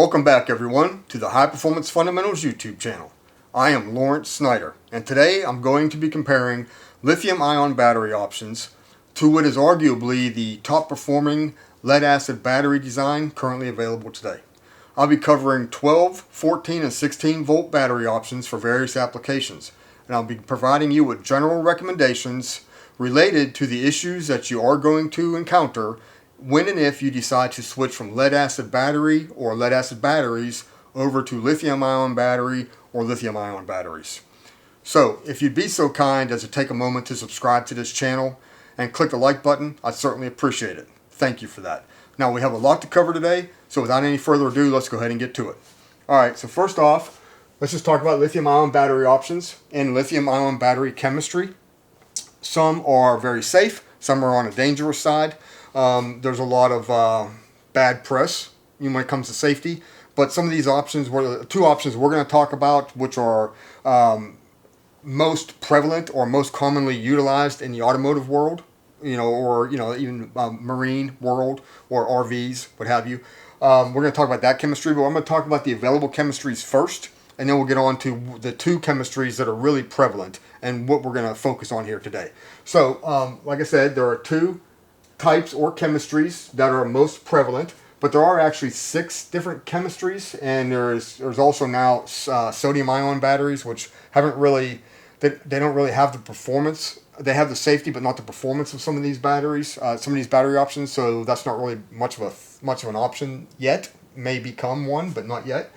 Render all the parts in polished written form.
Welcome back everyone to the High Performance Fundamentals YouTube channel. I am Lawrence Snyder, and today I'm going to be comparing lithium-ion battery options to what is arguably the top performing lead-acid battery design currently available today. I'll be covering 12, 14, and 16 volt battery options for various applications, and I'll be providing you with general recommendations related to the issues that you are going to encounter when and if you decide to switch from lead-acid battery or lead-acid batteries over to lithium-ion battery or lithium-ion batteries. So, if you'd be so kind as to take a moment to subscribe to this channel and click the like button, I'd certainly appreciate it. Thank you for that. Now, we have a lot to cover today, so without any further ado, let's go ahead and get to it. Alright, so first off, let's just talk about lithium-ion battery options and lithium-ion battery chemistry. Some are very safe, some are on a dangerous side. There's a lot of bad press when it comes to safety, but some of these options, two options we're going to talk about, which are most prevalent or most commonly utilized in the automotive world, or even marine world or RVs, what have you. We're going to talk about that chemistry, but I'm going to talk about the available chemistries first, and then we'll get on to the two chemistries that are really prevalent and what we're going to focus on here today. So, like I said, there are two types or chemistries that are most prevalent, but there are actually 6 different chemistries, and there's also now sodium ion batteries, which haven't really, they don't really have the performance. They have the safety, but not the performance of some of these batteries, some of these battery options. So that's not really much of an option yet. May become one, but not yet.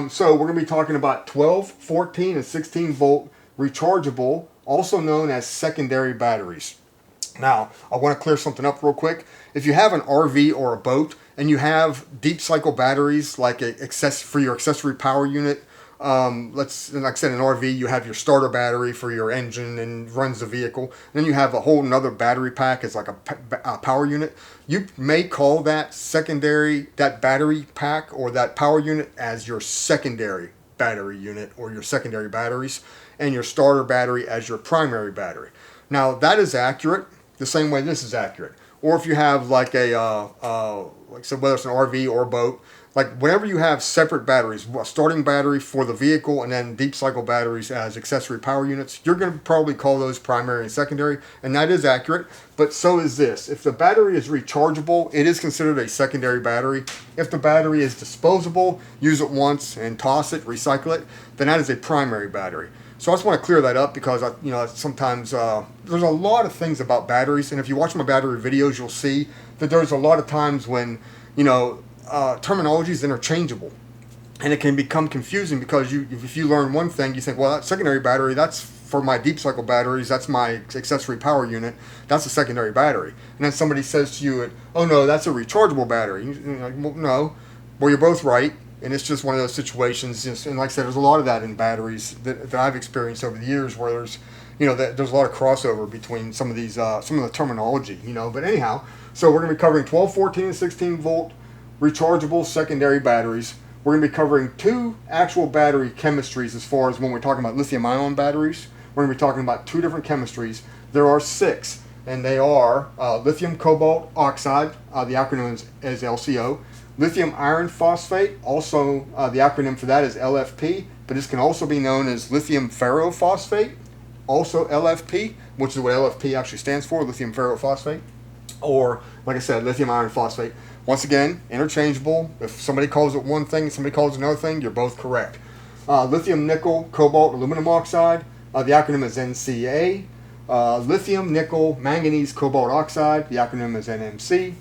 So we're going to be talking about 12, 14, and 16 volt rechargeable, also known as secondary batteries. Now, I want to clear something up real quick. If you have an RV or a boat and you have deep cycle batteries like for your accessory power unit, like I said, in an RV, you have your starter battery for your engine and runs the vehicle. Then you have a whole nother battery pack as like a power unit. You may call that battery pack or that power unit as your secondary battery unit or your secondary batteries, and your starter battery as your primary battery. Now, that is accurate the same way this is accurate. Or if you have like like I said, whether it's an RV or a boat, like whenever you have separate batteries, a starting battery for the vehicle and then deep cycle batteries as accessory power units, you're going to probably call those primary and secondary, and that is accurate, but so is this. If the battery is rechargeable, it is considered a secondary battery. If the battery is disposable, use it once and toss it, recycle it, then that is a primary battery. So I just want to clear that up because sometimes there's a lot of things about batteries, and if you watch my battery videos, you'll see that there's a lot of times when terminology is interchangeable, and it can become confusing because if you learn one thing, you think, well, that secondary battery, that's for my deep cycle batteries, that's my accessory power unit, that's a secondary battery. And then somebody says to you, oh no, that's a rechargeable battery. You're like, well, no, well, you're both right. And it's just one of those situations, and like I said, there's a lot of that in batteries that I've experienced over the years, where there's a lot of crossover between some of these, some of the terminology, But anyhow, so we're going to be covering 12, 14, and 16 volt rechargeable secondary batteries. We're going to be covering 2 actual battery chemistries as far as when we're talking about lithium-ion batteries. We're going to be talking about 2 different chemistries. There are 6, and they are lithium cobalt oxide, the acronym is LCO. Lithium iron phosphate, also the acronym for that is LFP, but this can also be known as lithium ferrophosphate, also LFP, which is what LFP actually stands for, lithium ferrophosphate, or like I said, lithium iron phosphate. Once again, interchangeable. If somebody calls it one thing and somebody calls it another thing, you're both correct. Lithium nickel cobalt aluminum oxide, the acronym is NCA. Lithium nickel manganese cobalt oxide, the acronym is NMC.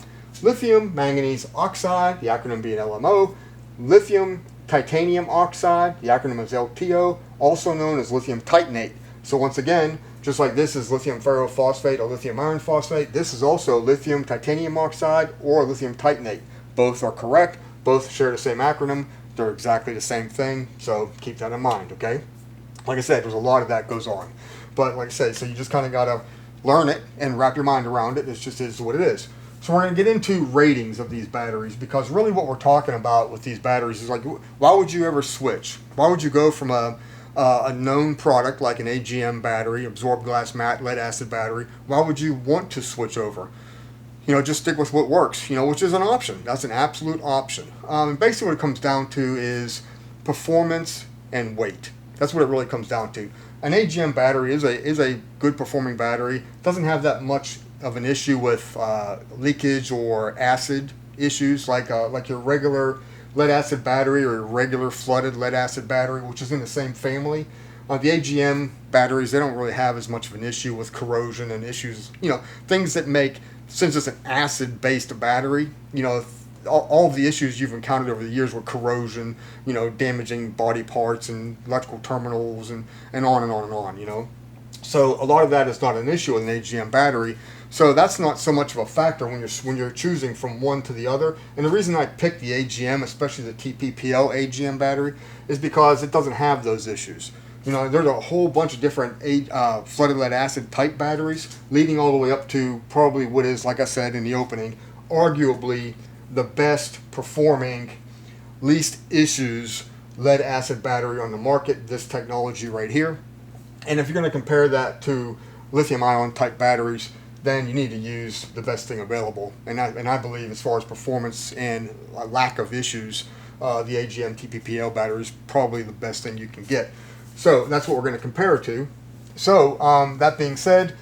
Lithium manganese oxide, the acronym being LMO. Lithium titanium oxide, the acronym is LTO, also known as lithium titanate. So once again, just like this is lithium ferrophosphate or lithium iron phosphate, this is also lithium titanium oxide or lithium titanate. Both are correct, both share the same acronym, they're exactly the same thing, so keep that in mind, okay? Like I said, there's a lot of that goes on. But like I said, so you just kind of got to learn it and wrap your mind around it. It just is what it is. So we're going to get into ratings of these batteries, because really what we're talking about with these batteries is like, why would you ever switch? Why would you go from a known product like an AGM battery, absorbed glass matte lead acid battery? Why would you want to switch over? just stick with what works, which is an option. That's an absolute option. And basically what it comes down to is performance and weight. That's what it really comes down to. An AGM battery is a good performing battery. Doesn't have that much of an issue with leakage or acid issues like your regular lead acid battery or your regular flooded lead acid battery, which is in the same family. The AGM batteries, they don't really have as much of an issue with corrosion and issues, things that make, since it's an acid-based battery, all of the issues you've encountered over the years with corrosion, damaging body parts and electrical terminals and on and on and on, So a lot of that is not an issue with an AGM battery. So that's not so much of a factor when you're choosing from one to the other. And the reason I picked the AGM, especially the TPPL AGM battery, is because it doesn't have those issues. There's a whole bunch of different flooded lead acid type batteries, leading all the way up to probably what is, like I said in the opening, arguably the best performing, least issues lead acid battery on the market, this technology right here. And if you're going to compare that to lithium ion type batteries, then you need to use the best thing available. And I believe as far as performance and lack of issues, the AGM TPPL battery is probably the best thing you can get. So that's what we're going to compare it to. So that being said,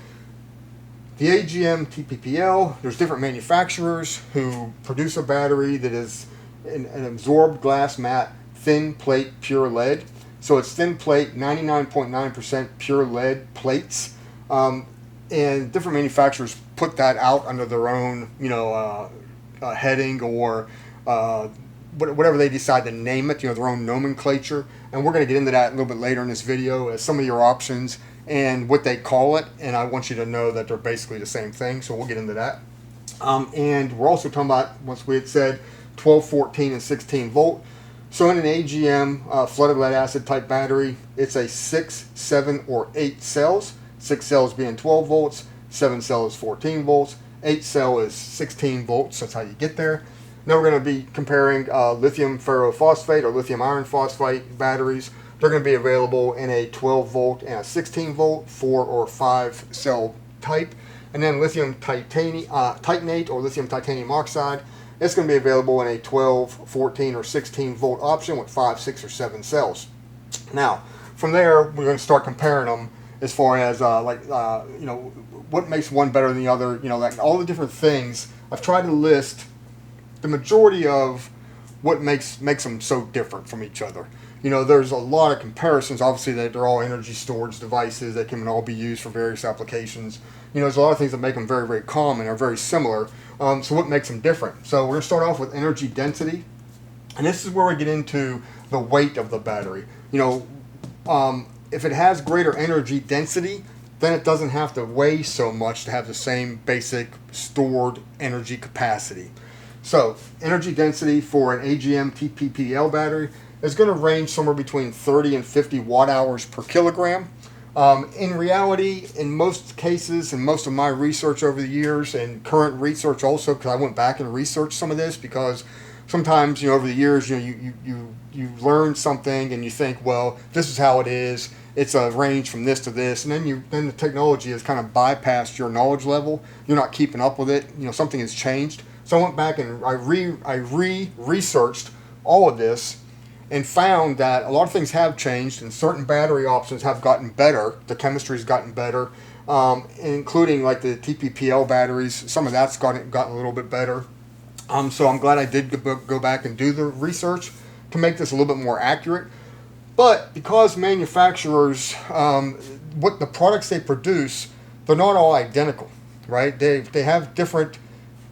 the AGM TPPL, there's different manufacturers who produce a battery that is an absorbed glass matte thin plate pure lead. So it's thin plate, 99.9% pure lead plates. And different manufacturers put that out under their own, heading or whatever they decide to name it, their own nomenclature. And we're going to get into that a little bit later in this video as some of your options and what they call it. And I want you to know that they're basically the same thing. So we'll get into that. And we're also talking about, once we had said, 12, 14, and 16 volt. So in an AGM flooded lead acid type battery, it's a 6, 7, or 8 cells. 6 cells being 12 volts, 7 cells 14 volts, 8 cell is 16 volts. That's how you get there. Now we're going to be comparing lithium ferrophosphate or lithium iron phosphate batteries. They're going to be available in a 12 volt and a 16 volt, 4 or 5 cell type. And then lithium titanate or lithium titanium oxide, it's going to be available in a 12, 14, or 16 volt option with 5, 6, or 7 cells. Now, from there, we're going to start comparing them as far as what makes one better than the other, like all the different things. I've tried to list the majority of what makes them so different from each other. There's a lot of comparisons. Obviously, that they're all energy storage devices that can all be used for various applications. There's a lot of things that make them very, very common or very similar. So what makes them different? So we're going to start off with energy density. And this is where we get into the weight of the battery. If it has greater energy density, then it doesn't have to weigh so much to have the same basic stored energy capacity. So energy density for an AGM TPPL battery is going to range somewhere between 30 and 50 watt hours per kilogram. In reality, in most cases, and most of my research over the years, and current research also, because I went back and researched some of this, because sometimes, over the years, you learn something and you think, well, this is how it is. It's a range from this to this, and then the technology has kind of bypassed your knowledge level. You're not keeping up with it. Something has changed. So I went back and I researched all of this and found that a lot of things have changed, and certain battery options have gotten better. The chemistry's gotten better, including like the TPPL batteries. Some of that's gotten a little bit better. So I'm glad I did go back and do the research to make this a little bit more accurate. But because manufacturers, what the products they produce, they're not all identical, right? They have different,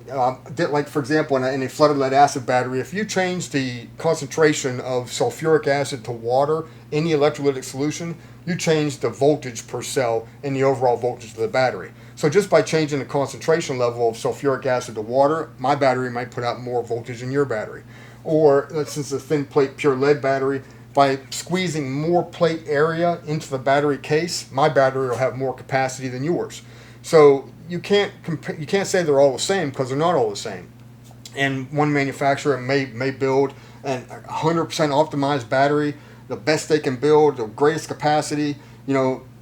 like for example, in a flooded lead acid battery, if you change the concentration of sulfuric acid to water in the electrolytic solution, you change the voltage per cell in the overall voltage of the battery. So just by changing the concentration level of sulfuric acid to water, my battery might put out more voltage than your battery. Or since it's a thin plate pure lead battery, by squeezing more plate area into the battery case, my battery will have more capacity than yours. So you can't say they're all the same, because they're not all the same. And one manufacturer may build a 100% optimized battery, the best they can build, the greatest capacity,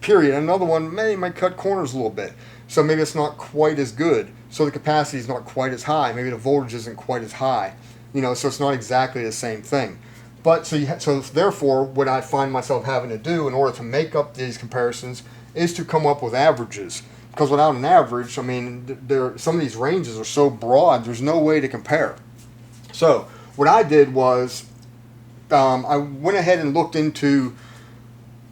period. Another one might cut corners a little bit. So maybe it's not quite as good. So the capacity is not quite as high. Maybe the voltage isn't quite as high. So it's not exactly the same thing. But so therefore, what I find myself having to do in order to make up these comparisons is to come up with averages. Because without an average, I mean, some of these ranges are so broad, there's no way to compare. So what I did was I went ahead and looked into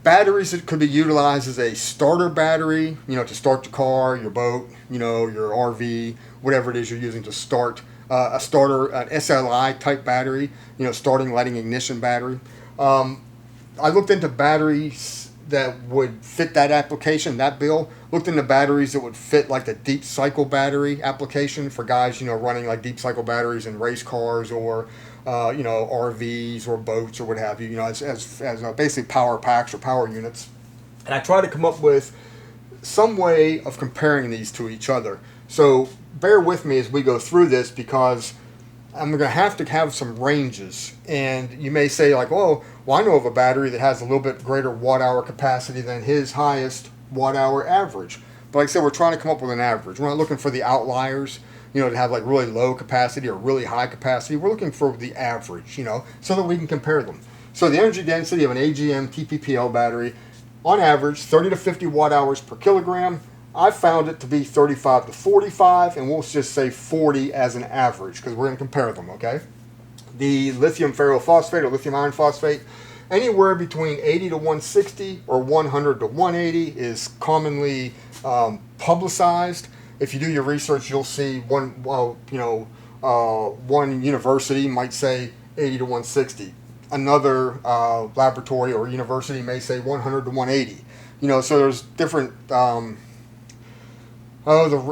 batteries that could be utilized as a starter battery, to start the car, your boat, your RV, whatever it is you're using to start a starter, an SLI type battery, starting, lighting, ignition battery. I looked into batteries that would fit that application, that bill. Looked into batteries that would fit like the deep cycle battery application for guys, running like deep cycle batteries in race cars or, RVs or boats or what have you, as basically power packs or power units. And I tried to come up with some way of comparing these to each other. So bear with me as we go through this, because I'm going to have some ranges. And you may say like, well, I know of a battery that has a little bit greater watt hour capacity than his highest watt hour average. But like I said, we're trying to come up with an average. We're not looking for the outliers, to have like really low capacity or really high capacity. We're looking for the average, so that we can compare them. So the energy density of an AGM TPPL battery, on average, 30 to 50 watt hours per kilogram. I found it to be 35 to 45, and we'll just say 40 as an average because we're going to compare them, okay? The lithium ferrophosphate or lithium iron phosphate, anywhere between 80 to 160 or 100 to 180 is commonly publicized. If you do your research, you'll see one university might say 80 to 160. Another laboratory or university may say 100 to 180. So there's different.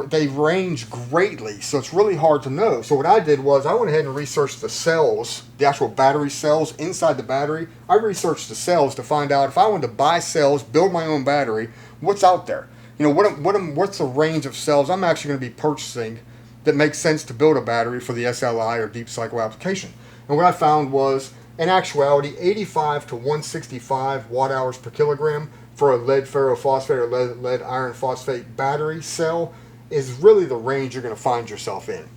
They range greatly, so it's really hard to know. So what I did was I went ahead and researched the cells, the actual battery cells inside the battery. I researched the cells to find out if I wanted to buy cells, build my own battery, what's out there. What's the range of cells I'm actually going to be purchasing that makes sense to build a battery for the SLI or deep cycle application. And what I found was, in actuality, 85 to 165 watt hours per kilogram for a lead ferrophosphate or lead iron phosphate battery cell is really the range you're going to find yourself in.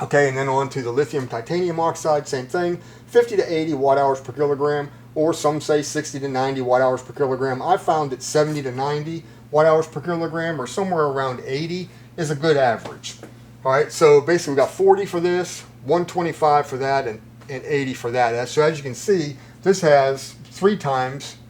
Okay, and then on to the lithium titanium oxide, same thing, 50 to 80 watt hours per kilogram, or some say 60 to 90 watt hours per kilogram. I found that 70 to 90 watt hours per kilogram, or somewhere around 80, is a good average. All right, so basically we got 40 for this, 125 for that, and 80 for that. So as you can see, this has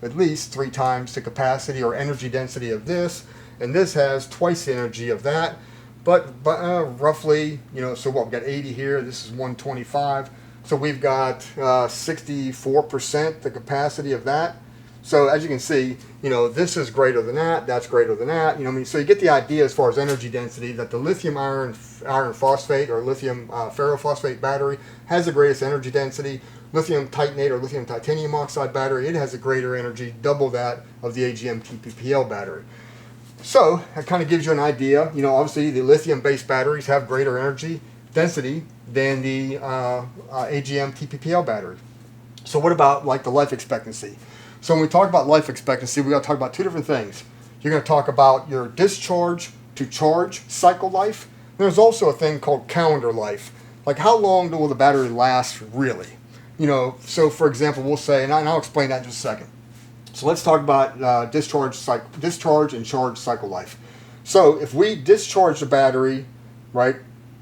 at least three times the capacity or energy density of this, and this has twice the energy of that. But roughly, so what, we've got 80 here, this is 125. So we've got 64% the capacity of that. So as you can see, this is greater than that, that's greater than that. So you get the idea as far as energy density that the lithium iron phosphate or lithium ferrophosphate battery has the greatest energy density. Lithium titanate or lithium titanium oxide battery, it has a greater energy, double that of the AGM TPPL battery. So that kind of gives you an idea. Obviously the lithium-based batteries have greater energy density than the AGM TPPL battery. So what about like the life expectancy? So when we talk about life expectancy, we got to talk about two different things. You're going to talk about your discharge to charge cycle life. There's also a thing called calendar life. Like how long will the battery last really? So for example, we'll say, and I'll explain that in just a second. So let's talk about discharge and charge cycle life. So if we discharge the battery, right,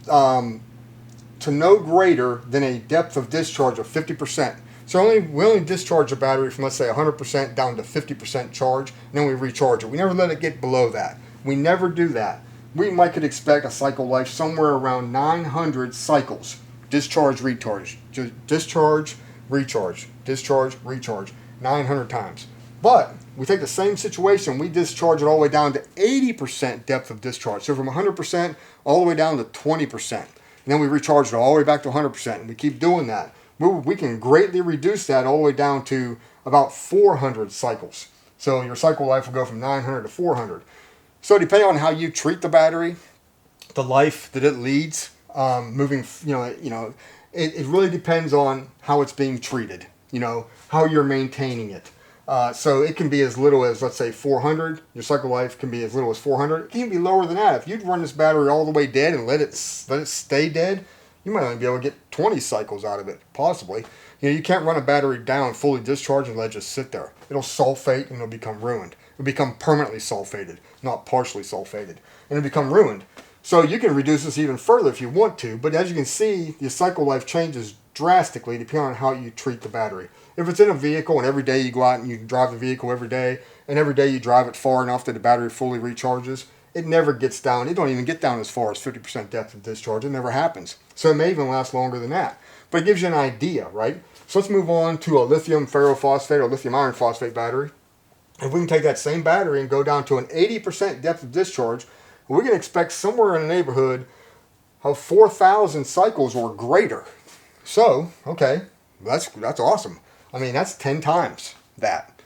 to no greater than a depth of discharge of 50%. So we only discharge the battery from, let's say, 100% down to 50% charge, and then we recharge it. We never let it get below that. We never do that. We could expect a cycle life somewhere around 900 cycles. Discharge, recharge, discharge, recharge, discharge, recharge, 900 times. But we take the same situation, we discharge it all the way down to 80% depth of discharge. So from 100% all the way down to 20%. And then we recharge it all the way back to 100%. And we keep doing that. We can greatly reduce that all the way down to about 400 cycles. So your cycle life will go from 900 to 400. So depending on how you treat the battery, the life that it leads, it really depends on how it's being treated, how you're maintaining it. So it can be as little as, let's say, 400. Your cycle life can be as little as 400. It can be lower than that. If you'd run this battery all the way dead and let it stay dead, you might only be able to get 20 cycles out of it, possibly. You can't run a battery down fully discharged and let it just sit there. It'll sulfate and it'll become ruined. It'll become permanently sulfated, not partially sulfated. And it'll become ruined. So you can reduce this even further if you want to, but as you can see, your cycle life changes drastically depending on how you treat the battery. If it's in a vehicle and every day you go out and you drive the vehicle every day, and every day you drive it far enough that the battery fully recharges, it never gets down. It don't even get down as far as 50% depth of discharge. It never happens. So it may even last longer than that. But it gives you an idea, right? So let's move on to a lithium ferrophosphate or lithium iron phosphate battery. If we can take that same battery and go down to an 80% depth of discharge, we can expect somewhere in the neighborhood of 4,000 cycles or greater. So, okay, that's awesome. I mean, that's 10 times that.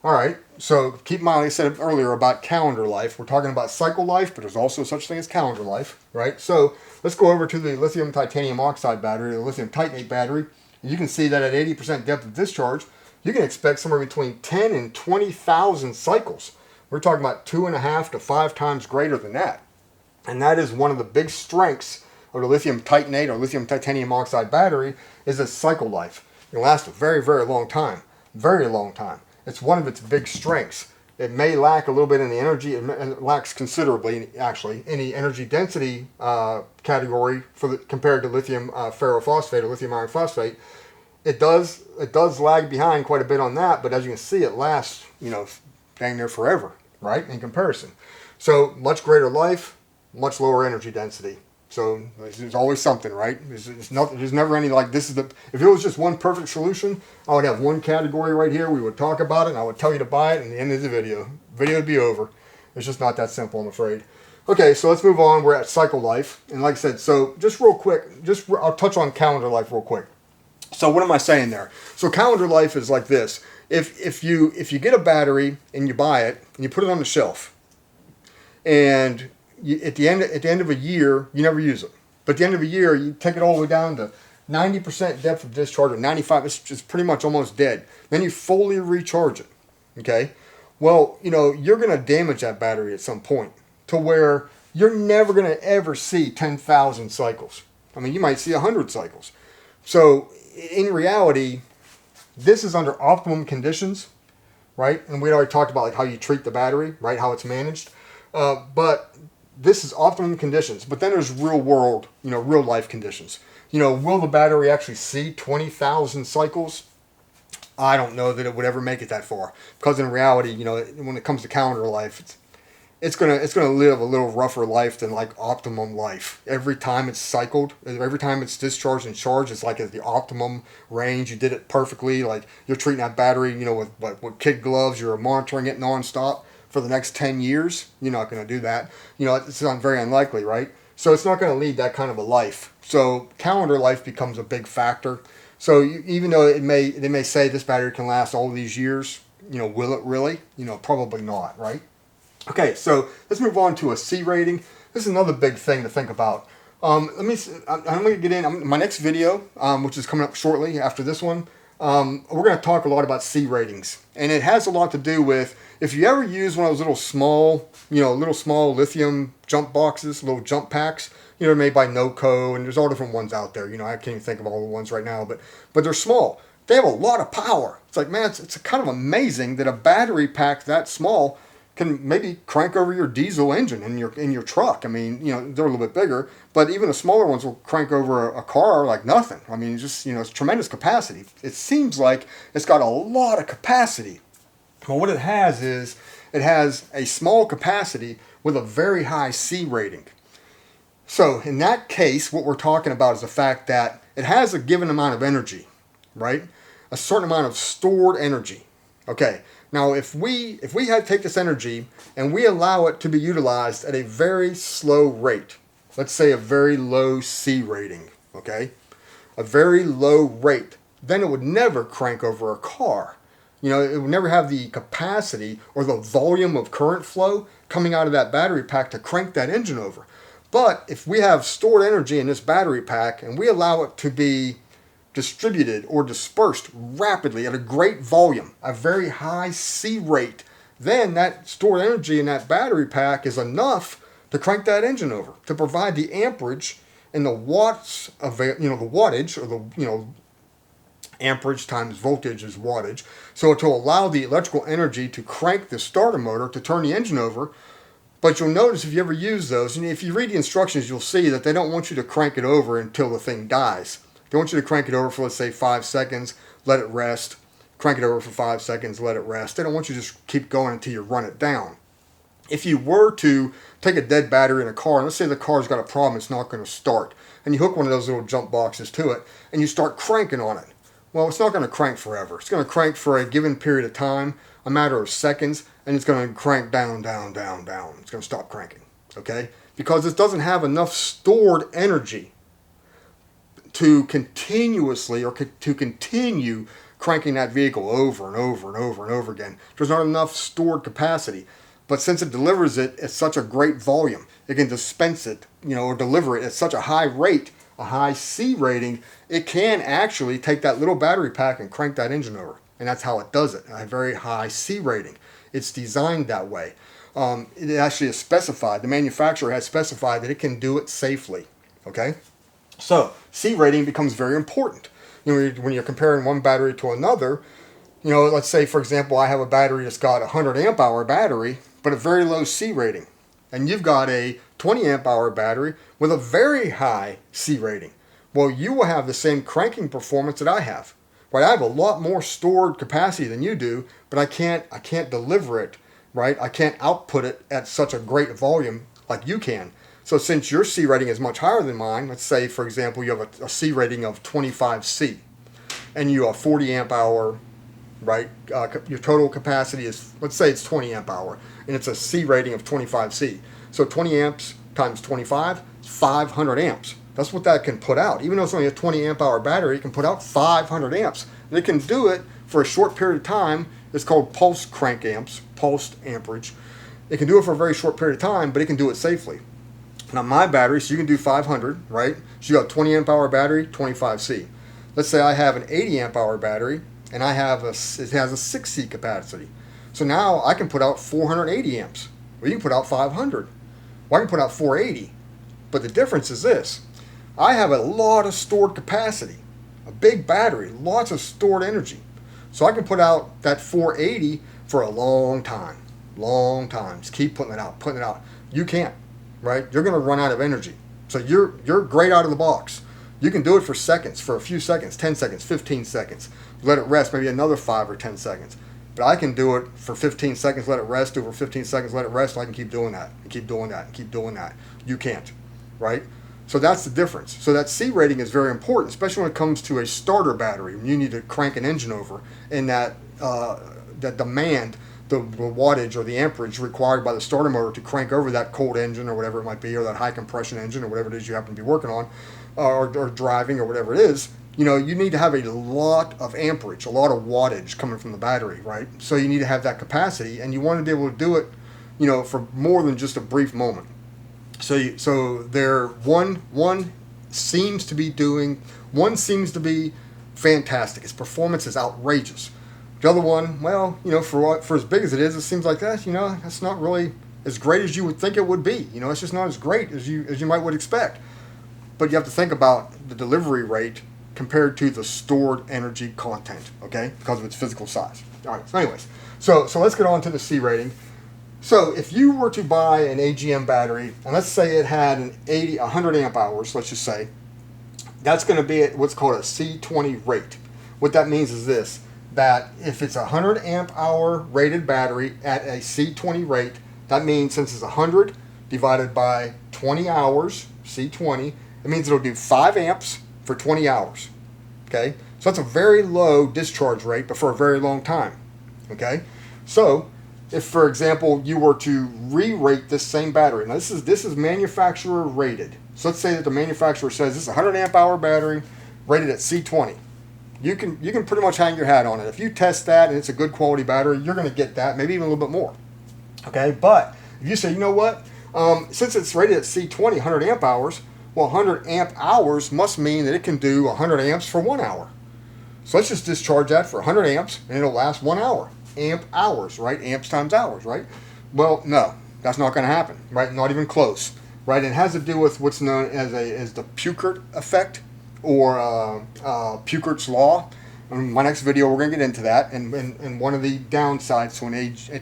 All right, so keep in mind, like I said earlier about calendar life. We're talking about cycle life, but there's also such thing as calendar life, right? So let's go over to the lithium titanium oxide battery, the lithium titanate battery. And you can see that at 80% depth of discharge, you can expect somewhere between 10 and 20,000 cycles. We're talking about 2.5 to 5 times greater than that. And that is one of the big strengths of the lithium titanate or lithium titanium oxide battery is its cycle life. It lasts a very, very long time. Very long time. It's one of its big strengths. It may lack a little bit in the energy. It lacks considerably, actually, in the energy density category compared to lithium ferrophosphate or lithium iron phosphate. It does lag behind quite a bit on that, but as you can see, it lasts, dang near forever, right, in comparison. So much greater life, much lower energy density. So there's always something, right? There's never any like this is the. If it was just one perfect solution, I would have one category right here. We would talk about it, and I would tell you to buy it, and the end of the video would be over. It's just not that simple, I'm afraid. Okay, so let's move on. We're at cycle life, and like I said, so just real quick, I'll touch on calendar life real quick. So what am I saying there? So calendar life is like this. If you get a battery and you buy it and you put it on the shelf, and at the end of a year, you never use it. But at the end of a year, you take it all the way down to 90% depth of discharge, or 95, it's pretty much almost dead. Then you fully recharge it, okay? Well, you're going to damage that battery at some point to where you're never going to ever see 10,000 cycles. I mean, you might see 100 cycles. So in reality, this is under optimum conditions, right? And we already talked about like how you treat the battery, right? How it's managed. But this is optimum conditions. But then there's real world, real life conditions. Will the battery actually see 20,000 cycles? I don't know that it would ever make it that far. Because in reality, when it comes to calendar life, it's gonna live a little rougher life than like optimum life. Every time it's cycled, every time it's discharged and charged, it's like at the optimum range. You did it perfectly. Like you're treating that battery, with kid gloves. You're monitoring it nonstop for the next 10 years. You're not going to do that. It's not very unlikely, right? So it's not going to lead that kind of a life. So calendar life becomes a big factor. So even though they may say this battery can last all these years, will it really? Probably not, right? Okay, so let's move on to a C rating. This is another big thing to think about. I'm going to get in my next video, which is coming up shortly after this one. We're going to talk a lot about C ratings, and it has a lot to do with if you ever use one of those little small lithium jump boxes, little jump packs. They're made by NOCO, and there's all different ones out there. I can't even think of all the ones right now, but they're small. They have a lot of power. It's like, man, it's kind of amazing that a battery pack that small can maybe crank over your diesel engine in your truck. I mean, they're a little bit bigger, but even the smaller ones will crank over a car like nothing. I mean, it's tremendous capacity. It seems like it's got a lot of capacity. Well, what it has is it has a small capacity with a very high C rating. So in that case, what we're talking about is the fact that it has a given amount of energy, right? A certain amount of stored energy. Okay. Now, if we had to take this energy and we allow it to be utilized at a very slow rate, let's say a very low C rating, okay? A very low rate, then it would never crank over a car. It would never have the capacity or the volume of current flow coming out of that battery pack to crank that engine over. But if we have stored energy in this battery pack and we allow it to be distributed or dispersed rapidly at a great volume, a very high C rate, then that stored energy in that battery pack is enough to crank that engine over, to provide the amperage and the watts of, the wattage, or the, amperage times voltage is wattage. So to allow the electrical energy to crank the starter motor to turn the engine over. But you'll notice if you ever use those, and if you read the instructions, you'll see that they don't want you to crank it over until the thing dies. They want you to crank it over for, let's say, 5 seconds, let it rest, crank it over for 5 seconds, let it rest. They don't want you to just keep going until you run it down. If you were to take a dead battery in a car, and let's say the car's got a problem, it's not going to start, and you hook one of those little jump boxes to it, and you start cranking on it. Well, it's not going to crank forever. It's going to crank for a given period of time, a matter of seconds, and it's going to crank down, down, down, down. It's going to stop cranking, okay? Because it doesn't have enough stored energy to continuously, or to continue cranking that vehicle over and over and over and over again. There's not enough stored capacity. But since it delivers it at such a great volume, it can dispense it, or deliver it at such a high rate, a high C rating, it can actually take that little battery pack and crank that engine over. And that's how it does it, a very high C rating. It's designed that way. It actually is specified, the manufacturer has specified that it can do it safely, okay? So C rating becomes very important. When you're comparing one battery to another, let's say, for example, I have a battery that's got a 100 amp hour battery, but a very low C rating. And you've got a 20 amp hour battery with a very high C rating. Well, you will have the same cranking performance that I have. Right? I have a lot more stored capacity than you do, but I can't deliver it, right? I can't output it at such a great volume like you can. So since your C rating is much higher than mine, let's say, for example, you have a C rating of 25C, and you have 40 amp hour, right? Your total capacity is, let's say it's 20 amp hour, and it's a C rating of 25C. So 20 amps times 25 is 500 amps. That's what that can put out. Even though it's only a 20 amp hour battery, it can put out 500 amps. And it can do it for a short period of time. It's called pulse crank amps, pulsed amperage. It can do it for a very short period of time, but it can do it safely. Now my battery, so you can do 500, right? So you got a 20 amp hour battery, 25C. Let's say I have an 80 amp hour battery, and it has a 6C capacity. So now I can put out 480 amps. Well, you can put out 500. Well, I can put out 480. But the difference is this. I have a lot of stored capacity, a big battery, lots of stored energy. So I can put out that 480 for a long time. Just keep putting it out, You can't, right? You're going to run out of energy. So you're great out of the box. You can do it for seconds, for a few seconds, 10 seconds, 15 seconds. Let it rest, maybe another 5 or 10 seconds. But I can do it for 15 seconds, let it rest, over 15 seconds, let it rest, and I can keep doing that, and keep doing that, and keep doing that. You can't, right? So that's the difference. So that C rating is very important, especially when it comes to a starter battery. When you need to crank an engine over, and that demand, the wattage or the amperage required by the starter motor to crank over that cold engine or whatever it might be, or that high compression engine or whatever it is you happen to be working on, or driving or whatever it is, you need to have a lot of amperage, a lot of wattage coming from the battery, right? So you need to have that capacity, and you want to be able to do it, for more than just a brief moment. So one seems to be fantastic. Its performance is outrageous. The other one, well, for as big as it is, it seems like that, that's not really as great as you would think it would be. It's just not as great as you might would expect. But you have to think about the delivery rate compared to the stored energy content, okay, because of its physical size. All right, so anyways, so let's get on to the C rating. So if you were to buy an AGM battery, and let's say it had 100 amp hours, let's just say, that's going to be at what's called a C20 rate. What that means is this, that if it's a 100 amp hour rated battery at a C20 rate, that means since it's 100 divided by 20 hours, C20, it means it'll do 5 amps for 20 hours, okay? So that's a very low discharge rate, but for a very long time, okay? So if, for example, you were to re-rate this same battery, now this is manufacturer rated. So let's say that the manufacturer says this is a 100 amp hour battery rated at C20. You can pretty much hang your hat on it. If you test that and it's a good quality battery, you're going to get that, maybe even a little bit more, okay? But if you say, you know what, since it's rated at C20, 100 amp hours, Well, 100 amp hours must mean that it can do 100 amps for 1 hour. So let's just discharge that for 100 amps and it'll last 1 hour. Amp hours, right? Amps times hours, right? Well, no, that's not going to happen, right? Not even close, right? It has to do with what's known as the Peucert effect, or Peucert's law. In my next video, we're going to get into that, and one of the downsides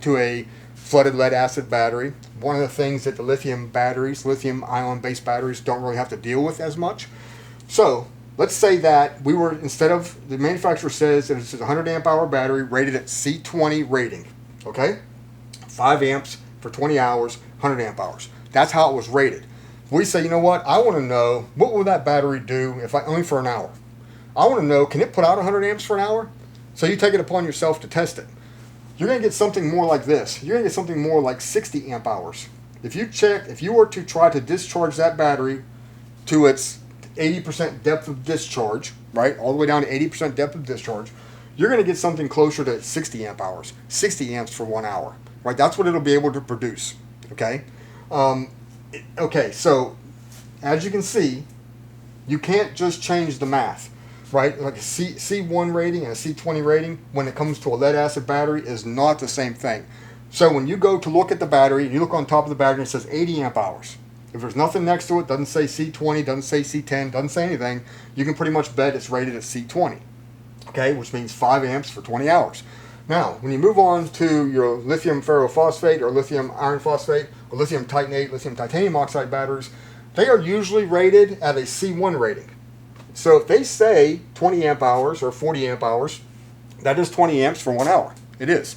to a flooded lead acid battery. One of the things that the lithium batteries, lithium ion based batteries, don't really have to deal with as much. So let's say that we were, instead of, the manufacturer says that it's a 100 amp hour battery rated at C20 rating, okay? 5 amps for 20 hours, 100 amp hours. That's how it was rated. We say, you know what, I want to know, what will that battery do if only for an hour? I want to know, can it put out 100 amps for an hour? So you take it upon yourself to test it. You're going to get something more like this. You're going to get something more like 60 amp hours. If you were to try to discharge that battery to its 80% depth of discharge, right, all the way down to 80% depth of discharge, you're going to get something closer to 60 amp hours, 60 amps for 1 hour, right? That's what it'll be able to produce, okay? Okay, so as you can see, you can't just change the math, right? Like a C1 rating and a C20 rating when it comes to a lead acid battery is not the same thing. So when you go to look at the battery, you look on top of the battery and it says 80 amp hours. If there's nothing next to it, doesn't say C20, doesn't say C10, doesn't say anything, you can pretty much bet it's rated at C20, okay, which means 5 amps for 20 hours. Now, when you move on to your lithium ferrophosphate or lithium iron phosphate or lithium titanate, lithium titanium oxide batteries, they are usually rated at a C1 rating. So if they say 20 amp hours or 40 amp hours, that is 20 amps for 1 hour. It is.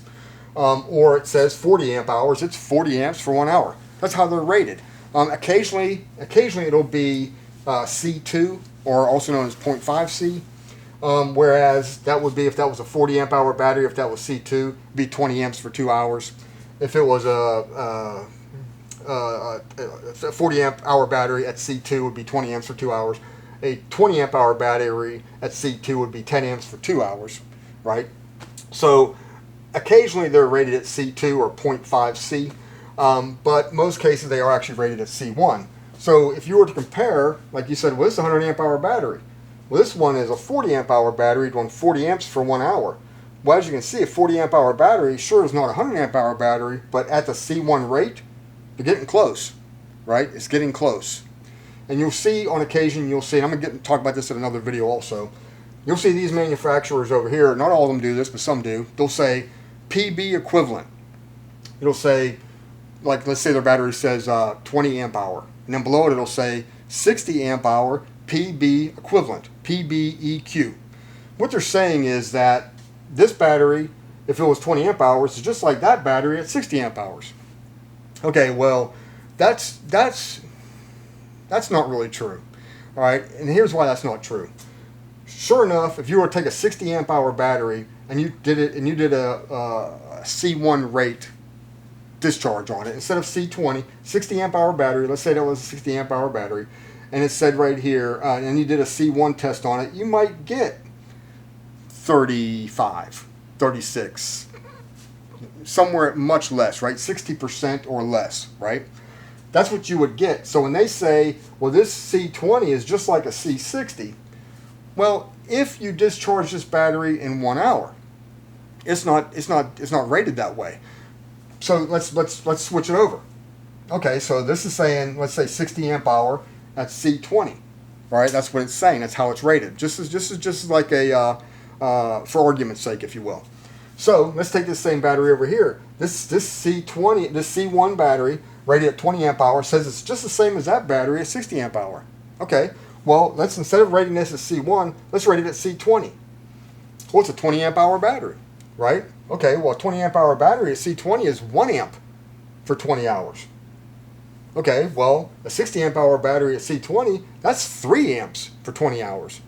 Or it says 40 amp hours, it's 40 amps for 1 hour. That's how they're rated. Occasionally it'll be C2, or also known as 0.5C. Whereas that would be, if that was a 40 amp hour battery, if that was C2, it'd be 20 amps for 2 hours. If it was a 40 amp hour battery at C2 would be 20 amps for 2 hours. A 20 amp hour battery at C2 would be 10 amps for 2 hours, right? So occasionally they're rated at C2 or 0.5C, but most cases they are actually rated at C1. So if you were to compare, like you said, well, this is a 100 amp hour battery. Well, this one is a 40 amp hour battery doing 40 amps for 1 hour. Well, as you can see, a 40 amp hour battery sure is not a 100 amp hour battery, but at the C1 rate, you're getting close, right? It's getting close. And you'll see on occasion, you'll see, and I'm going to talk about this in another video also, you'll see these manufacturers over here, not all of them do this, but some do, they'll say PB equivalent. It'll say, like, let's say their battery says 20 amp hour. And then below it, it'll say 60 amp hour PB equivalent, PBEQ. What they're saying is that this battery, if it was 20 amp hours, is just like that battery at 60 amp hours. Okay, well, that's not really true. All right, and here's why that's not true. Sure enough, if you were to take a 60 amp hour battery and you did a C1 rate discharge on it instead of C20, 60 amp hour battery, let's say that was a 60 amp hour battery, and it said right here, and you did a C1 test on it, you might get 35, 36, somewhere much less, right? 60% or less, right? That's what you would get. So when they say, well, this C20 is just like a C60, well, if you discharge this battery in 1 hour, it's not rated that way. So let's switch it over. Okay, so this is saying, let's say 60 amp hour at C20. All right, that's what it's saying. That's how it's rated. Just like a for argument's sake, if you will. So let's take this same battery over here. This C20, this C1 battery rated at 20 amp hour says it's just the same as that battery at 60 amp hour. Okay, well, let's, instead of rating this at C1, let's rate it at C20. Well, it's a 20 amp hour battery, right? Okay, well, a 20 amp hour battery at C20 is 1 amp for 20 hours. Okay, well, a 60 amp hour battery at C20, that's 3 amps for 20 hours.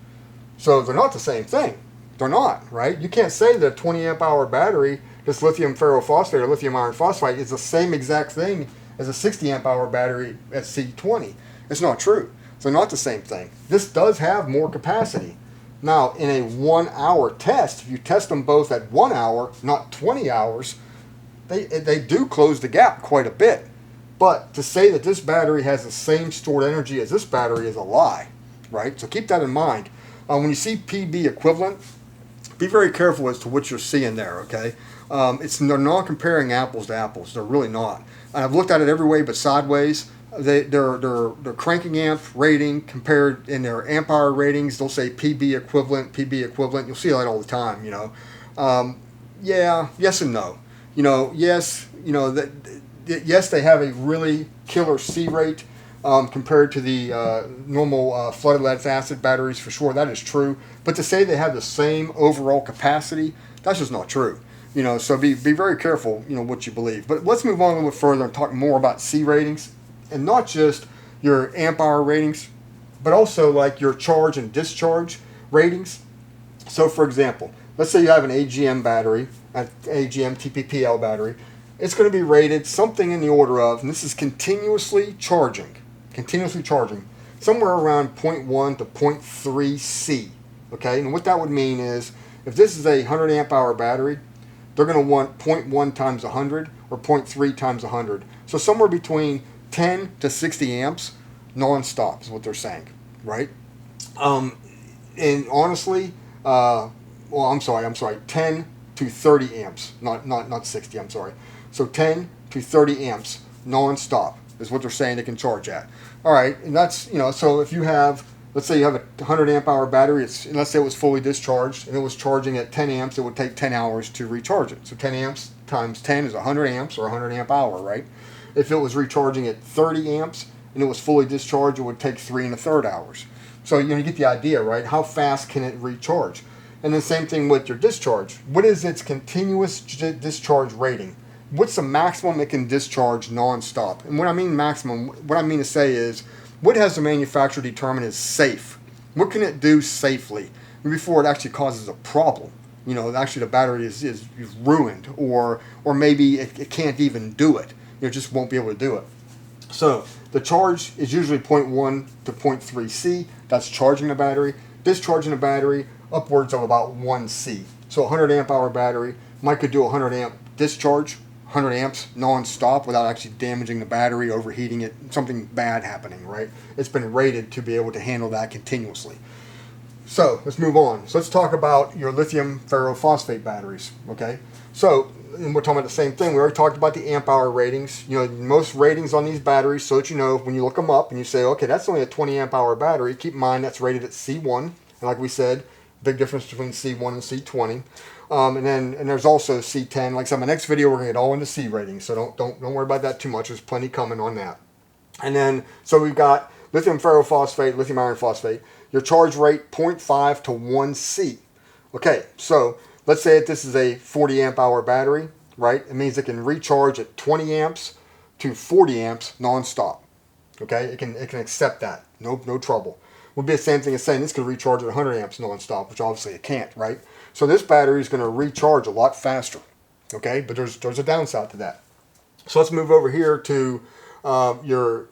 So they're not the same thing. They're not, right? You can't say that a 20 amp hour battery, this lithium ferrophosphate or lithium iron phosphate, is the same exact thing as a 60 amp hour battery at C20. It's not true. They're not the same thing. This does have more capacity. Now, in a 1 hour test, if you test them both at 1 hour, not 20 hours, they do close the gap quite a bit. But to say that this battery has the same stored energy as this battery is a lie, right? So keep that in mind. When you see PB equivalent, be very careful as to what you're seeing there, okay? They're not comparing apples to apples. They're really not. And I've looked at it every way but sideways. Their cranking amp rating compared in their amp hour ratings, they'll say PB equivalent, PB equivalent. You'll see that all the time, you know. Yeah, yes and no. You know, yes, you know yes, they have a really killer C rate compared to the normal flooded lead acid batteries, for sure. That is true. But to say they have the same overall capacity, that's just not true. You know, so be very careful, you know, what you believe. But let's move on a little bit further and talk more about C ratings, and not just your amp hour ratings, but also like your charge and discharge ratings. So for example, let's say you have an AGM battery, an AGM TPPL battery. It's going to be rated something in the order of, and this is continuously charging, somewhere around 0.1 to 0.3 C. Okay, and what that would mean is, if this is a 100 amp hour battery, they're going to want 0.1 times 100 or 0.3 times 100. So somewhere between 10 to 60 amps non-stop is what they're saying, right? And honestly, I'm sorry, 10 to 30 amps, not 60, I'm sorry. So 10 to 30 amps non-stop is what they're saying they can charge at. All right, and that's, you know, so if you have, let's say you have a 100 amp hour battery, and let's say it was fully discharged and it was charging at 10 amps, it would take 10 hours to recharge it. So 10 amps times 10 is 100 amps or 100 amp hour, right? If it was recharging at 30 amps and it was fully discharged, it would take 3 1/3 hours. So you get the idea, right? How fast can it recharge? And the same thing with your discharge. What is its continuous discharge rating? What's the maximum it can discharge non-stop? And when I mean maximum, what I mean to say is, what has the manufacturer determined is safe? What can it do safely before it actually causes a problem? You know, actually the battery is ruined, or maybe it can't even do it. It just won't be able to do it. So the charge is usually 0.1 to 0.3 C. That's charging the battery. Discharging the battery, upwards of about 1 C. So a 100 amp hour battery could do a 100 amp discharge, 100 amps non-stop without actually damaging the battery, overheating it, something bad happening, right? It's been rated to be able to handle that continuously. So let's move on. So let's talk about your lithium ferrophosphate batteries, okay? So, and we're talking about the same thing. We already talked about the amp hour ratings. You know, most ratings on these batteries, so that you know, when you look them up and you say, okay, that's only a 20 amp hour battery, keep in mind that's rated at C1. And like we said, big difference between C1 and C20. And there's also C10. Like I said, in my next video, we're going to get all into C ratings. So don't worry about that too much. There's plenty coming on that. And then, so we've got lithium ferrophosphate, lithium iron phosphate. Your charge rate, 0.5 to 1 C. Okay, so let's say that this is a 40 amp hour battery, right? It means it can recharge at 20 amps to 40 amps non-stop. Okay, it can accept that. No trouble. Would be the same thing as saying this can recharge at 100 amps non-stop, which obviously it can't, right? So this battery is going to recharge a lot faster. Okay, but there's a downside to that. So let's move over here to your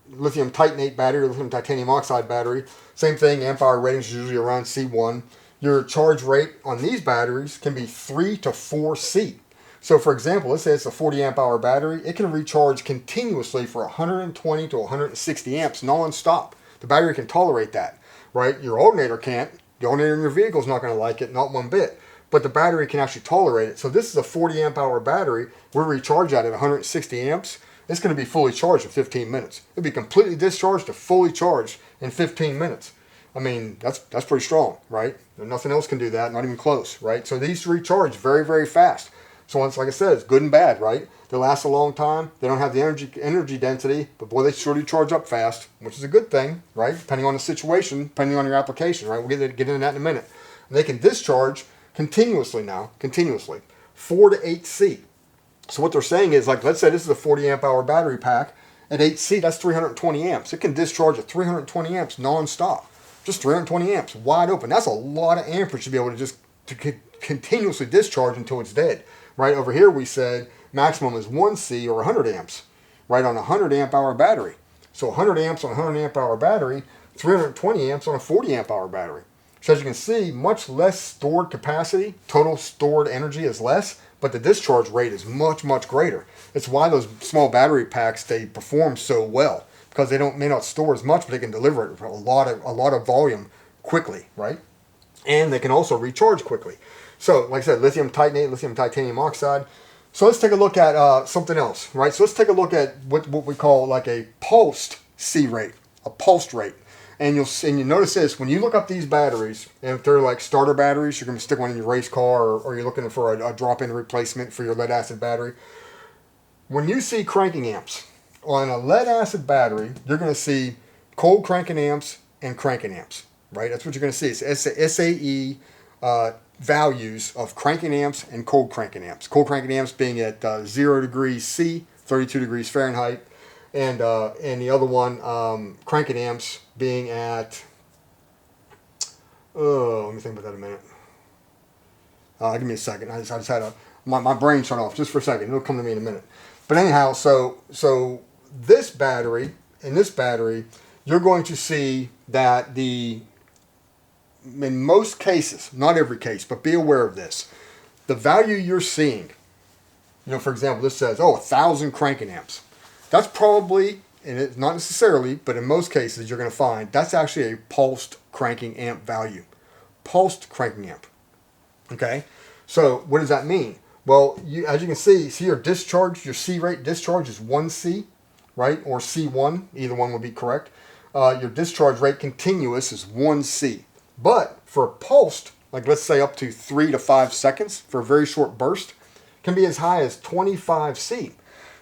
lithium titanate battery, or lithium titanium oxide battery. Same thing, amp hour ratings is usually around C1. Your charge rate on these batteries can be 3 to 4 C. So for example, let's say it's a 40 amp hour battery. It can recharge continuously for 120 to 160 amps non-stop. The battery can tolerate that, right? Your alternator can't. The alternator in your vehicle is not going to like it, not one bit. But the battery can actually tolerate it. So this is a 40 amp hour battery. We'll recharge that at 160 amps. It's going to be fully charged in 15 minutes. It'll be completely discharged to fully charged in 15 minutes. I mean, that's pretty strong, right? Nothing else can do that, not even close, right? So these recharge very, very fast. So it's like I said, it's good and bad, right? They last a long time. They don't have the energy density, but boy, they surely charge up fast, which is a good thing, right? Depending on the situation, depending on your application, right? We'll get into that in a minute. And they can discharge continuously now, 4 to 8 C. So what they're saying is, like, let's say this is a 40 amp hour battery pack. At 8 C, that's 320 amps. It can discharge at 320 amps non-stop. Just 320 amps, wide open. That's a lot of amperage to be able to just continuously discharge until it's dead. Right over here, we said maximum is 1 C or 100 amps, right, on a 100 amp hour battery. So 100 amps on a 100 amp hour battery, 320 amps on a 40 amp hour battery. So as you can see, much less stored capacity, total stored energy is less, but the discharge rate is much, much greater. It's why those small battery packs, they perform so well, because they may not store as much, but they can deliver it for a lot of volume quickly, right? And they can also recharge quickly. So, like I said, lithium titanate, lithium titanium oxide. So let's take a look at something else, right? So let's take a look at what we call like a pulsed C rate, a pulsed rate. And you notice this, when you look up these batteries, and if they're like starter batteries, you're going to stick one in your race car, or you're looking for a drop-in replacement for your lead acid battery. When you see cranking amps on a lead acid battery, you're going to see cold cranking amps and cranking amps, right? That's what you're going to see. It's SAE values of cranking amps and cold cranking amps. Cold cranking amps being at 0 degrees C, 32 degrees Fahrenheit, and the other one, cranking amps, being at, let me think about that a minute. Give me a second. I just had my brain shut off just for a second. It'll come to me in a minute. But anyhow, so this battery, in this battery, you're going to see that in most cases, not every case, but be aware of this. The value you're seeing, for example, this says, 1,000 cranking amps. That's probably, and it's not necessarily, but in most cases you're going to find that's actually a pulsed cranking amp value. Pulsed cranking amp. Okay? So what does that mean? Well, as you can see your discharge, your C rate discharge is 1C, right? Or C1, either one would be correct. Your discharge rate continuous is 1C. But for pulsed, like let's say up to 3 to 5 seconds for a very short burst, can be as high as 25C.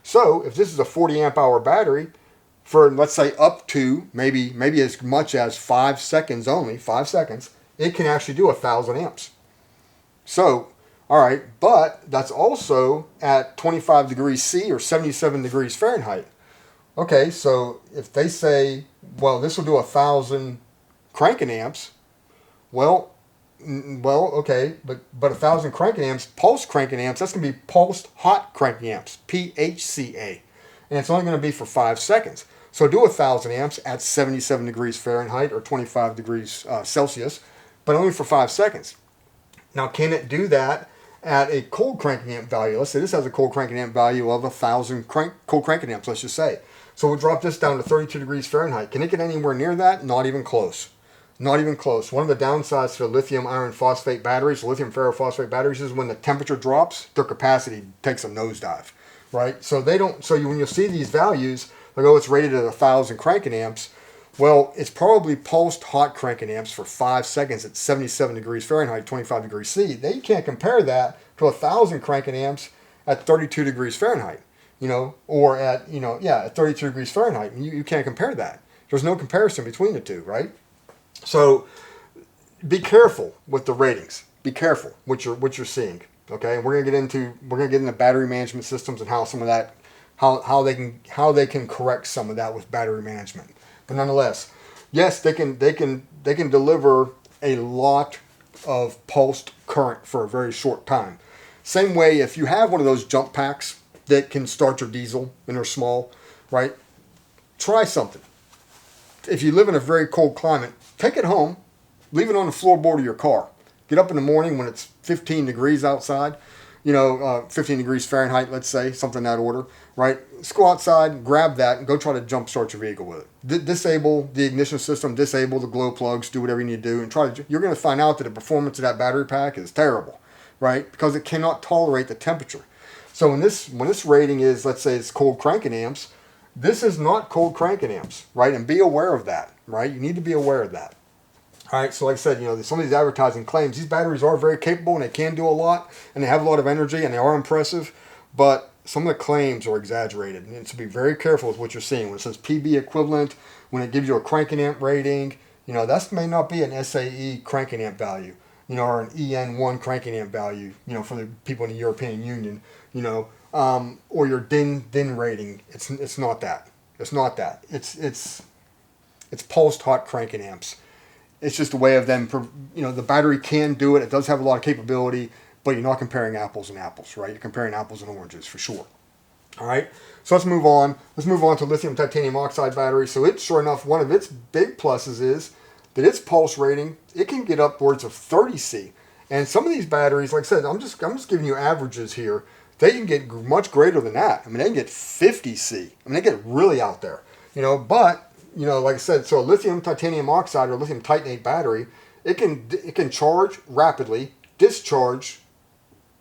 So if this is a 40 amp hour battery, for let's say up to maybe as much as 5 seconds only, 5 seconds, it can actually do 1,000 amps. So, all right, but that's also at 25 degrees C or 77 degrees Fahrenheit. Okay, so if they say, well, this will do 1,000 cranking amps, well, okay, but 1,000 cranking amps, pulse cranking amps, that's going to be pulsed hot cranking amps, PHCA. And it's only going to be for 5 seconds. So do 1,000 amps at 77 degrees Fahrenheit or 25 degrees Celsius, but only for 5 seconds. Now, can it do that at a cold cranking amp value? Let's say this has a cold cranking amp value of 1,000 cold cranking amps, let's just say. So we'll drop this down to 32 degrees Fahrenheit. Can it get anywhere near that? Not even close. Not even close. One of the downsides to lithium iron phosphate batteries, lithium ferrophosphate batteries, is when the temperature drops, their capacity takes a nosedive, right? So when you see these values, like, it's rated at 1,000 cranking amps, well, it's probably pulsed hot cranking amps for 5 seconds at 77 degrees Fahrenheit, 25 degrees C. They can't compare that to 1,000 cranking amps at 32 degrees Fahrenheit, or at 32 degrees Fahrenheit. You can't compare that. There's no comparison between the two, right? So be careful with the ratings. Be careful what you're seeing. Okay, and we're gonna get into battery management systems and how some of that, how they can correct some of that with battery management. But nonetheless, yes, they can deliver a lot of pulsed current for a very short time. Same way, if you have one of those jump packs that can start your diesel and they're small, right? Try something. If you live in a very cold climate, take it home, leave it on the floorboard of your car. Get up in the morning when it's 15 degrees outside, 15 degrees Fahrenheit, let's say, something in that order, right? Let's go outside, grab that, and go try to jump start your vehicle with it. Disable the ignition system, disable the glow plugs, do whatever you need to do, and you're going to find out that the performance of that battery pack is terrible, right? Because it cannot tolerate the temperature. So when this rating is, let's say it's cold cranking amps, this is not cold cranking amps, right? And be aware of that, right? You need to be aware of that. All right, so like I said, some of these advertising claims, these batteries are very capable and they can do a lot and they have a lot of energy and they are impressive, but some of the claims are exaggerated. And so be very careful with what you're seeing. When it says PB equivalent, when it gives you a cranking amp rating, that may not be an SAE cranking amp value, or an EN1 cranking amp value, for the people in the European Union, or your DIN rating. It's not that. It's not that. It's pulsed hot cranking amps. It's just a way of them, the battery can do it. It does have a lot of capability, but you're not comparing apples and apples, right? You're comparing apples and oranges for sure. All right, so let's move on. Let's move on to lithium titanium oxide battery. So it's, sure enough, one of its big pluses is that its pulse rating, it can get upwards of 30C. And some of these batteries, like I said, I'm just giving you averages here. They can get much greater than that. I mean, they can get 50C. I mean, they get really out there. But like I said, so a lithium titanium oxide or lithium titanate battery, it can charge rapidly, discharge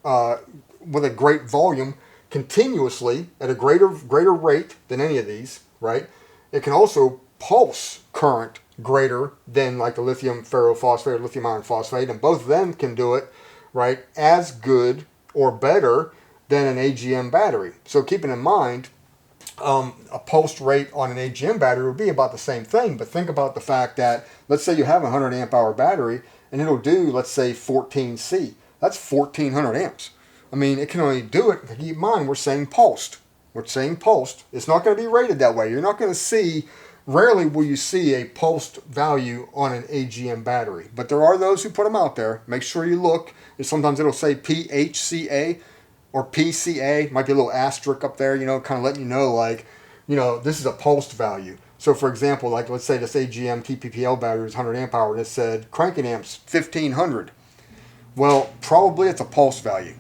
with a great volume continuously at a greater rate than any of these, right? It can also pulse current greater than like the lithium ferrophosphate or lithium iron phosphate, and both of them can do it, right, as good or better than an AGM battery. So keeping in mind, a pulse rate on an AGM battery would be about the same thing, but think about the fact that, let's say you have a 100 amp hour battery, and it'll do, let's say, 14C. That's 1400 amps. I mean, it can only do it, keep in mind, we're saying pulsed. We're saying pulsed. It's not going to be rated that way. You're not going to see, rarely will you see a pulsed value on an AGM battery. But there are those who put them out there. Make sure you look. Sometimes it'll say PHCA or PCA. Might be a little asterisk up there, kind of letting you know, like, this is a pulsed value. So, for example, like, let's say this AGM TPPL battery is 100 amp hour, and it said cranking amps 1500. Well, probably it's a pulse value.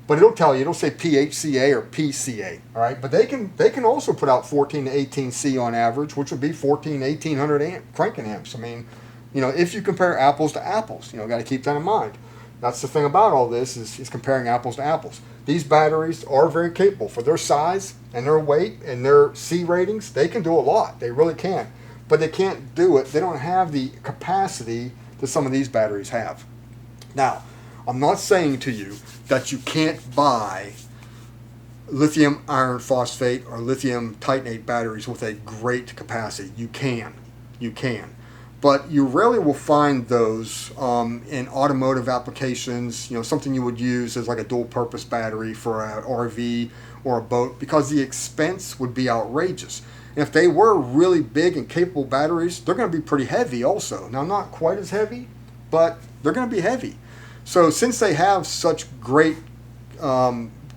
But it'll tell you, it'll say PHCA or PCA, all right? But they can also put out 14 to 18C on average, which would be 1800 cranking amps. I mean, if you compare apples to apples, got to keep that in mind. That's the thing about all this is comparing apples to apples. These batteries are very capable for their size and their weight and their C ratings. They can do a lot. They really can. But they can't do it. They don't have the capacity that some of these batteries have. Now, I'm not saying to you that you can't buy lithium iron phosphate or lithium titanate batteries with a great capacity. You can. But you rarely will find those in automotive applications, something you would use as like a dual purpose battery for an RV or a boat, because the expense would be outrageous. And if they were really big and capable batteries, they're going to be pretty heavy also. Now, not quite as heavy, but they're going to be heavy. So since they have such great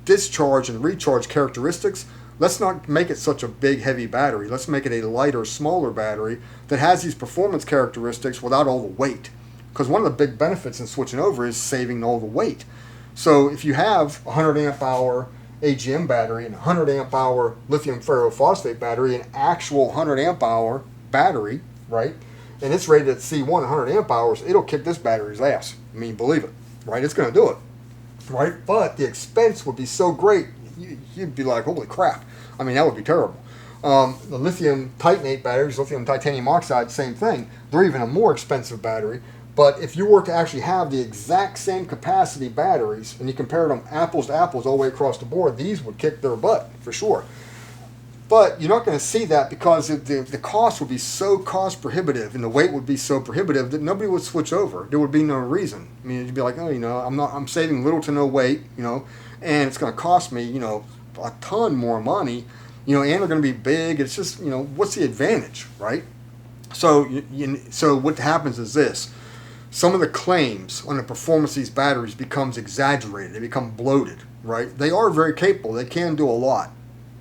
discharge and recharge characteristics, let's not make it such a big, heavy battery. Let's make it a lighter, smaller battery that has these performance characteristics without all the weight. Because one of the big benefits in switching over is saving all the weight. So if you have a 100 amp hour AGM battery and a 100 amp hour lithium ferrophosphate battery, an actual 100 amp hour battery, right? And it's rated at C1 100 amp hours, it'll kick this battery's ass. I mean, believe it, right? It's going to do it, right? But the expense would be so great, you'd be like, holy crap. I mean, that would be terrible. The lithium titanate batteries, lithium titanium oxide, same thing. They're even a more expensive battery. But if you were to actually have the exact same capacity batteries, and you compared them apples to apples all the way across the board, these would kick their butt for sure. But you're not going to see that because the cost would be so cost prohibitive and the weight would be so prohibitive that nobody would switch over. There would be no reason. I mean, you'd be like, oh, I'm saving little to no weight, and it's going to cost me, a ton more money, and they're going to be big. It's just, what's the advantage, right? So, so what happens is this. Some of the claims on the performance of these batteries becomes exaggerated. They become bloated, right? They are very capable. They can do a lot.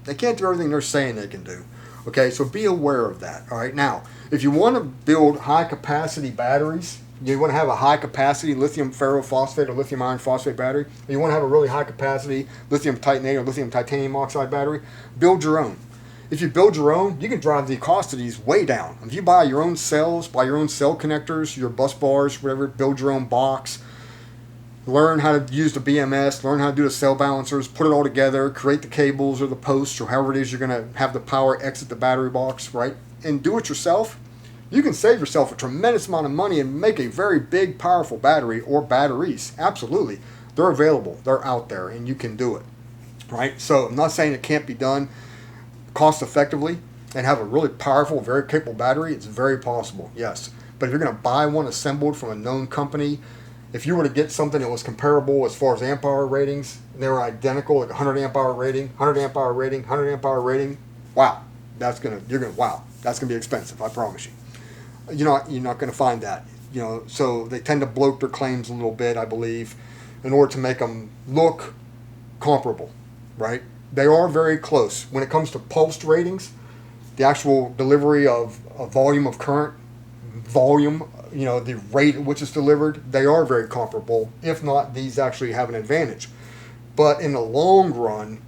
They can't do everything they're saying they can do. Okay, so be aware of that. All right, now, if you want to build high-capacity batteries, you want to have a high-capacity lithium ferrophosphate or lithium iron phosphate battery, or you want to have a really high-capacity lithium titanate or lithium titanium oxide battery, build your own. If you build your own, you can drive the cost of these way down. If you buy your own cells, buy your own cell connectors, your bus bars, whatever, build your own box, learn how to use the BMS, learn how to do the cell balancers, put it all together, create the cables or the posts or however it is you're going to have the power exit the battery box, right? And do it yourself. You can save yourself a tremendous amount of money and make a very big, powerful battery or batteries. Absolutely. They're available. They're out there, and you can do it, right? So I'm not saying it can't be done cost effectively and have a really powerful, very capable battery. It's very possible, yes. But if you're going to buy one assembled from a known company, if you were to get something that was comparable as far as amp hour ratings, and they were identical, like 100 amp hour rating, 100 amp hour rating, 100 amp hour rating, wow, that's gonna be expensive, I promise you. You're not gonna find that, so they tend to bloat their claims a little bit, I believe, in order to make them look comparable, right? They are very close. When it comes to pulsed ratings, the actual delivery of a volume of current, the rate at which it's delivered, they are very comparable. If not, these actually have an advantage. But in the long run,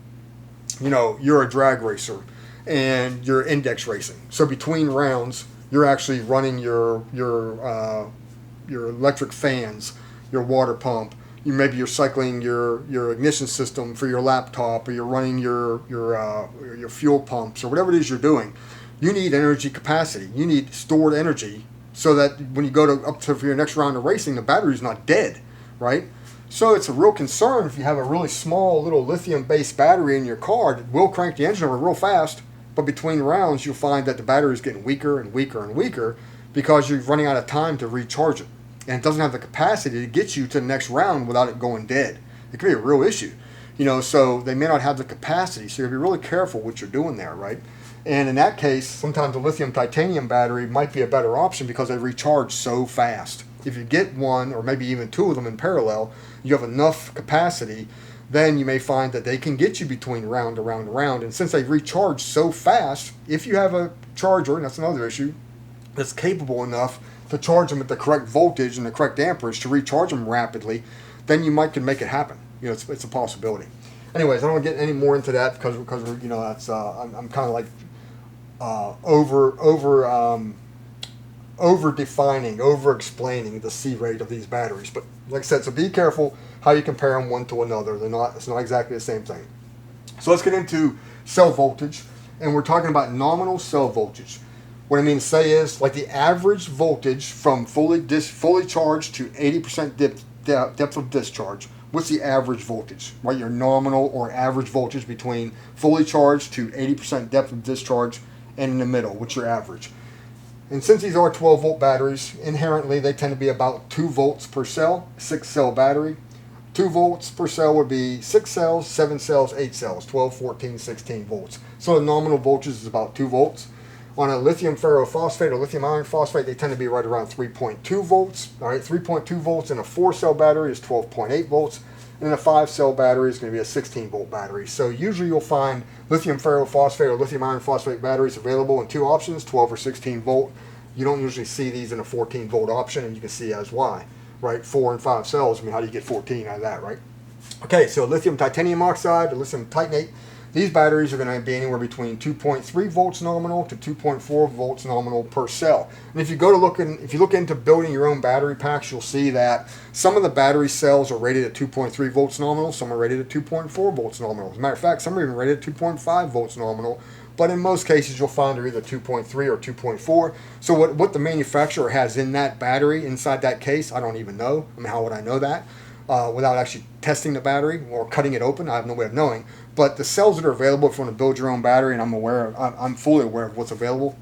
you're a drag racer and you're index racing. So between rounds, you're actually running your electric fans, your water pump. Maybe you're cycling your ignition system for your laptop, or you're running your fuel pumps, or whatever it is you're doing. You need energy capacity. You need stored energy so that when you go up to for your next round of racing, the battery's not dead, right? So it's a real concern if you have a really small little lithium-based battery in your car that will crank the engine over real fast, but between rounds you'll find that the battery is getting weaker and weaker and weaker because you're running out of time to recharge it. And it doesn't have the capacity to get you to the next round without it going dead. It could be a real issue. So they may not have the capacity, so you have to be really careful what you're doing there, right? And in that case, sometimes a lithium titanium battery might be a better option because they recharge so fast. If you get one or maybe even two of them in parallel, you have enough capacity, then you may find that they can get you between round to round to round. And since they recharge so fast, if you have a charger, and that's another issue, that's capable enough to charge them at the correct voltage and the correct amperage to recharge them rapidly, then you can make it happen. It's a possibility. Anyways, I don't want to get any more into that because that's I'm kind of like over defining, over explaining the C rate of these batteries. But like I said, so be careful how you compare them one to another. It's not exactly the same thing. So let's get into cell voltage, and we're talking about nominal cell voltage. What I mean to say is, like, the average voltage from fully charged to 80% depth of discharge. What's the average voltage? Right, your nominal or average voltage between fully charged to 80% depth of discharge, and in the middle, what's your average? And since these are 12-volt batteries, inherently they tend to be about 2 volts per cell, 6-cell battery. 2 volts per cell would be 6 cells, 7 cells, 8 cells, 12, 14, 16 volts. So the nominal voltage is about 2 volts. On a lithium ferrophosphate or lithium iron phosphate, they tend to be right around 3.2 volts. All right, 3.2 volts in a 4-cell battery is 12.8 volts. And a 5-cell battery is going to be a 16-volt battery. So usually you'll find lithium ferrophosphate or lithium iron phosphate batteries available in 2 options, 12 or 16 volt. You don't usually see these in a 14-volt option, and you can see as why, right? 4 and 5 cells. I mean, how do you get 14 out of that, right? Okay, so lithium titanium oxide or lithium titanate, these batteries are going to be anywhere between 2.3 volts nominal to 2.4 volts nominal per cell. And if you look into building your own battery packs, you'll see that some of the battery cells are rated at 2.3 volts nominal, some are rated at 2.4 volts nominal. As a matter of fact, some are even rated at 2.5 volts nominal. But in most cases, you'll find they're either 2.3 or 2.4. So what the manufacturer has in that battery, inside that case, I don't even know. I mean, how would I know that? Without actually testing the battery or cutting it open, I have no way of knowing. But the cells that are available if you want to build your own battery, and I'm fully aware of what's available.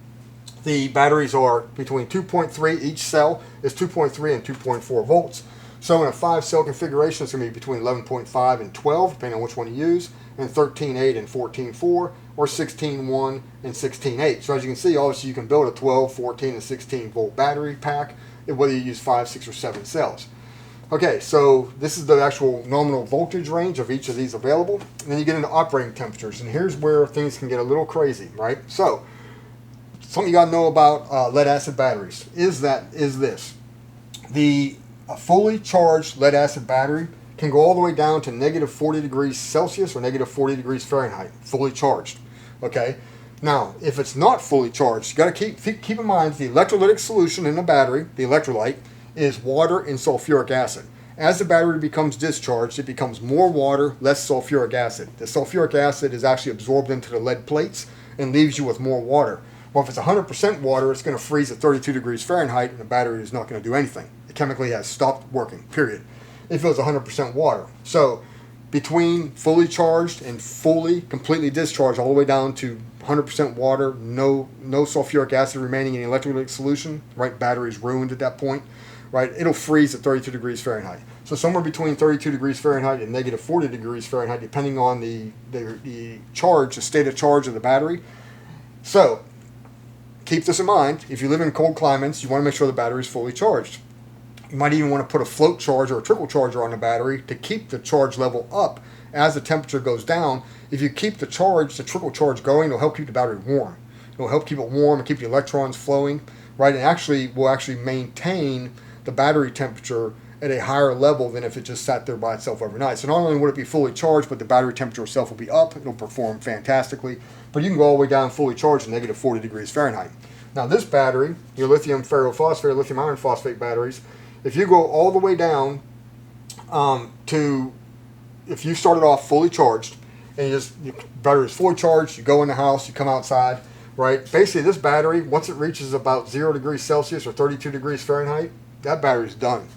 The batteries are between 2.3, each cell is 2.3 and 2.4 volts. So in a 5-cell configuration, it's going to be between 11.5 and 12, depending on which one you use, and 13.8 and 14.4, or 16.1 and 16.8. So as you can see, obviously you can build a 12, 14, and 16 volt battery pack, whether you use 5, 6, or 7 cells. Okay, so this is the actual nominal voltage range of each of these available. And then you get into operating temperatures, and here's where things can get a little crazy, right? So, something you got to know about lead-acid batteries is this. The fully charged lead-acid battery can go all the way down to negative 40 degrees Celsius or negative 40 degrees Fahrenheit, fully charged. Okay? Now, if it's not fully charged, you got to keep in mind the electrolytic solution in the battery, the electrolyte, is water and sulfuric acid. As the battery becomes discharged, it becomes more water, less sulfuric acid. The sulfuric acid is actually absorbed into the lead plates and leaves you with more water. Well, if it's 100% water, it's going to freeze at 32 degrees Fahrenheit, and the battery is not going to do anything. It chemically has stopped working, period. If it was 100% water. So, between fully charged and completely discharged, all the way down to 100% water, no sulfuric acid remaining in the electrolytic solution, right? Battery's ruined at that point. Right, it'll freeze at 32 degrees Fahrenheit. So somewhere between 32 degrees Fahrenheit and negative 40 degrees Fahrenheit, depending on the charge, the state of charge of the battery. So keep this in mind. If you live in cold climates, you want to make sure the battery is fully charged. You might even want to put a float charge or a trickle charger on the battery to keep the charge level up as the temperature goes down. If you keep the trickle charge going, it'll help keep the battery warm. It'll help keep it warm and keep the electrons flowing. right? And actually will actually maintain the battery temperature at a higher level than if it just sat there by itself overnight. So not only would it be fully charged, but the battery temperature itself will be up. It'll perform fantastically. But you can go all the way down fully charged to negative 40 degrees Fahrenheit. Now this battery, your lithium ferrophosphate, lithium iron phosphate batteries, if you go all the way down if you started off fully charged and your battery is fully charged, you go in the house, you come outside, right? Basically this battery, once it reaches about 0 degrees Celsius or 32 degrees Fahrenheit, that battery's done.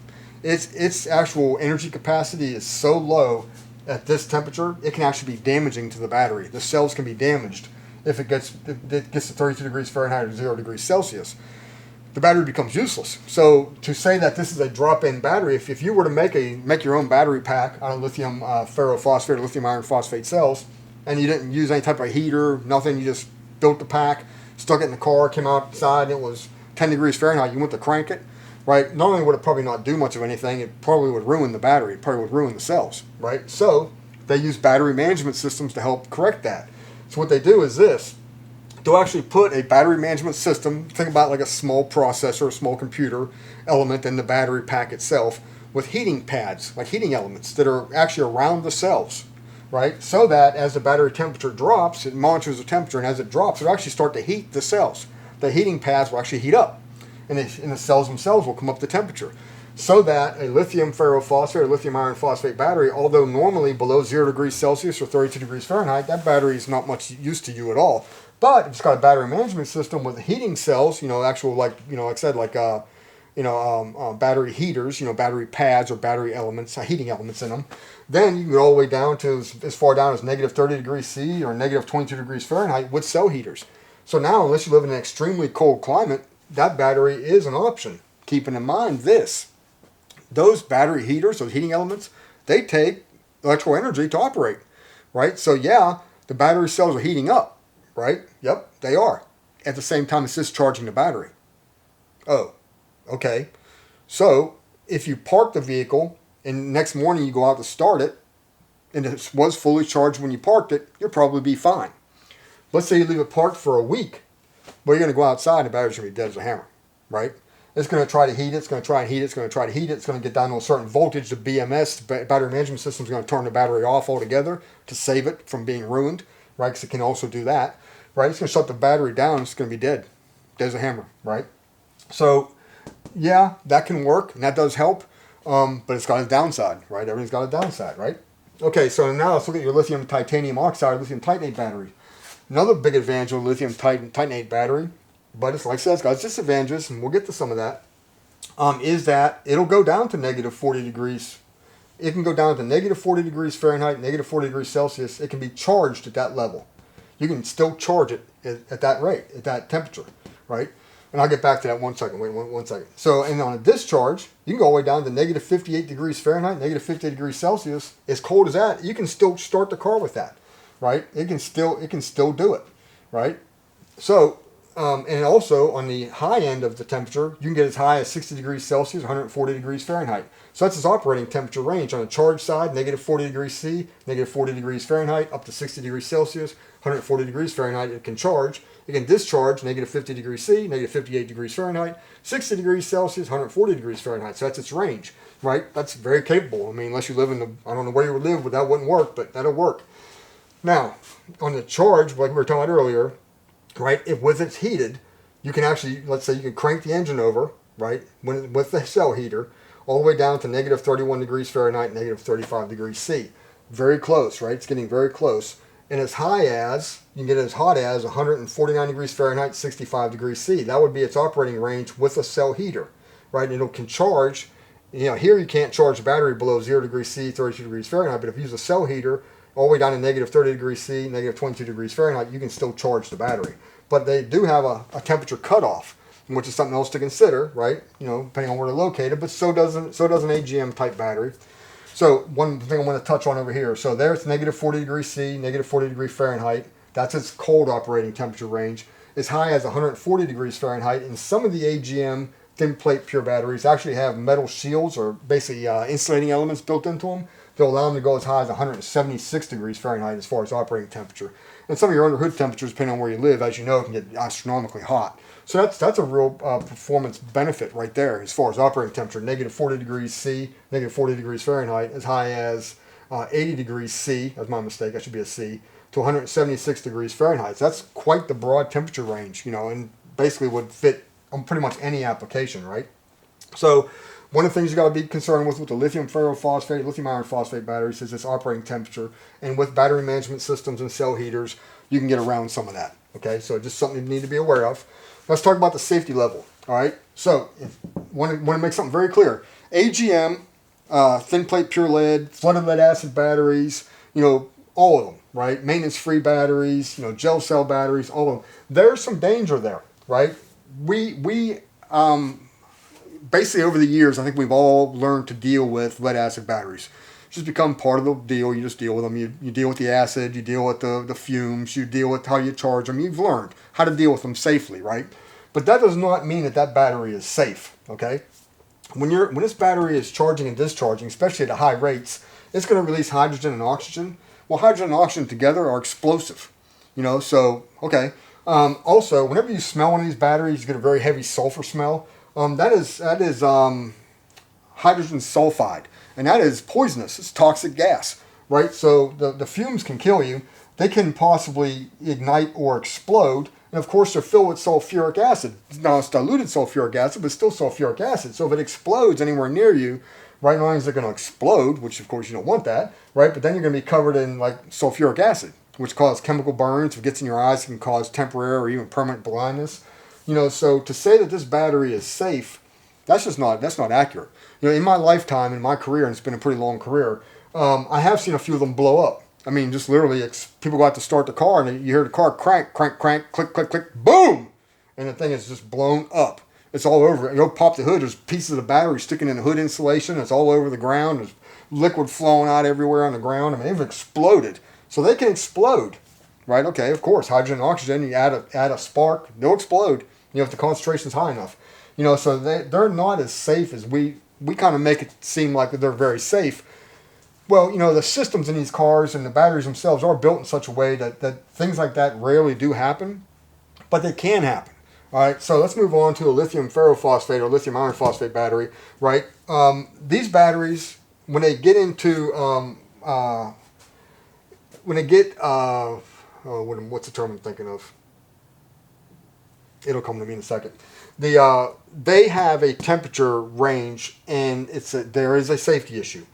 Its actual energy capacity is so low at this temperature, it can actually be damaging to the battery. The cells can be damaged if it gets to 32 degrees Fahrenheit or 0 degrees Celsius. The battery becomes useless. So to say that this is a drop-in battery, if you were to make your own battery pack out of lithium ferrophosphate or lithium iron phosphate cells, and you didn't use any type of heater, nothing, you just built the pack, stuck it in the car, came outside, and it was 10 degrees Fahrenheit, you went to crank it, right? Not only would it probably not do much of anything, it probably would ruin the battery, it probably would ruin the cells, right? So they use battery management systems to help correct that. So what they do is this. They'll actually put a battery management system, think about like a small processor, a small computer element in the battery pack itself, with heating pads, like heating elements that are actually around the cells, right? So that as the battery temperature drops, it monitors the temperature, and as it drops, it'll actually start to heat the cells. The heating pads will actually heat up, and the cells themselves will come up to temperature. So that a lithium ferrophosphate or lithium iron phosphate battery, although normally below 0 degrees Celsius or 32 degrees Fahrenheit, that battery is not much use to you at all. But if it's got a battery management system with heating cells, actual like I said, like battery heaters, battery pads or battery elements, heating elements in them, then you can go all the way down to as far down as negative 30 degrees C or negative 22 degrees Fahrenheit with cell heaters. So now, unless you live in an extremely cold climate, that battery is an option. Keeping in mind this, those battery heaters, those heating elements, they take electrical energy to operate, right? So yeah, the battery cells are heating up. Right? Yep, they are. At the same time, it's discharging the battery. Oh, okay. So, if you park the vehicle and next morning you go out to start it, and it was fully charged when you parked it, you'll probably be fine. Let's say you leave it parked for a week, but you're going to go outside and the battery's going to be dead as a hammer, right? It's going to try to heat it, it's going to try and heat it, it's going to try to heat it, it's going to get down to a certain voltage. The BMS, the battery management system, is going to turn the battery off altogether to save it from being ruined, right? Because it can also do that. Right, it's going to shut the battery down. It's going to be dead as a hammer, right? So, yeah, that can work, and that does help, but it's got a downside, right? Everything's got a downside, right? Okay, so now let's look at your lithium titanium oxide, lithium titanate battery. Another big advantage of lithium titanate battery, but it's like I said, it's got its disadvantages, and we'll get to some of that, is that it'll go down to negative 40 degrees. It can go down to negative 40 degrees Fahrenheit, negative 40 degrees Celsius. It can be charged at that level. You can still charge it at that rate, at that temperature, right? And I'll get back to that one second. Wait one second. So, and on a discharge, you can go all the way down to negative 58 degrees Fahrenheit, negative 50 degrees Celsius. As cold as that, you can still start the car with that, right? It can still do it, right? So, and also on the high end of the temperature, you can get as high as 60 degrees Celsius, 140 degrees Fahrenheit. So that's its operating temperature range. On the charge side, negative 40 degrees C, negative 40 degrees Fahrenheit, up to 60 degrees Celsius, 140 degrees Fahrenheit. It can charge. It can discharge, negative 50 degrees C, negative 58 degrees Fahrenheit, 60 degrees Celsius, 140 degrees Fahrenheit. So that's its range, right? That's very capable. I mean, unless you live I don't know where you would live, but that wouldn't work, but that'll work. Now, on the charge, like we were talking about earlier, right, if with it's heated, you can actually, let's say you can crank the engine over, right, with the cell heater, all the way down to negative 31 degrees Fahrenheit, negative 35 degrees C. Very close, right? It's getting very close. And as high as, you can get as hot as 149 degrees Fahrenheit, 65 degrees C. That would be its operating range with a cell heater, right? And it can charge, here you can't charge the battery below 0 degrees C, 32 degrees Fahrenheit, but if you use a cell heater, all the way down to negative 30 degrees C, negative 22 degrees Fahrenheit, you can still charge the battery. But they do have a temperature cutoff, which is something else to consider, right? Depending on where they're located, but so does an AGM type battery. So one thing I want to touch on over here. So there it's negative 40 degrees C, negative 40 degrees Fahrenheit. That's its cold operating temperature range. As high as 140 degrees Fahrenheit. And some of the AGM thin plate pure batteries actually have metal shields or basically insulating elements built into them they'll allow them to go as high as 176 degrees Fahrenheit as far as operating temperature. And some of your under hood temperatures, depending on where you live, as you know, can get astronomically hot. So that's a real performance benefit right there as far as operating temperature. Negative 40 degrees C, negative 40 degrees Fahrenheit, as high as 80 degrees C, that's my mistake, that should be a C, to 176 degrees Fahrenheit. So that's quite the broad temperature range, you know, and basically would fit on pretty much any application, right? So one of the things you got to be concerned with the lithium ferrophosphate, lithium iron phosphate batteries is its operating temperature. And with battery management systems and cell heaters, you can get around some of that. Okay, so just something you need to be aware of. Let's talk about the safety level. All right, so want to make something very clear. AGM, thin plate pure lead, flooded lead acid batteries, you know, all of them, right? Maintenance-free batteries, you know, gel cell batteries, all of them. There's some danger there, right? We basically over the years, I think we've all learned to deal with lead acid batteries. It's just become part of the deal. You just deal with them. You deal with the acid. You deal with the fumes. You deal with how you charge them. You've learned how to deal with them safely, right? But that does not mean that that battery is safe, okay? When this battery is charging and discharging, especially at high rates, it's going to release hydrogen and oxygen. Well, hydrogen and oxygen together are explosive, you know, so, okay. Also, whenever you smell one of these batteries, you get a very heavy sulfur smell. That is hydrogen sulfide, and that is poisonous. It's toxic gas, right? So the fumes can kill you. They can possibly ignite or explode, and of course they're filled with sulfuric acid. Now it's diluted sulfuric acid, but still sulfuric acid. So if it explodes anywhere near you, right, not only is it going to explode, which of course you don't want that, right? But then you're going to be covered in like sulfuric acid, which causes chemical burns. If it gets in your eyes, it can cause temporary or even permanent blindness. You know, so to say that this battery is safe, that's not accurate. You know, in my lifetime, in my career, and it's been a pretty long career, I have seen a few of them blow up. I mean, just literally, people go out to start the car, and you hear the car crank, crank, crank, click, click, click, boom, and the thing is just blown up. It's all over. You go pop the hood. There's pieces of the battery sticking in the hood insulation. It's all over the ground. There's liquid flowing out everywhere on the ground. I mean, they've exploded. So they can explode, right? Okay, of course, hydrogen and oxygen. You add a spark, they'll explode. You know, if the concentration's high enough. You know, so they're not as safe as we kind of make it seem like that they're very safe. Well, you know, the systems in these cars and the batteries themselves are built in such a way that things like that rarely do happen, but they can happen. All right, so let's move on to a lithium ferrophosphate or lithium iron phosphate battery, right? These batteries, when they get into, what's the term I'm thinking of? It'll come to me in a second. They have a temperature range, and there is a safety issue.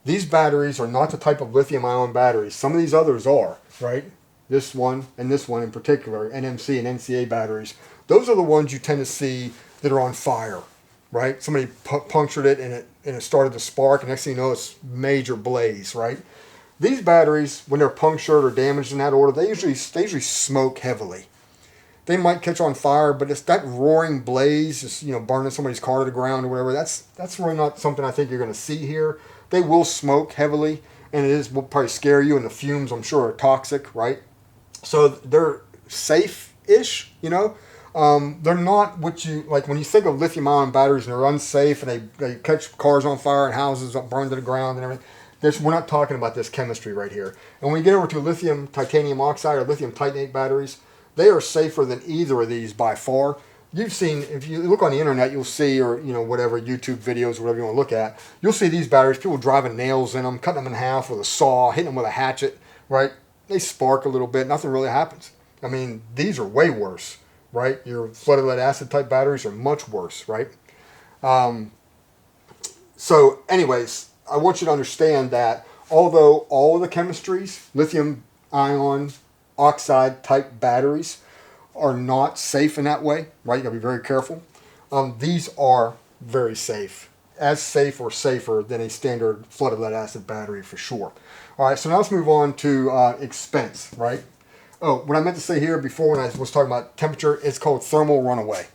These batteries are not the type of lithium-ion batteries. Some of these others are, right? This one and this one in particular, NMC and NCA batteries. Those are the ones you tend to see that are on fire, right? Somebody punctured it and it started to spark, and next thing you know, it's major blaze, right? These batteries, when they're punctured or damaged in that order, they usually smoke heavily. They might catch on fire, but it's that roaring blaze, just, you know, burning somebody's car to the ground or whatever. That's really not something I think you're going to see here. They will smoke heavily, and will probably scare you, and the fumes, I'm sure, are toxic, right? So they're safe-ish, you know. They're not what you, like when you think of lithium-ion batteries and they're unsafe and they catch cars on fire and houses burned to the ground and everything. We're not talking about this chemistry right here. And when you get over to lithium titanium oxide or lithium titanate batteries, they are safer than either of these by far. You've seen, if you look on the internet, you'll see, or you know, whatever, YouTube videos, whatever you want to look at, you'll see these batteries, people driving nails in them, cutting them in half with a saw, hitting them with a hatchet, right? They spark a little bit, nothing really happens. I mean, these are way worse, right? Your flooded lead acid type batteries are much worse, right? So anyways, I want you to understand that although all of the chemistries, lithium ion oxide type batteries, are not safe in that way, right? You gotta be very careful. These are very safe, as safe or safer than a standard flooded lead acid battery for sure. All right, so now let's move on to expense, right? Oh, what I meant to say here before when I was talking about temperature, it's called thermal runaway,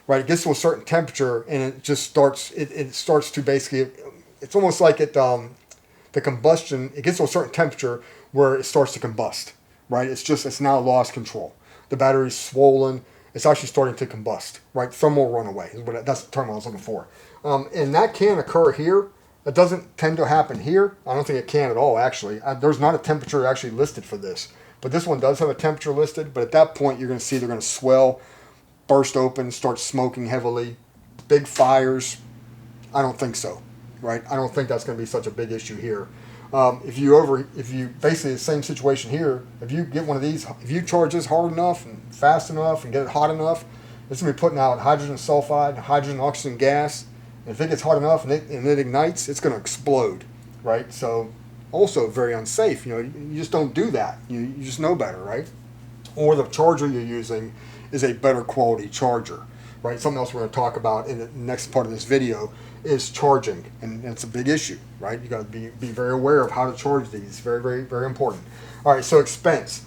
right? It gets to a certain temperature and it just starts. It starts to basically, it's almost like the combustion. It gets to a certain temperature where it starts to combust, right? It's now lost control. The battery's swollen. It's actually starting to combust, right? Thermal runaway is that's the term I was looking for. And that can occur here That doesn't tend to happen here. I don't think it can at all, actually. There's not a temperature actually listed for this. But this one does have a temperature listed. But at that point, you're going to see they're going to swell, burst open, start smoking heavily, big fires. I don't think so, right? I don't think that's going to be such a big issue here. If you basically the same situation here, if you get one of these, if you charge this hard enough and fast enough and get it hot enough, it's going to be putting out hydrogen sulfide, hydrogen oxygen gas. And if it gets hot enough and it ignites, it's going to explode, right? So also very unsafe. You just don't do that. You just know better, right? Or the charger you're using is a better quality charger, right? Something else we're going to talk about in the next part of this video is charging, and it's a big issue, right? You got to be very aware of how to charge these. Very, very, very important. All right, so expense.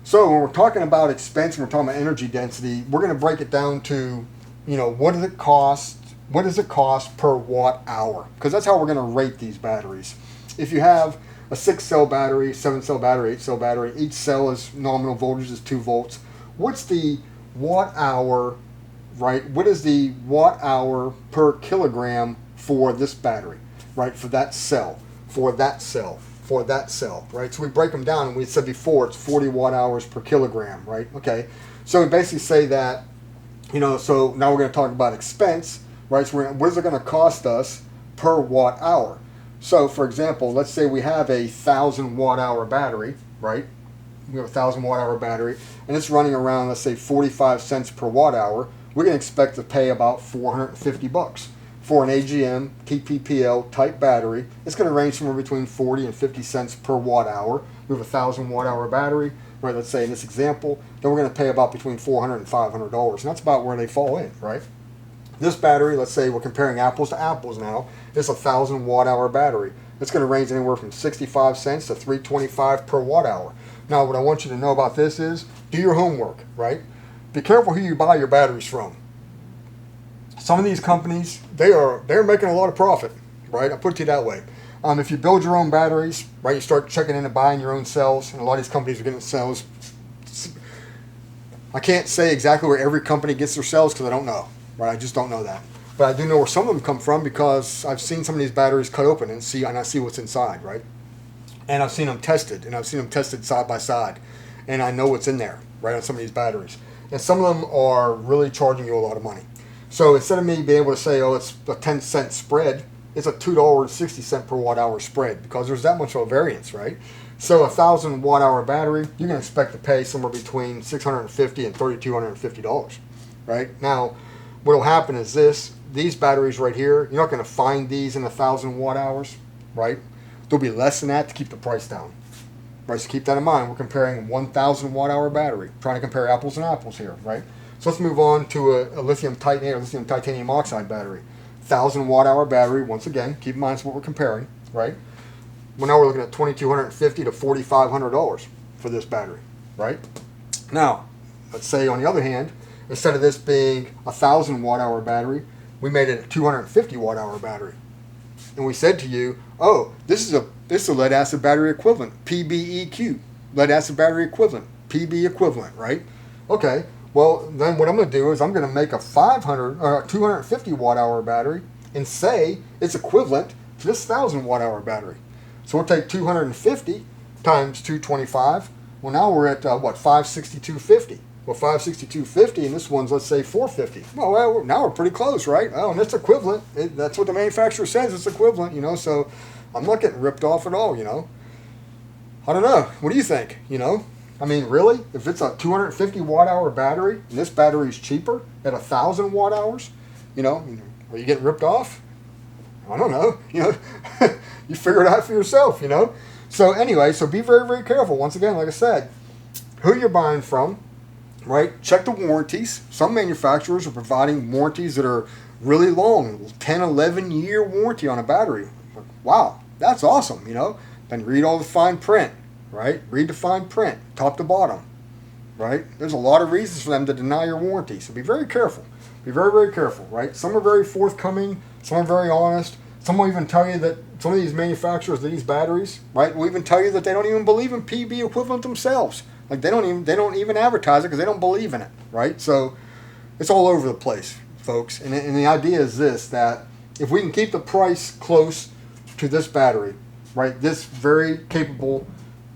So when we're talking about expense and we're talking about energy density, we're going to break it down to, what does it cost? What does it cost per watt hour? Because that's how we're going to rate these batteries. If you have a 6-cell battery, 7-cell battery, 8-cell battery, each cell is nominal voltage is 2 volts. What's the watt hour, right? What is the watt hour per kilogram for this battery, right? For that cell, for that cell, for that cell, right? So we break them down, and we said before it's 40 watt hours per kilogram, right? Okay, so we basically say that, so now we're going to talk about expense, right? So what is it going to cost us per watt hour? So for example, let's say we have a 1,000 watt hour battery, right? We have a 1,000 watt hour battery, and it's running around, let's say 45 cents per watt hour. We can expect to pay about $450 for an AGM TPPL type battery. It's going to range somewhere between 40 and 50 cents per watt hour. We have a 1,000 watt hour battery, right? Let's say in this example, then we're going to pay about between $400 and $500, and that's about where they fall in, right? This battery, let's say we're comparing apples to apples now. It's a 1,000 watt hour battery. It's going to range anywhere from 65 cents to $3.25 per watt hour. Now, what I want you to know about this is do your homework, right? Be careful who you buy your batteries from. Some of these companies, they're making a lot of profit, right? I'll put it to you that way. If you build your own batteries, right, you start checking into buying your own cells, and a lot of these companies are getting cells. I can't say exactly where every company gets their cells because I don't know, right? I just don't know that. But I do know where some of them come from because I've seen some of these batteries cut open and I see what's inside, right? And I've seen them tested, side by side, and I know what's in there, right, on some of these batteries. And some of them are really charging you a lot of money. So instead of me being able to say, oh, it's a 10-cent spread, it's a $2.60 per watt hour spread because there's that much of a variance, right? So a 1,000 watt hour battery, you can expect to pay somewhere between $650 and $3,250, right? Now, what will happen is these batteries right here, you're not going to find these in 1,000 watt hours, right? There'll be less than that to keep the price down. Right, so keep that in mind. We're comparing 1,000 watt hour battery, trying to compare apples and apples here, right? So let's move on to a lithium titanate or lithium titanium oxide battery. 1,000 watt hour battery, once again, keep in mind it's what we're comparing, right? Well, now we're looking at $2,250 to $4,500 for this battery, right? Now, let's say on the other hand, instead of this being a 1,000 watt hour battery, we made it a 250 watt hour battery. And we said to you, oh, this is a lead acid battery equivalent, PBEQ, lead acid battery equivalent, PB equivalent, right? Okay, well, then what I'm going to do is I'm going to make a 250 watt hour battery and say it's equivalent to this 1,000 watt hour battery. So we'll take 250 times 225. Well, now we're at, 562.50. Well, 562.50, and this one's, let's say, 450. Well, now we're pretty close, right? Oh, and it's equivalent. That's what the manufacturer says it's equivalent, so I'm not getting ripped off at all, I don't know. What do you think, I mean, really? If it's a 250 watt hour battery, and this battery is cheaper at 1,000 watt hours, are you getting ripped off? I don't know, you figure it out for yourself, So anyway, so be very, very careful. Once again, like I said, who you're buying from, right? Check the warranties. Some manufacturers are providing warranties that are really long, 10, 11-year warranty on a battery. Wow, that's awesome, Then read all the fine print, right? Read the fine print, top to bottom, right? There's a lot of reasons for them to deny your warranty, so be very careful. Be very, very careful, right? Some are very forthcoming, some are very honest. Some will even tell you that some of these manufacturers of these batteries, right, will even tell you that they don't even believe in PB equivalent themselves. Like they don't even advertise it because they don't believe in it, right? So it's all over the place, folks. And the idea is this, that if we can keep the price close to this battery, right? This very capable,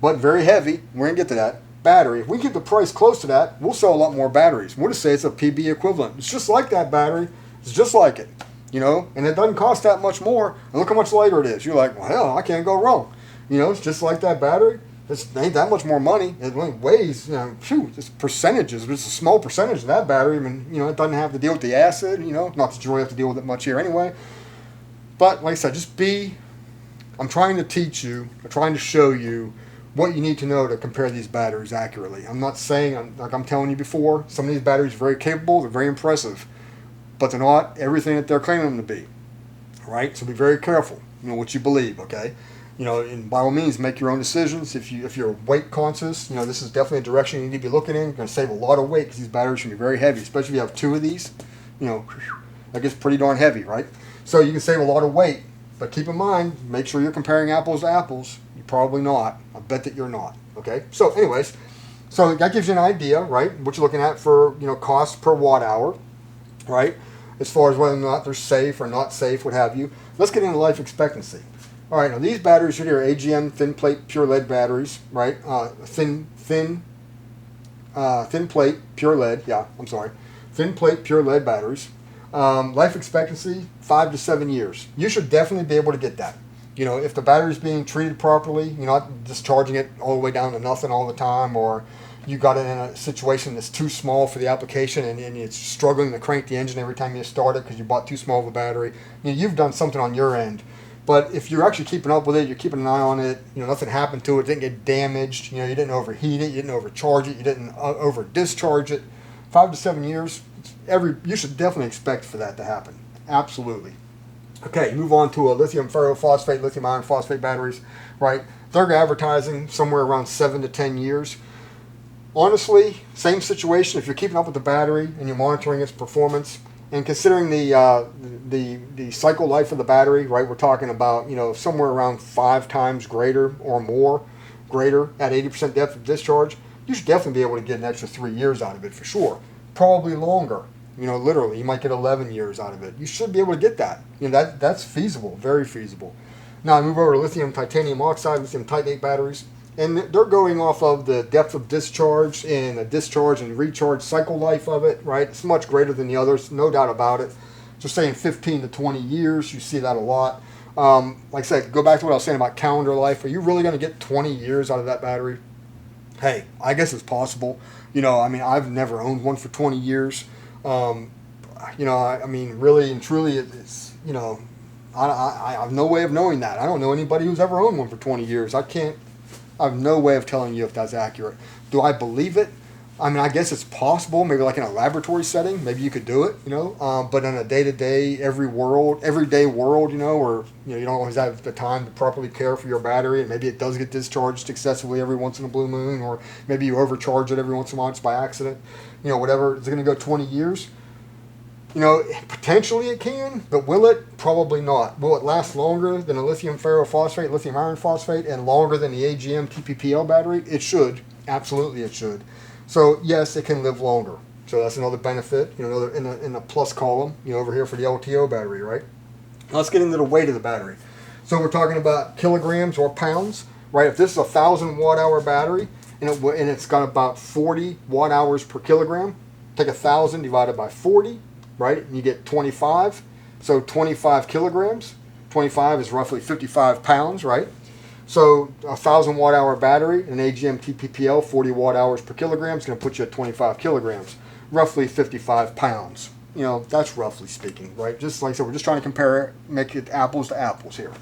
but very heavy, we're going to get to that, battery. If we keep the price close to that, we'll sell a lot more batteries. We'll just say it's a PB equivalent. It's just like that battery. It's just like it, and it doesn't cost that much more. And look how much lighter it is. You're like, well, hell, I can't go wrong. It's just like that battery. It ain't that much more money. It only weighs, just percentages. It's a small percentage of that battery. I mean, it doesn't have to deal with the acid, not that you really have to deal with it much here anyway. But like I said, I'm trying to teach you, I'm trying to show you what you need to know to compare these batteries accurately. I'm not saying, like I'm telling you before, some of these batteries are very capable, they're very impressive, but they're not everything that they're claiming them to be. All right? So be very careful, what you believe, okay? And by all means, make your own decisions. If you're weight conscious, this is definitely a direction you need to be looking in. You're going to save a lot of weight because these batteries can be very heavy, especially if you have two of these. That gets pretty darn heavy, right? So you can save a lot of weight, but keep in mind, make sure you're comparing apples to apples. You're probably not. I bet that you're not. Okay. So, anyways, so that gives you an idea, right? What you're looking at for cost per watt hour, right? As far as whether or not they're safe or not safe, what have you. Let's get into life expectancy. All right, now these batteries here are AGM thin plate pure lead batteries, right? Thin plate pure lead. Yeah, I'm sorry, thin plate pure lead batteries. Life expectancy 5 to 7 years. You should definitely be able to get that. If the battery's being treated properly, you're not discharging it all the way down to nothing all the time, or you got it in a situation that's too small for the application and it's struggling to crank the engine every time you start it because you bought too small of a battery. You've done something on your end. But if you're actually keeping up with it, you're keeping an eye on it, nothing happened to it, didn't get damaged, you didn't overheat it, you didn't overcharge it, you didn't over discharge it. 5 to 7 years, you should definitely expect for that to happen. Absolutely. Okay, move on to a lithium ferrophosphate, lithium iron phosphate batteries, right? They're advertising somewhere around 7 to 10 years. Honestly, same situation. If you're keeping up with the battery and you're monitoring its performance, and considering the cycle life of the battery, right, we're talking about somewhere around 5 times greater or more, greater at 80% depth of discharge, you should definitely be able to get an extra 3 years out of it for sure. Probably longer. Literally, you might get 11 years out of it. You should be able to get that. That's feasible, very feasible. Now I move over to lithium titanium oxide, lithium titanate batteries. And they're going off of the depth of discharge and the discharge and recharge cycle life of it, right? It's much greater than the others, no doubt about it. Just saying 15 to 20 years, you see that a lot. Like I said, go back to what I was saying about calendar life. Are you really going to get 20 years out of that battery? Hey, I guess it's possible. I've never owned one for 20 years. Really and truly, it's, I have no way of knowing that. I don't know anybody who's ever owned one for 20 years. I have no way of telling you if that's accurate. Do I believe it? I guess it's possible. Maybe like in a laboratory setting, maybe you could do it, But in a day-to-day, everyday world, where you don't always have the time to properly care for your battery, and maybe it does get discharged excessively every once in a blue moon, or maybe you overcharge it every once in a while just by accident, whatever. Is it going to go 20 years? Potentially it can, but will it? Probably not. Will it last longer than a lithium ferrophosphate, lithium iron phosphate, and longer than the AGM TPPL battery? It should. Absolutely it should. So yes, it can live longer. So that's another benefit, another in the plus column, over here for the LTO battery, right? Let's get into the weight of the battery. So we're talking about kilograms or pounds, right? If this is a 1,000 watt hour battery and it's got about 40 watt hours per kilogram, take 1,000 divided by 40. Right, and you get 25, so 25 kilograms. 25 is roughly 55 pounds, right? So a 1,000 watt hour battery, an AGM TPPL, 40 watt hours per kilogram is going to put you at 25 kilograms, roughly 55 pounds. That's roughly speaking, right? Just like I said, we're just trying to compare, make it apples to apples here.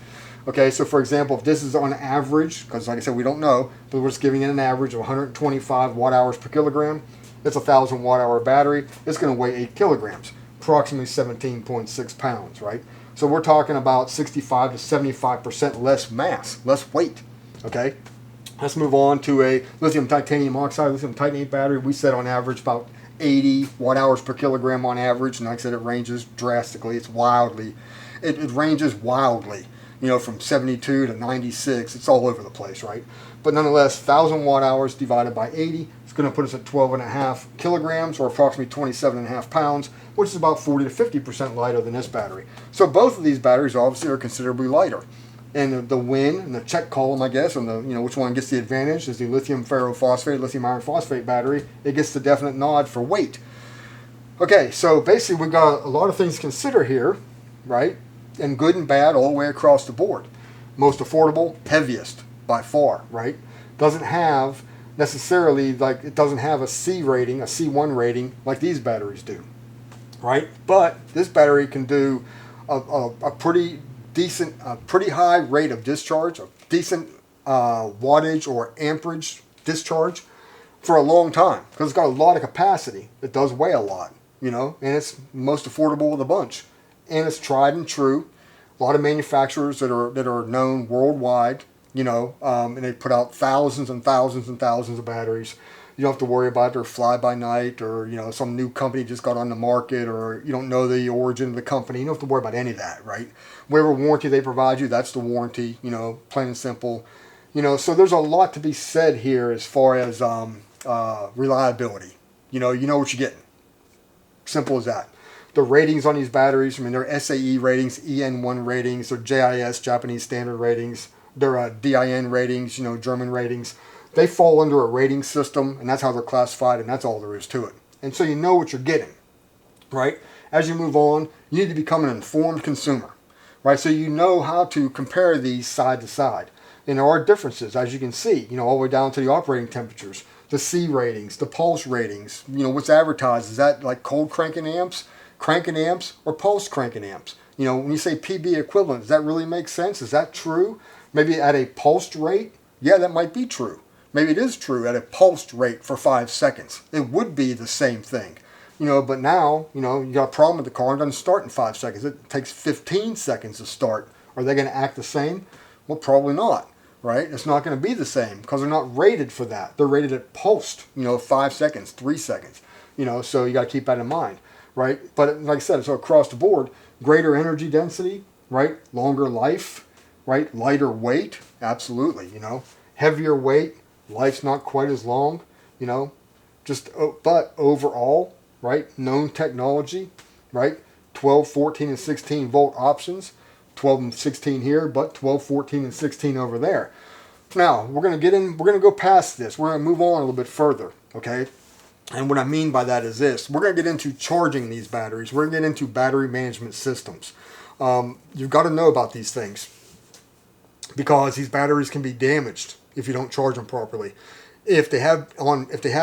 Okay, so for example, if this is on average, because like I said, we don't know, but we're just giving it an average of 125 watt hours per kilogram, it's a 1,000 watt hour battery, it's going to weigh 8 kilograms. Approximately 17.6 pounds, right? So we're talking about 65 to 75% less mass, less weight, okay? Let's move on to a lithium titanium oxide, lithium titanate battery. We said on average about 80 watt hours per kilogram on average, and like I said, it ranges drastically. It ranges wildly, from 72 to 96. It's all over the place, right? But nonetheless, 1,000 watt hours divided by 80, it's going to put us at 12.5 kilograms, or approximately 27.5 pounds, which is about 40 to 50% lighter than this battery. So both of these batteries obviously are considerably lighter. And the win and the check column, I guess, and the which one gets the advantage is the lithium ferrophosphate, lithium iron phosphate battery. It gets the definite nod for weight. Okay, so basically we've got a lot of things to consider here, right? And good and bad all the way across the board. Most affordable, heaviest by far, right? Doesn't have necessarily, like, it doesn't have a C rating, a C1 rating like these batteries do, right? But this battery can do a pretty decent, pretty high rate of discharge, a decent wattage or amperage discharge for a long time because it's got a lot of capacity. It does weigh a lot, and it's most affordable of the bunch, and it's tried and true. A lot of manufacturers that are known worldwide, and they put out thousands and thousands and thousands of batteries. You don't have to worry about their fly by night or some new company just got on the market or you don't know the origin of the company. You don't have to worry about any of that, right? Whatever warranty they provide you, that's the warranty. Plain and simple. So there's a lot to be said here as far as reliability. You know what you're getting. Simple as that. The ratings on these batteries, I mean, they're SAE ratings, EN1 ratings, they're JIS, Japanese standard ratings, they're DIN ratings, German ratings. They fall under a rating system, and that's how they're classified, and that's all there is to it. And so you know what you're getting, right? As you move on, you need to become an informed consumer, right? So you know how to compare these side to side. And there are differences, as you can see, all the way down to the operating temperatures, the C ratings, the pulse ratings, what's advertised. Is that like cold cranking amps, or pulse cranking amps? When you say PB equivalent, does that really make sense? Is that true? Maybe at a pulsed rate? Yeah, that might be true. Maybe it is true at a pulsed rate for 5 seconds. It would be the same thing. But now, you got a problem with the car and it doesn't start in 5 seconds. It takes 15 seconds to start. Are they going to act the same? Well, probably not, right? It's not going to be the same because they're not rated for that. They're rated at pulsed, 5 seconds, 3 seconds, so you got to keep that in mind, right? But like I said, so across the board, greater energy density, right? Longer life, right? Lighter weight, absolutely, heavier weight, life's not quite as long, but overall, right? Known technology, right? 12, 14, and 16 volt options, 12 and 16 here, but 12, 14, and 16 over there. Now, we're going to go past this. We're going to move on a little bit further, okay? And what I mean by that is this. We're going to get into charging these batteries. We're going to get into battery management systems. You've got to know about these things because these batteries can be damaged if you don't charge them properly. If they have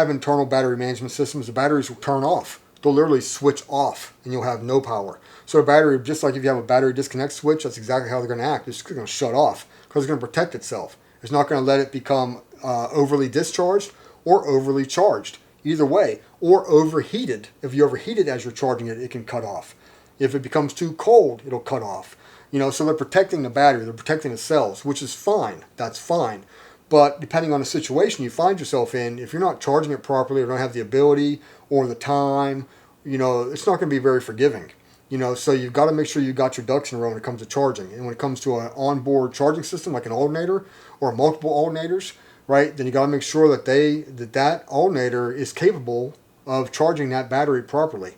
internal battery management systems, the batteries will turn off. They'll literally switch off and you'll have no power. So a battery, just like if you have a battery disconnect switch, that's exactly how they're going to act. It's going to shut off because it's going to protect itself. It's not going to let it become overly discharged or overly charged. Either way, or overheated. If you overheat it as you're charging it, it can cut off. If it becomes too cold, it'll cut off. So they're protecting the battery, they're protecting the cells, which is fine. That's fine. But depending on the situation you find yourself in, if you're not charging it properly or don't have the ability or the time, it's not going to be very forgiving. So you've got to make sure you've got your ducks in a row when it comes to charging. And when it comes to an onboard charging system like an alternator or multiple alternators, right, then you got to make sure that that alternator is capable of charging that battery properly,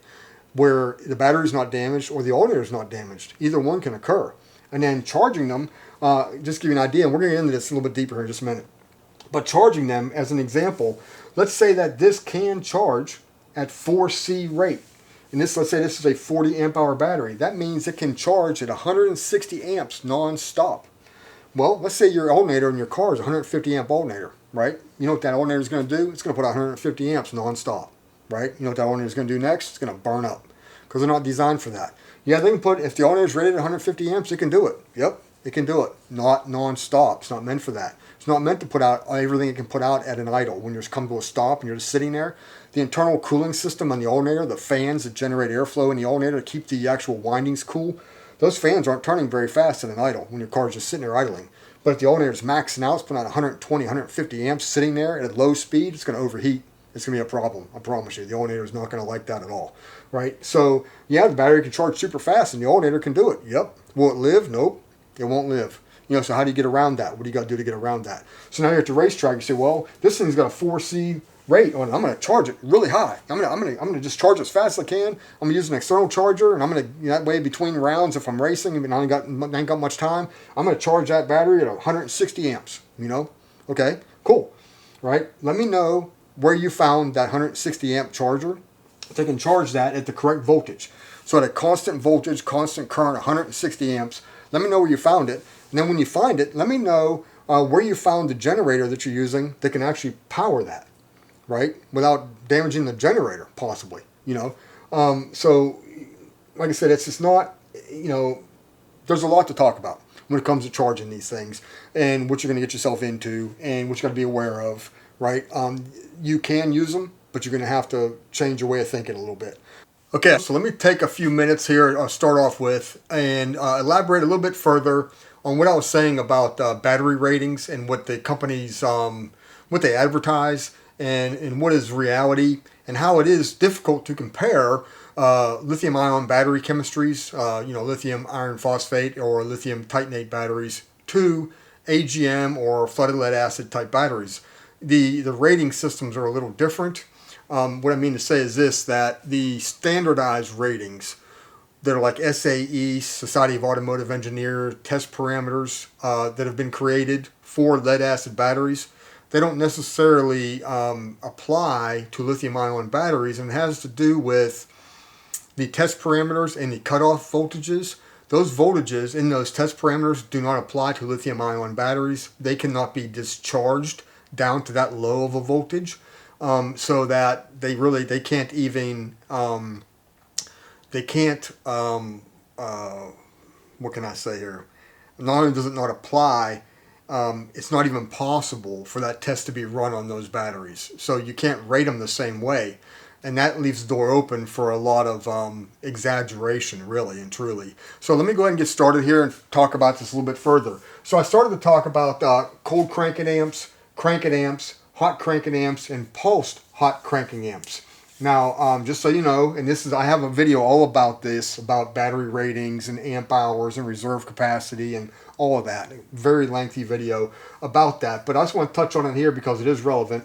where the battery's not damaged or the alternator's not damaged. Either one can occur. And then charging them, just to give you an idea, and we're going to get into this a little bit deeper here in just a minute, but charging them as an example, let's say that this can charge at 4C rate. And let's say this is a 40 amp hour battery. That means it can charge at 160 amps non-stop. Well, let's say your alternator in your car is a 150 amp alternator, right? You know what that alternator is going to do? It's going to put out 150 amps non-stop, right? You know what that alternator is going to do next? It's going to burn up because they're not designed for that. Yeah, they can put, if the alternator is rated at 150 amps, it can do it. Yep, it can do it. Not non-stop. It's not meant for that. It's not meant to put out everything it can put out at an idle. When you're come to a stop and you're just sitting there, the internal cooling system on the alternator, the fans that generate airflow in the alternator to keep the actual windings cool, those fans aren't turning very fast at an idle when your car is just sitting there idling. But if the alternator is maxing out, it's putting out 120, 150 amps sitting there at a low speed, it's going to overheat. It's going to be a problem. I promise you. The alternator is not going to like that at all. Right? So, yeah, the battery can charge super fast and the alternator can do it. Yep. Will it live? Nope. It won't live. So how do you get around that? What do you got to do to get around that? So now you're at the racetrack. You say, well, this thing's got a 4C rate on it. I'm going to charge it really high. I'm going to just charge as fast as I can. I'm going to use an external charger, and I'm going to, that way between rounds, if I'm racing and I ain't got much time, I'm going to charge that battery at 160 amps. Okay, cool. Right? Let me know where you found that 160 amp charger. They can charge that at the correct voltage. So at a constant voltage, constant current, 160 amps, let me know where you found it. And then when you find it, let me know where you found the generator that you're using that can actually power that, right? Without damaging the generator, possibly, So, like I said, it's just not, there's a lot to talk about when it comes to charging these things and what you're going to get yourself into and what you got to be aware of, right? You can use them, but you're going to have to change your way of thinking a little bit. Okay, so let me take a few minutes here, start off with, and elaborate a little bit further on what I was saying about battery ratings and what the companies, what they advertise, and what is reality, and how it is difficult to compare lithium-ion battery chemistries, lithium iron phosphate or lithium titanate batteries, to AGM or flooded lead acid type batteries. The rating systems are a little different. What I mean to say is this, that the standardized ratings that are like SAE, Society of Automotive Engineer, test parameters that have been created for lead acid batteries, they don't necessarily apply to lithium-ion batteries, and it has to do with the test parameters and the cutoff voltages. Those voltages in those test parameters do not apply to lithium-ion batteries. They cannot be discharged down to that low of a voltage. So that they can't even, what can I say here? Not only does it not apply, it's not even possible for that test to be run on those batteries. So you can't rate them the same way. And that leaves the door open for a lot of exaggeration, really and truly. So let me go ahead and get started here and talk about this a little bit further. So I started to talk about cold cranking amps, hot cranking amps, and pulsed hot cranking amps. Now, just so you know, and I have a video all about this, about battery ratings and amp hours and reserve capacity and all of that. Very lengthy video about that, but I just want to touch on it here because it is relevant.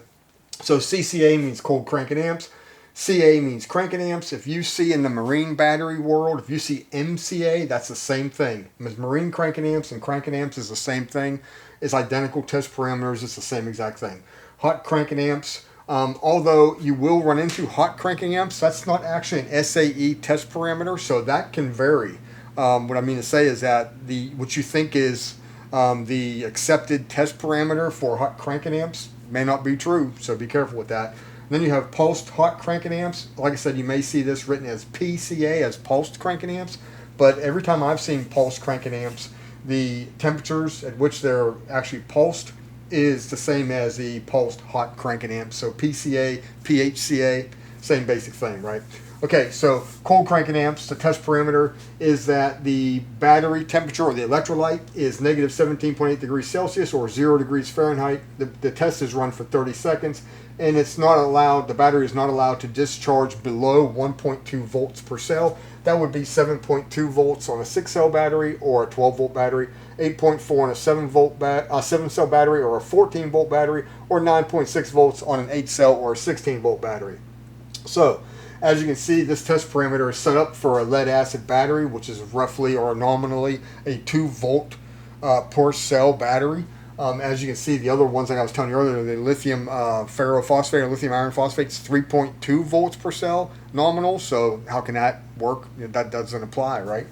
So CCA means cold cranking amps. CA means cranking amps. If you see in the marine battery world, if you see MCA, that's the same thing. Marine cranking amps and cranking amps is the same thing. It's identical test parameters. It's the same exact thing. Hot cranking amps, although you will run into hot cranking amps, that's not actually an SAE test parameter, so that can vary. What I mean to say is that what you think is the accepted test parameter for hot cranking amps may not be true, so be careful with that. And then you have pulsed hot cranking amps. Like I said, you may see this written as PCA, as pulsed cranking amps, but every time I've seen pulsed cranking amps, the temperatures at which they're actually pulsed is the same as the pulsed hot cranking amps. So PCA, PHCA, same basic thing, right? Okay, so cold cranking amps, the test parameter is that the battery temperature or the electrolyte is negative 17.8 degrees Celsius or 0 degrees Fahrenheit. The test is run for 30 seconds, and it's not allowed, the battery is not allowed to discharge below 1.2 volts per cell. That would be 7.2 volts on a 6-cell battery or a 12-volt battery, 8.4 on a 7-cell battery or a 14-volt battery, or 9.6 volts on an 8-cell or a 16-volt battery. So, as you can see, this test parameter is set up for a lead-acid battery, which is roughly or nominally a 2-volt per cell battery. As you can see, the other ones like I was telling you earlier, the lithium ferrophosphate or lithium iron phosphate is 3.2 volts per cell nominal. So how can that work? That doesn't apply, right?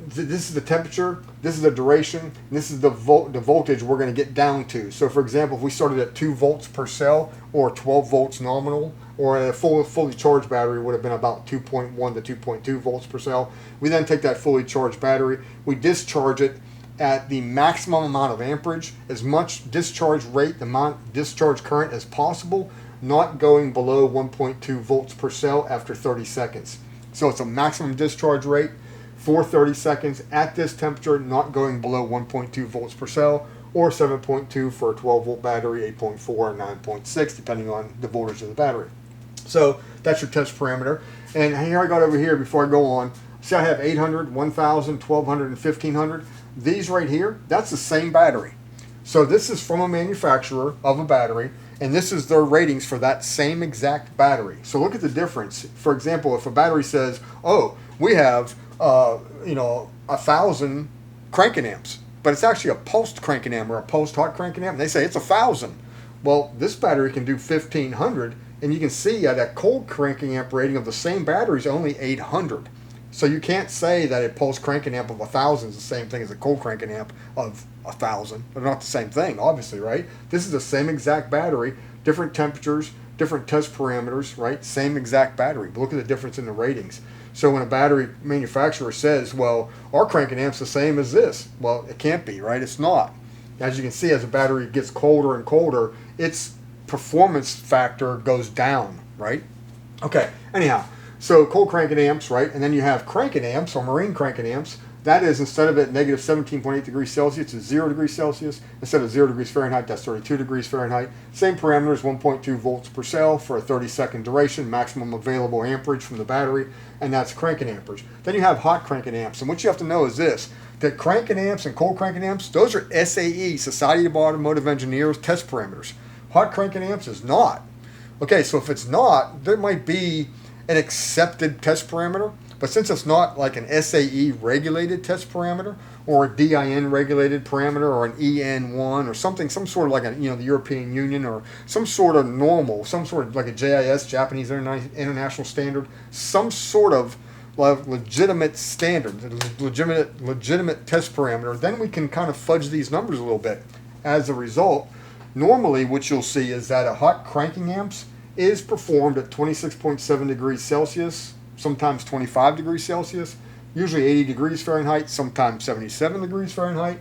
This is the temperature, this is the duration, and this is the voltage we're going to get down to. So for example, if we started at 2 volts per cell or 12 volts nominal, or a fully charged battery would have been about 2.1 to 2.2 volts per cell. We then take that fully charged battery, we discharge it at the maximum amount of amperage, as much discharge rate, the amount discharge current as possible, not going below 1.2 volts per cell after 30 seconds. So it's a maximum discharge rate for 30 seconds at this temperature, not going below 1.2 volts per cell, or 7.2 for a 12-volt battery, 8.4 or 9.6, depending on the voltage of the battery. So that's your test parameter. And here I got over here before I go on. See, I have 800, 1000, 1200, and 1500. these right here, that's the same battery. So this is from a manufacturer of a battery, and this is their ratings for that same exact battery. So look at the difference. For example, if a battery says, oh, we have 1,000 cranking amps, but it's actually a pulsed cranking amp or a pulsed hot cranking amp, and they say it's 1,000. Well, this battery can do 1,500, and you can see that cold cranking amp rating of the same battery is only 800. So you can't say that a pulsed cranking amp of 1,000 is the same thing as a cold cranking amp of 1,000. They're not the same thing, obviously, right? This is the same exact battery, different temperatures, different test parameters, right? Same exact battery. But look at the difference in the ratings. So when a battery manufacturer says, well, our cranking amp's the same as this, well, it can't be, right? It's not. As you can see, as the battery gets colder and colder, its performance factor goes down, right? Okay, anyhow, so cold cranking amps, right? And then you have cranking amps or marine cranking amps. That is, instead of at negative 17.8 degrees Celsius, it's 0 degrees Celsius. Instead of 0 degrees Fahrenheit, that's 32 degrees Fahrenheit. Same parameters, 1.2 volts per cell for a 30-second duration, maximum available amperage from the battery, and that's cranking amperage. Then you have hot cranking amps, and what you have to know is this, that cranking amps and cold cranking amps, those are SAE, Society of Automotive Engineers, test parameters. Hot cranking amps is not. Okay, so if it's not, there might be an accepted test parameter, but since it's not like an SAE regulated test parameter or a DIN regulated parameter or an EN1 or something, some sort of like the European Union or some sort of normal, some sort of like a JIS, Japanese International Standard, some sort of legitimate standard, legitimate test parameter, then we can kind of fudge these numbers a little bit. As a result, normally what you'll see is that a hot cranking amps is performed at 26.7 degrees Celsius, sometimes 25 degrees Celsius, usually 80 degrees Fahrenheit, sometimes 77 degrees Fahrenheit,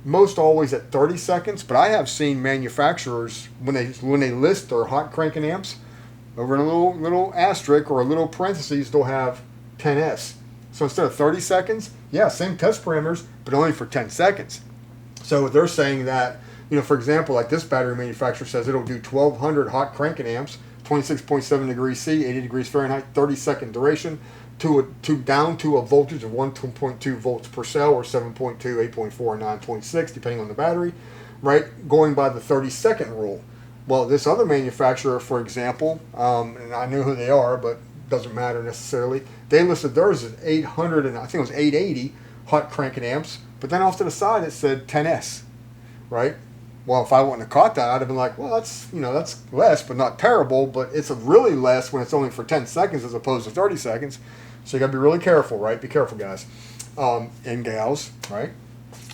most always at 30 seconds. But I have seen manufacturers, when they list their hot cranking amps, over in a little asterisk or a little parentheses, they'll have 10S. So instead of 30 seconds, yeah, same test parameters, but only for 10 seconds. So they're saying that, for example, like this battery manufacturer says it'll do 1,200 hot cranking amps, 26.7 degrees C, 80 degrees Fahrenheit, 30-second duration, down to a voltage of 1.2 volts per cell, or 7.2, 8.4, or 9.6, depending on the battery, right? Going by the 30-second rule. Well, this other manufacturer, for example, and I know who they are, but doesn't matter necessarily. They listed theirs as 800 and I think it was 880 hot cranking amps, but then off to the side it said 10S, right? Well, if I wouldn't have caught that, I'd have been like, well, that's less, but not terrible, but it's really less when it's only for 10 seconds as opposed to 30 seconds. So you got to be really careful, right? Be careful, guys and gals, right?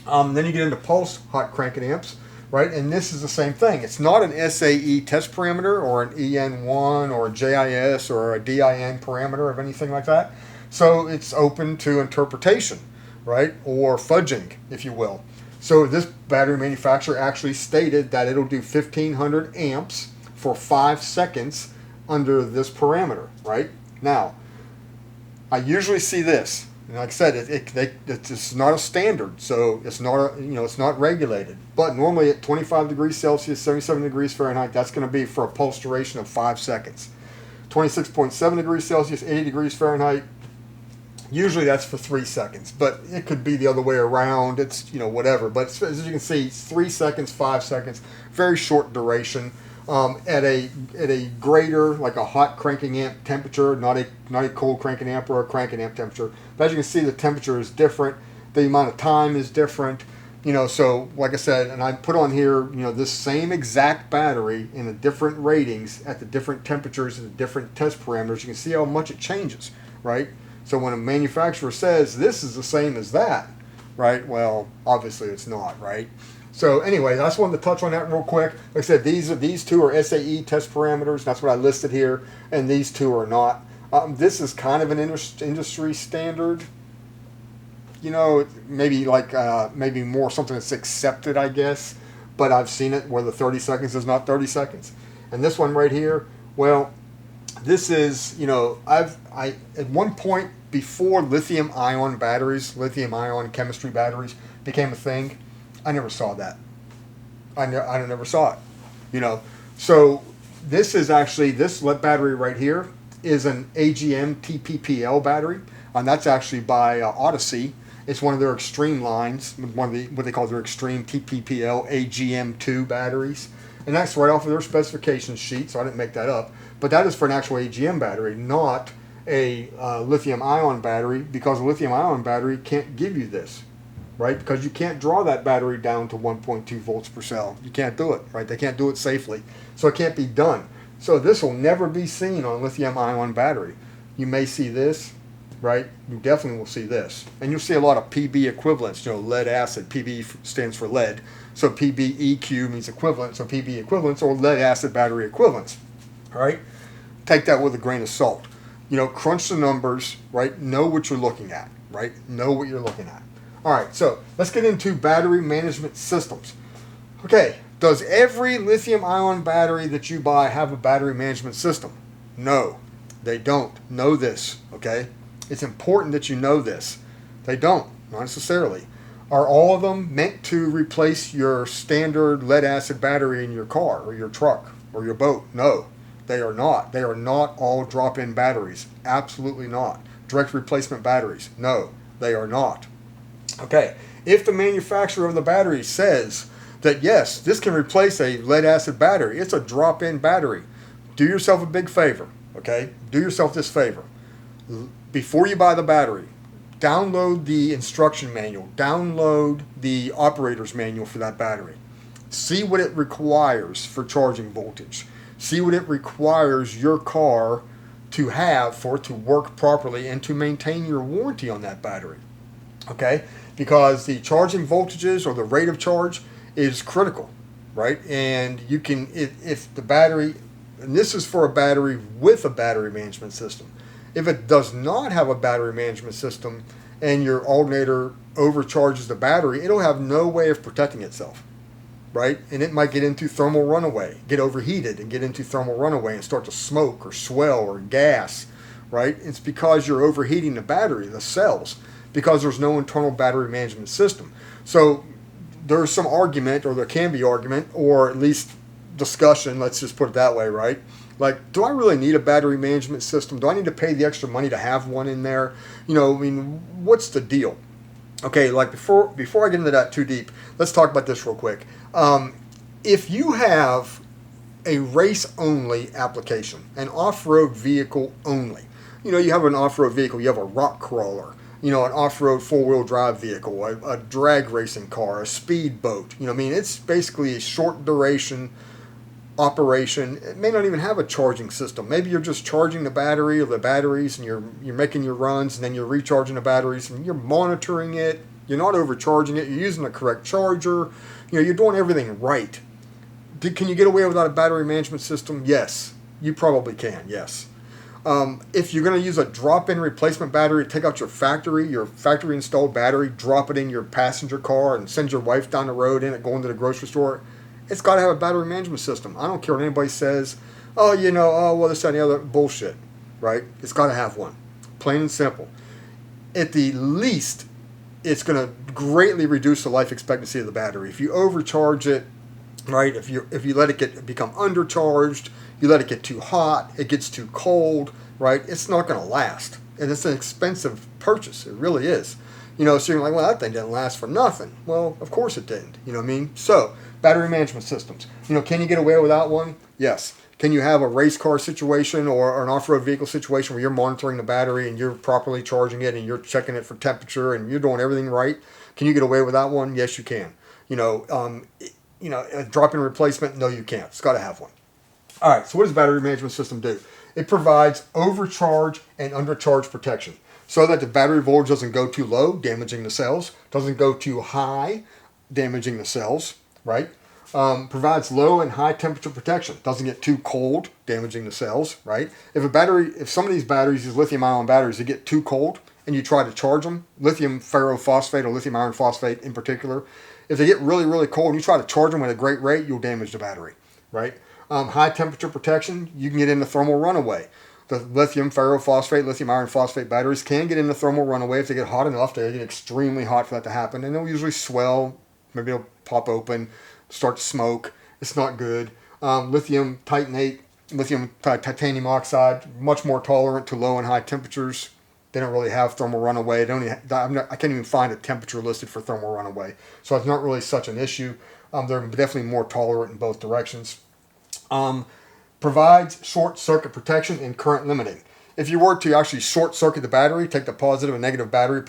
Then you get into pulse hot cranking amps, right? And this is the same thing. It's not an SAE test parameter or an EN1 or a JIS or a DIN parameter of anything like that. So it's open to interpretation, right? Or fudging, if you will. So this battery manufacturer actually stated that it'll do 1,500 amps for 5 seconds under this parameter, right? Now, I usually see this, and like I said, it's not a standard, so it's not it's not regulated. But normally at 25 degrees Celsius, 77 degrees Fahrenheit, that's going to be for a pulse duration of 5 seconds. 26.7 degrees Celsius, 80 degrees Fahrenheit. Usually that's for 3 seconds, but it could be the other way around. It's, whatever. But as you can see, it's 3 seconds, 5 seconds, very short duration. At a greater, like a hot cranking amp temperature, not a cold cranking amp or a cranking amp temperature. But as you can see, the temperature is different. The amount of time is different. So like I said, and I put on here, this same exact battery in the different ratings at the different temperatures and the different test parameters. You can see how much it changes, right? So when a manufacturer says this is the same as that, right? Well, obviously it's not, right? So anyway, I just wanted to touch on that real quick. Like I said, these two are SAE test parameters. That's what I listed here, and these two are not. This is kind of an industry standard. Maybe maybe more something that's accepted, I guess. But I've seen it where the 30 seconds is not 30 seconds. And this one right here, well, this is, I at one point before lithium ion batteries, lithium ion chemistry batteries became a thing, I never saw that. I never saw it. So this is actually, this battery right here is an AGM TPPL battery, and that's actually by Odyssey, It's one of their extreme lines, one of the what they call their extreme TPPL AGM2 batteries, and that's right off of their specification sheet. So I didn't make that up, but that is for an actual AGM battery, not a lithium-ion battery, because a lithium-ion battery can't give you this, right? Because you can't draw that battery down to 1.2 volts per cell. You can't do it, right? They can't do it safely, so it can't be done. So this will never be seen on a lithium-ion battery. You may see this, right? You definitely will see this. And you'll see a lot of PB equivalents, lead acid. PB stands for lead. So PBEQ means equivalent. So PB equivalents or lead acid battery equivalents, all right? Take that with a grain of salt. Crunch the numbers, right? Know what you're looking at, right? Know what you're looking at. All right, so let's get into battery management systems. Okay, does every lithium-ion battery that you buy have a battery management system? No, they don't. Know this, okay? It's important that you know this. They don't, not necessarily. Are all of them meant to replace your standard lead-acid battery in your car or your truck or your boat? No, they are not. They are not all drop-in batteries. Absolutely not. Direct replacement batteries? No, they are not. Okay, if the manufacturer of the battery says that yes, this can replace a lead-acid battery, it's a drop-in battery, do yourself a big favor, okay? Do yourself this favor. Before you buy the battery, download the instruction manual, download the operator's manual for that battery. See what it requires for charging voltage. See what it requires your car to have for it to work properly and to maintain your warranty on that battery. Okay? Because the charging voltages or the rate of charge is critical, right? And you can, if the battery, and this is for a battery with a battery management system. If it does not have a battery management system and your alternator overcharges the battery, it'll have no way of protecting itself, right? And it might get into thermal runaway, get overheated and get into thermal runaway and start to smoke or swell or gas, right? It's because you're overheating the battery, the cells, because there's no internal battery management system. So there's some argument, or there can be argument, or at least discussion, let's just put it that way, right? Like, do I really need a battery management system? Do I need to pay the extra money to have one in there? What's the deal? Okay, like before I get into that too deep, let's talk about this real quick. If you have a race-only application, an off-road vehicle only, you have an off-road vehicle, you have a rock crawler, an off-road four-wheel drive vehicle, a drag racing car, a speed boat, it's basically a short duration operation. It may not even have a charging system. Maybe you're just charging the battery or the batteries and you're making your runs and then you're recharging the batteries and you're monitoring it. You're not overcharging it. You're using the correct charger. You're doing everything right. Can you get away without a battery management system? Yes. You probably can, yes. If you're going to use a drop-in replacement battery, take out your factory installed battery, drop it in your passenger car and send your wife down the road in it going to the grocery store, it's got to have a battery management system. I don't care what anybody says. Well, this, that, and the other. Bullshit, right? It's got to have one. Plain and simple. At the least, it's going to greatly reduce the life expectancy of the battery. If you overcharge it, right? If you let it become undercharged, you let it get too hot, it gets too cold, right? It's not going to last. And it's an expensive purchase. It really is. So you're like, well, that thing didn't last for nothing. Well, of course it didn't. You know what I mean? So, battery management systems. Can you get away without one? Yes. Can you have a race car situation or an off-road vehicle situation where you're monitoring the battery and you're properly charging it and you're checking it for temperature and you're doing everything right? Can you get away without one? Yes, you can. A drop-in replacement? No, you can't. It's got to have one. All right, so what does a battery management system do? It provides overcharge and undercharge protection so that the battery voltage doesn't go too low, damaging the cells, doesn't go too high, damaging the cells, right? Provides low and high temperature protection, doesn't get too cold, damaging the cells, right? If some of these batteries, these lithium-ion batteries, they get too cold and you try to charge them, lithium ferrophosphate or lithium iron phosphate in particular, if they get really, really cold and you try to charge them at a great rate, you'll damage the battery, right? High temperature protection, you can get into thermal runaway. The lithium ferrophosphate, lithium iron phosphate batteries can get into thermal runaway if they get hot enough. They get extremely hot for that to happen, and they'll usually swell. Maybe they'll pop open, start to smoke. It's not good. Lithium titanate, lithium titanium oxide, much more tolerant to low and high temperatures. They don't really have thermal runaway. I can't even find a temperature listed for thermal runaway. So it's not really such an issue. They're definitely more tolerant in both directions. Provides short circuit protection and current limiting. If you were to actually short circuit the battery, take the positive and negative battery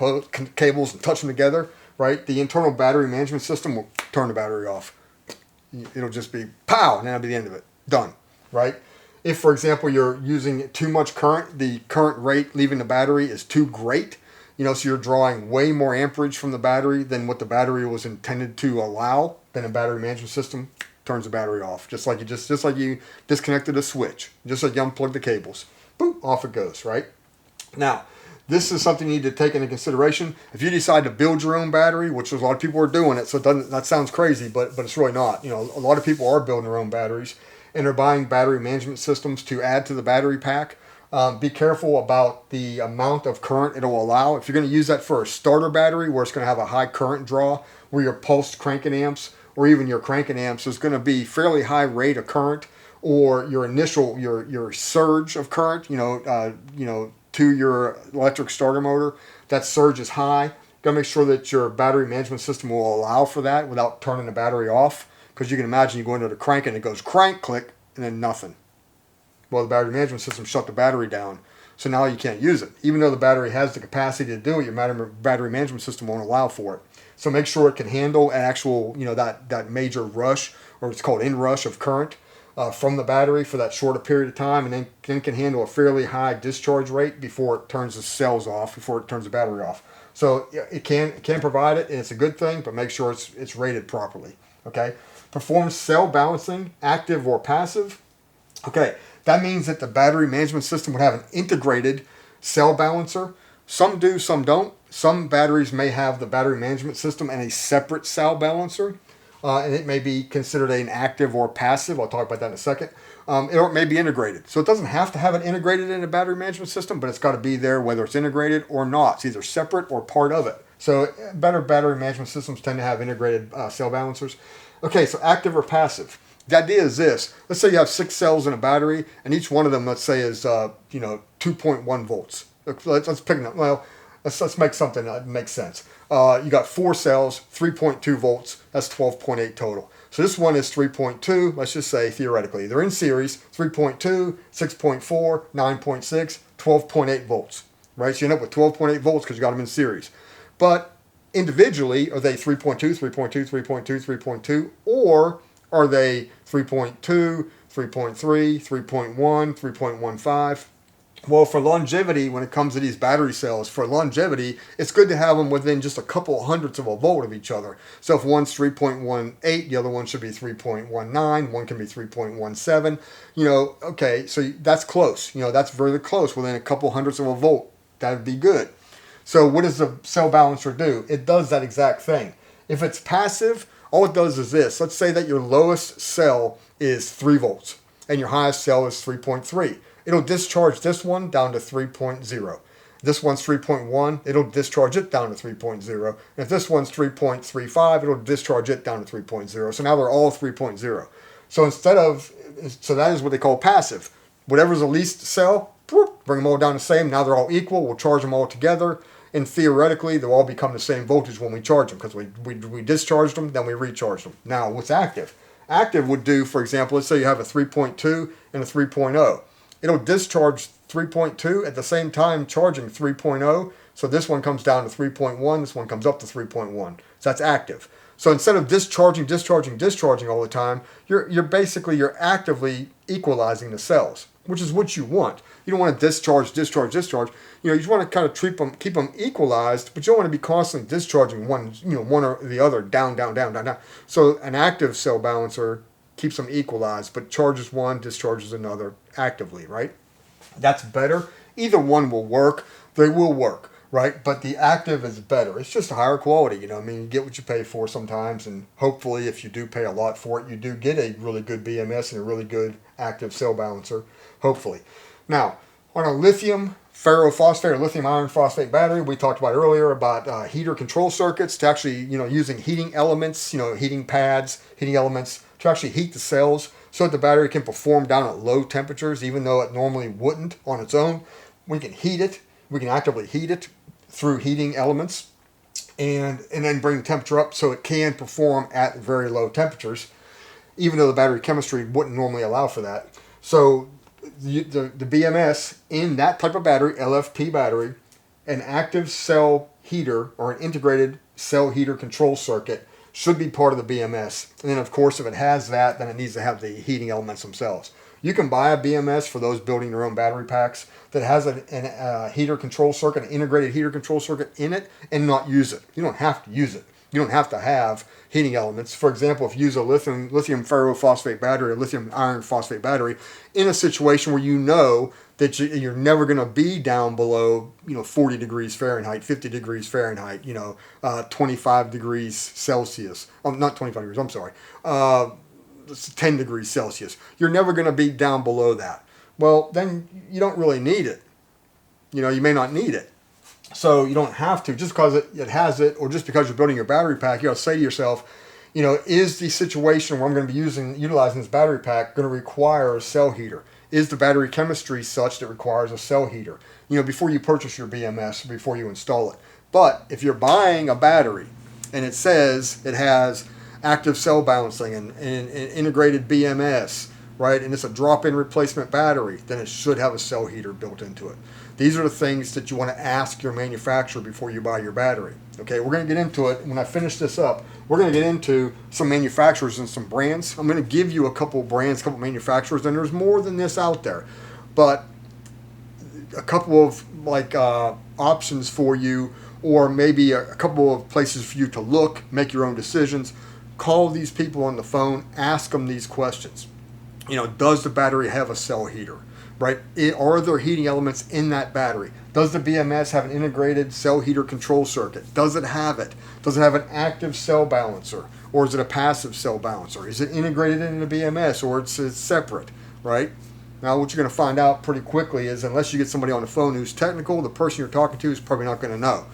cables and touch them together, right? The internal battery management system will turn the battery off. It'll just be pow, and that'll be the end of it. Done, right? If, for example, you're using too much current, the current rate leaving the battery is too great, so you're drawing way more amperage from the battery than what the battery was intended to allow, then a battery management system turns the battery off. Just like you disconnected a switch, just like you unplugged the cables. Boom, off it goes, right? Now, this is something you need to take into consideration. If you decide to build your own battery, which a lot of people are doing it, so that sounds crazy, but it's really not. A lot of people are building their own batteries, and they're buying battery management systems to add to the battery pack. Be careful about the amount of current it'll allow. If you're going to use that for a starter battery where it's going to have a high current draw, where your pulsed cranking amps or even your cranking amps is going to be fairly high rate of current, or your initial your surge of current, to your electric starter motor, that surge is high. Got to make sure that your battery management system will allow for that without turning the battery off, because you can imagine you go into the crank and it goes crank, click, and then nothing. Well, the battery management system shut the battery down, so now you can't use it. Even though the battery has the capacity to do it, your battery management system won't allow for it. So make sure it can handle an actual, that major rush, or it's called inrush of current from the battery for that shorter period of time, and then can handle a fairly high discharge rate before it turns the cells off, before it turns the battery off. So it can provide it, and it's a good thing, but make sure it's rated properly. Okay, performs cell balancing, active or passive. Okay, that means that the battery management system would have an integrated cell balancer. Some do, some don't. Some batteries may have the battery management system and a separate cell balancer, and it may be considered an active or passive. I'll talk about that in a second. It may be integrated. So it doesn't have to have it integrated in a battery management system, but it's got to be there whether it's integrated or not. It's either separate or part of it. So better battery management systems tend to have integrated cell balancers. Okay, so active or passive. The idea is this. Let's say you have 6 cells in a battery, and each one of them, let's say, is 2.1 volts. Let's pick it up. Well, let's make something that makes sense. You got 4 cells, 3.2 volts. That's 12.8 total. So this one is 3.2. Let's just say theoretically they're in series. 3.2, 6.4, 9.6, 12.8 volts. Right. So you end up with 12.8 volts because you got them in series. But individually, are they 3.2, 3.2, 3.2, 3.2, or are they 3.2, 3.3, 3.1, 3.15? Well, for longevity, when it comes to these battery cells, for longevity, it's good to have them within just a couple hundredths of a volt of each other. So if one's 3.18, the other one should be 3.19, one can be 3.17. Okay, so that's close. That's very close, within a couple hundredths of a volt. That would be good. So what does the cell balancer do? It does that exact thing. If it's passive, all it does is this. Let's say that your lowest cell is 3 volts and your highest cell is 3.3. It'll discharge this one down to 3.0. This one's 3.1. It'll discharge it down to 3.0. And if this one's 3.35, it'll discharge it down to 3.0. So now they're all 3.0. So that is what they call passive. Whatever's the least cell, bring them all down the same. Now they're all equal. We'll charge them all together. And theoretically, they'll all become the same voltage when we charge them, because we discharged them, then we recharged them. Now, what's active? Active would do, for example, let's say you have a 3.2 and a 3.0. It'll discharge 3.2 at the same time charging 3.0. So this one comes down to 3.1. This one comes up to 3.1. So that's active. So instead of discharging all the time, you're actively equalizing the cells, which is what you want. You don't want to discharge. You just want to kind of keep them equalized, but you don't want to be constantly discharging one or the other down. So an active cell balancer keeps them equalized, but charges one, discharges another actively, right? That's better. Either one will work. They will work, right? But the active is better. It's just a higher quality, you get what you pay for sometimes, and hopefully if you do pay a lot for it, you do get a really good BMS and a really good active cell balancer, hopefully. Now, on a lithium ferrophosphate or lithium iron phosphate battery, we talked about earlier about heater control circuits to actually, using heating elements, heating pads, heating elements to actually heat the cells so that the battery can perform down at low temperatures, even though it normally wouldn't on its own. We can heat it, We can actively heat it through heating elements and then bring the temperature up so it can perform at very low temperatures, even though the battery chemistry wouldn't normally allow for that. So the BMS in that type of battery, LFP battery, an active cell heater or an integrated cell heater control circuit should be part of the BMS. And then, of course, if it has that, then it needs to have the heating elements themselves. You can buy a BMS for those building their own battery packs that has a heater control circuit, an integrated heater control circuit in it, and not use it. You don't have to use it. You don't have to have heating elements. For example, if you use a lithium ferrophosphate battery or lithium iron phosphate battery in a situation where you know that you're never going to be down below 40 degrees Fahrenheit, 50 degrees Fahrenheit, 25 degrees Celsius. Not 25 degrees, I'm sorry. 10 degrees Celsius. You're never going to be down below that. Well, then you don't really need it. You may not need it. So you don't have to, just because it has it, or just because you're building your battery pack, you got to say to yourself, is the situation where I'm going to be utilizing this battery pack going to require a cell heater? Is the battery chemistry such that it requires a cell heater? Before you purchase your BMS, before you install it. But if you're buying a battery and it says it has active cell balancing and integrated BMS, right, and it's a drop-in replacement battery, then it should have a cell heater built into it. These are the things that you want to ask your manufacturer before you buy your battery. Okay, we're going to get into it. When I finish this up, we're going to get into some manufacturers and some brands. I'm going to give you a couple brands, a couple manufacturers, and there's more than this out there. But a couple of options for you, or maybe a couple of places for you to look, make your own decisions. Call these people on the phone, ask them these questions. Does the battery have a cell heater? Right? Are there heating elements in that battery? Does the BMS have an integrated cell heater control circuit? Does it have it? Does it have an active cell balancer? Or is it a passive cell balancer? Is it integrated into the BMS, or it's separate? Right? Now, what you're going to find out pretty quickly is, unless you get somebody on the phone who's technical, the person you're talking to is probably not going to know.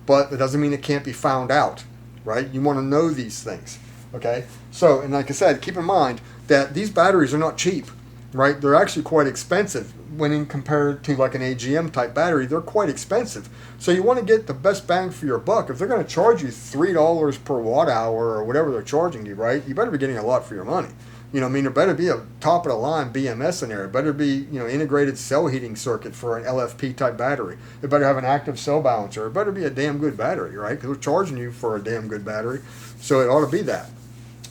But it doesn't mean it can't be found out. Right? You want to know these things. Okay? So, and like I said, keep in mind that these batteries are not cheap. Right? They're actually quite expensive when compared to like an AGM type battery. They're quite expensive. So you want to get the best bang for your buck. If they're going to charge you $3 per watt hour or whatever they're charging you, right? You better be getting a lot for your money. There better be a top of the line BMS in there. It better be, integrated cell heating circuit for an LFP type battery. It better have an active cell balancer. It better be a damn good battery, right? Because they're charging you for a damn good battery. So it ought to be that.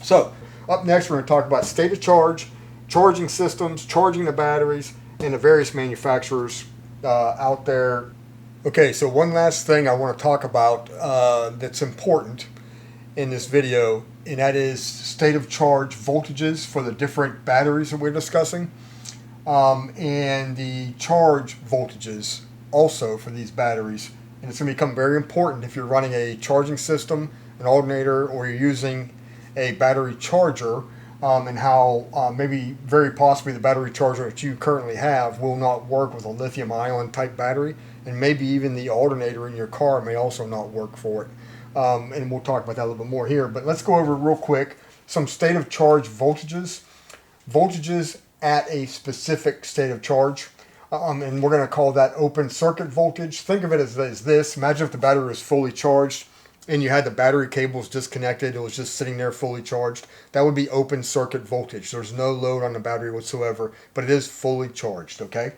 So up next, we're going to talk about state of charge, charging systems, charging the batteries, and the various manufacturers out there. Okay, so one last thing I want to talk about that's important in this video, and that is state of charge voltages for the different batteries that we're discussing, and the charge voltages also for these batteries. And it's going to become very important if you're running a charging system, an alternator, or you're using a battery charger. And how maybe very possibly the battery charger that you currently have will not work with a lithium ion type battery, and maybe even the alternator in your car may also not work for it. And we'll talk about that a little bit more here. But let's go over real quick some state of charge voltages. Voltages at a specific state of charge. And we're going to call that open circuit voltage. Think of it as this. Imagine if the battery is fully charged and you had the battery cables disconnected, it was just sitting there fully charged. That would be open circuit voltage. There's no load on the battery whatsoever, but it is fully charged, okay?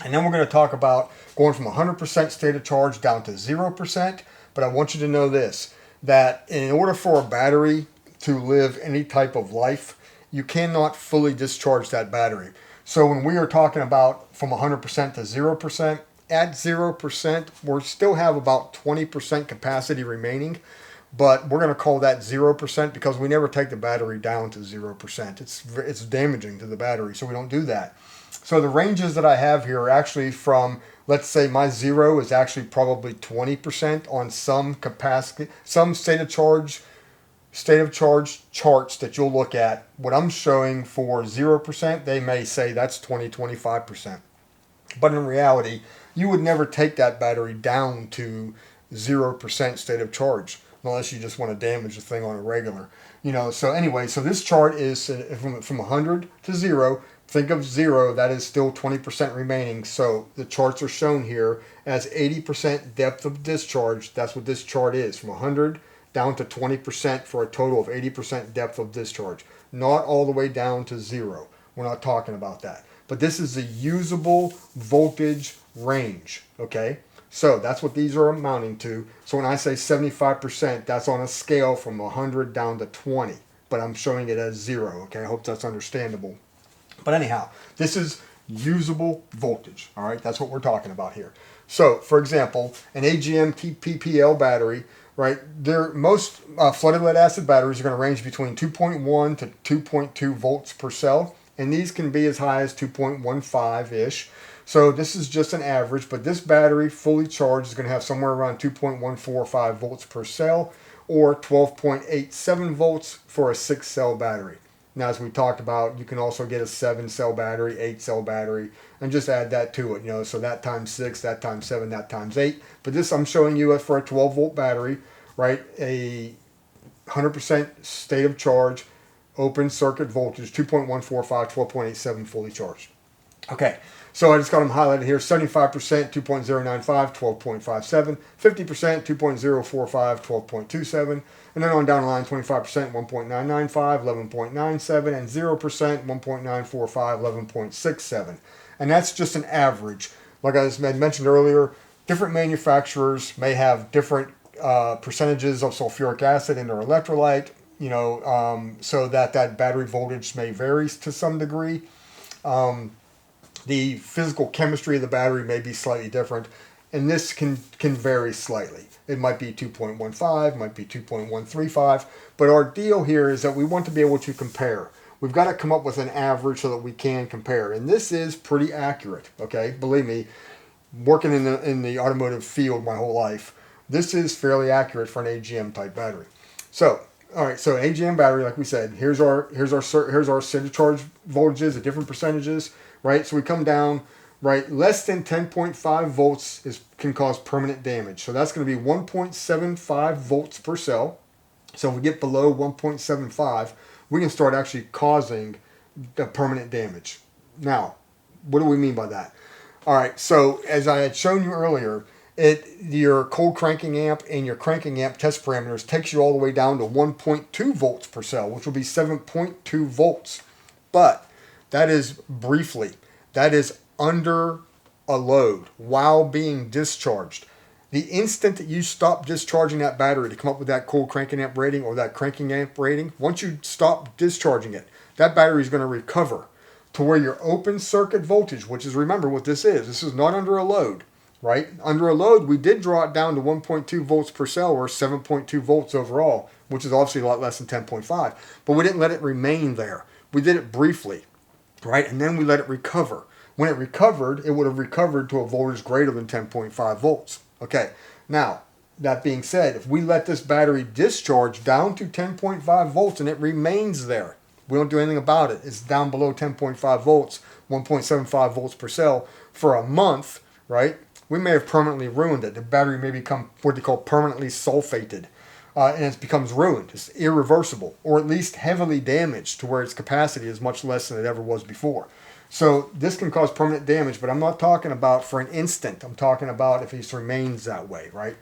And then we're going to talk about going from 100% state of charge down to 0%. But I want you to know this, that in order for a battery to live any type of life, you cannot fully discharge that battery. So when we are talking about from 100% to 0%, at 0%, we still have about 20% capacity remaining, but we're going to call that 0% because we never take the battery down to 0%. It's damaging to the battery, so we don't do that. So the ranges that I have here are actually from, let's say my 0 is actually probably 20% on some capacity, some state of charge charts that you'll look at. What I'm showing for 0%, they may say that's 25%. But in reality, you would never take that battery down to 0% state of charge unless you just want to damage the thing on a regular. So anyway, so this chart is from 100 to 0 Think of 0, that is still 20% remaining. So the charts are shown here as 80% depth of discharge. That's what this chart is, from 100 down to 20% for a total of 80% depth of discharge. Not all the way down to 0. We're not talking about that. But this is the usable voltage range, okay? So that's what these are amounting to. So when I say 75%, that's on a scale from 100 down to 20. But I'm showing it as 0, okay? I hope that's understandable. But anyhow, this is usable voltage, all right? That's what we're talking about here. So, for example, an AGM PPL battery, right? Most flooded lead acid batteries are going to range between 2.1 to 2.2 volts per cell, and these can be as high as 2.15-ish. So this is just an average, but this battery fully charged is going to have somewhere around 2.145 volts per cell, or 12.87 volts for a 6-cell battery. Now, as we talked about, you can also get a 7-cell battery, 8-cell battery, and just add that to it. So that times 6, that times 7, that times 8. But this I'm showing you for a 12-volt battery, right? A 100% state of charge, open circuit voltage, 2.145, 12.87 fully charged. Okay, so I just got them highlighted here. 75%, 2.095, 12.57. 50%, 2.045, 12.27. And then on down the line, 25%, 1.995, 11.97. And 0%, 1.945, 11.67. And that's just an average. Like I mentioned earlier, different manufacturers may have different percentages of sulfuric acid in their electrolyte, so that battery voltage may vary to some degree. The physical chemistry of the battery may be slightly different, and this can vary slightly. It might be 2.15, might be 2.135, but our deal here is that we want to be able to compare. We've got to come up with an average so that we can compare, and this is pretty accurate, okay? Believe me, working in the automotive field my whole life, this is fairly accurate for an AGM type battery. So, all right, so AGM battery, like we said, here's our state of charge voltages at different percentages, right? So we come down, right? Less than 10.5 volts can cause permanent damage. So that's going to be 1.75 volts per cell. So if we get below 1.75, we can start actually causing the permanent damage. Now, what do we mean by that? All right, so as I had shown you earlier, your cold cranking amp and your cranking amp test parameters takes you all the way down to 1.2 volts per cell, which will be 7.2 volts. But that is briefly. That is under a load while being discharged. The instant that you stop discharging that battery to come up with that cold cranking amp rating or that cranking amp rating, once you stop discharging it, that battery is going to recover to where your open circuit voltage, which is, remember what this is not under a load, right? Under a load, we did draw it down to 1.2 volts per cell, or 7.2 volts overall, which is obviously a lot less than 10.5, but we didn't let it remain there. We did it briefly, right? And then we let it recover. When it recovered, it would have recovered to a voltage greater than 10.5 volts. Okay, now, that being said, if we let this battery discharge down to 10.5 volts and it remains there, we don't do anything about it, it's down below 10.5 volts, 1.75 volts per cell for a month, right? We may have permanently ruined it. The battery may become what they call permanently sulfated, and it becomes ruined. It's irreversible, or at least heavily damaged to where its capacity is much less than it ever was before. So this can cause permanent damage, but I'm not talking about for an instant. I'm talking about if it remains that way, right?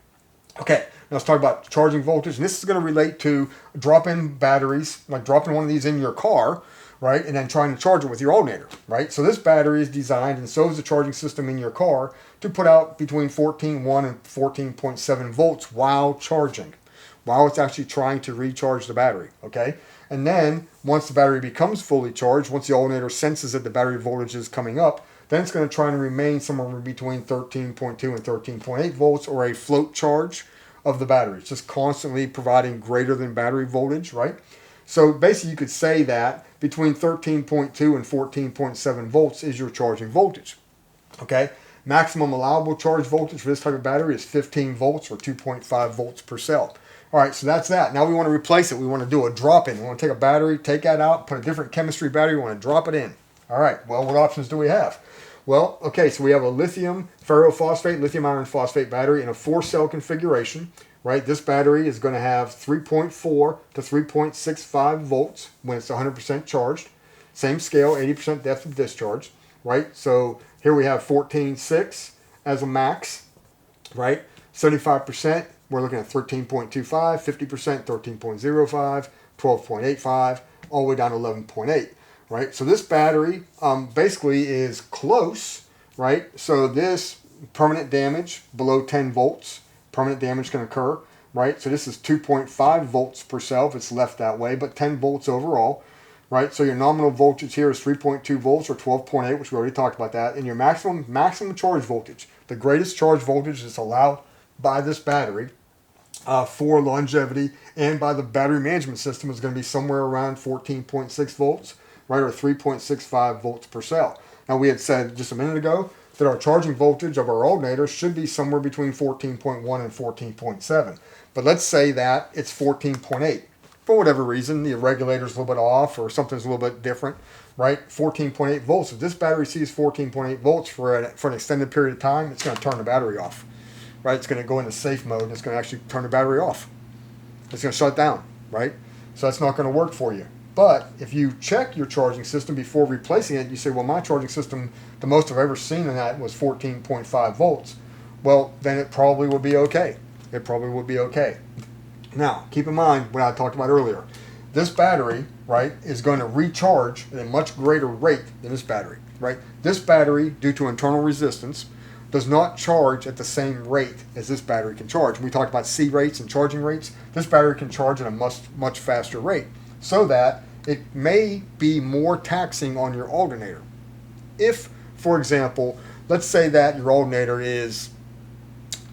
Okay, now let's talk about charging voltage. And this is going to relate to drop-in batteries, like dropping one of these in your car, right? And then trying to charge it with your alternator, right? So this battery is designed, and so is the charging system in your car, to put out between 14.1 and 14.7 volts while charging, while it's actually trying to recharge the battery, okay? And then once the battery becomes fully charged, once the alternator senses that the battery voltage is coming up, then it's going to try and remain somewhere between 13.2 and 13.8 volts, or a float charge of the battery. It's just constantly providing greater than battery voltage, right? So basically you could say that between 13.2 and 14.7 volts is your charging voltage, okay? Maximum allowable charge voltage for this type of battery is 15 volts, or 2.5 volts per cell. All right, so that's that. Now we want to replace it. We want to do a drop-in. We want to take a battery, take that out, put a different chemistry battery. We want to drop it in. All right, well, what options do we have? Well, okay, so we have a lithium ferrophosphate, lithium iron phosphate battery in a 4-cell configuration, right? This battery is going to have 3.4 to 3.65 volts when it's 100% charged. Same scale, 80% depth of discharge, right? So here we have 14.6 as a max, right? 75%, we're looking at 13.25, 50%, 13.05, 12.85, all the way down to 11.8, right? So this battery basically is close, right? So this permanent damage below 10 volts, permanent damage can occur, right? So this is 2.5 volts per cell if it's left that way, but 10 volts overall, right? So your nominal voltage here is 3.2 volts or 12.8, which we already talked about that. And your maximum charge voltage, the greatest charge voltage that's allowed by this battery for longevity and by the battery management system is going to be somewhere around 14.6 volts, right, or 3.65 volts per cell. Now we had said just a minute ago that our charging voltage of our alternator should be somewhere between 14.1 and 14.7. But let's say that it's 14.8. For whatever reason, the regulator's a little bit off or something's a little bit different, right? 14.8 volts. If this battery sees 14.8 volts for an extended period of time, it's going to turn the battery off, right? It's going to go into safe mode and it's going to actually turn the battery off. It's going to shut down, right? So that's not going to work for you. But if you check your charging system before replacing it, you say, well, my charging system, the most I've ever seen in that was 14.5 volts. Well, then it probably would be okay. It probably would be okay. Now, keep in mind what I talked about earlier. This battery, right, is going to recharge at a much greater rate than this battery, right? This battery, due to internal resistance, does not charge at the same rate as this battery can charge. When we talked about C rates and charging rates, this battery can charge at a much faster rate, so that it may be more taxing on your alternator. If, for example, let's say that your alternator is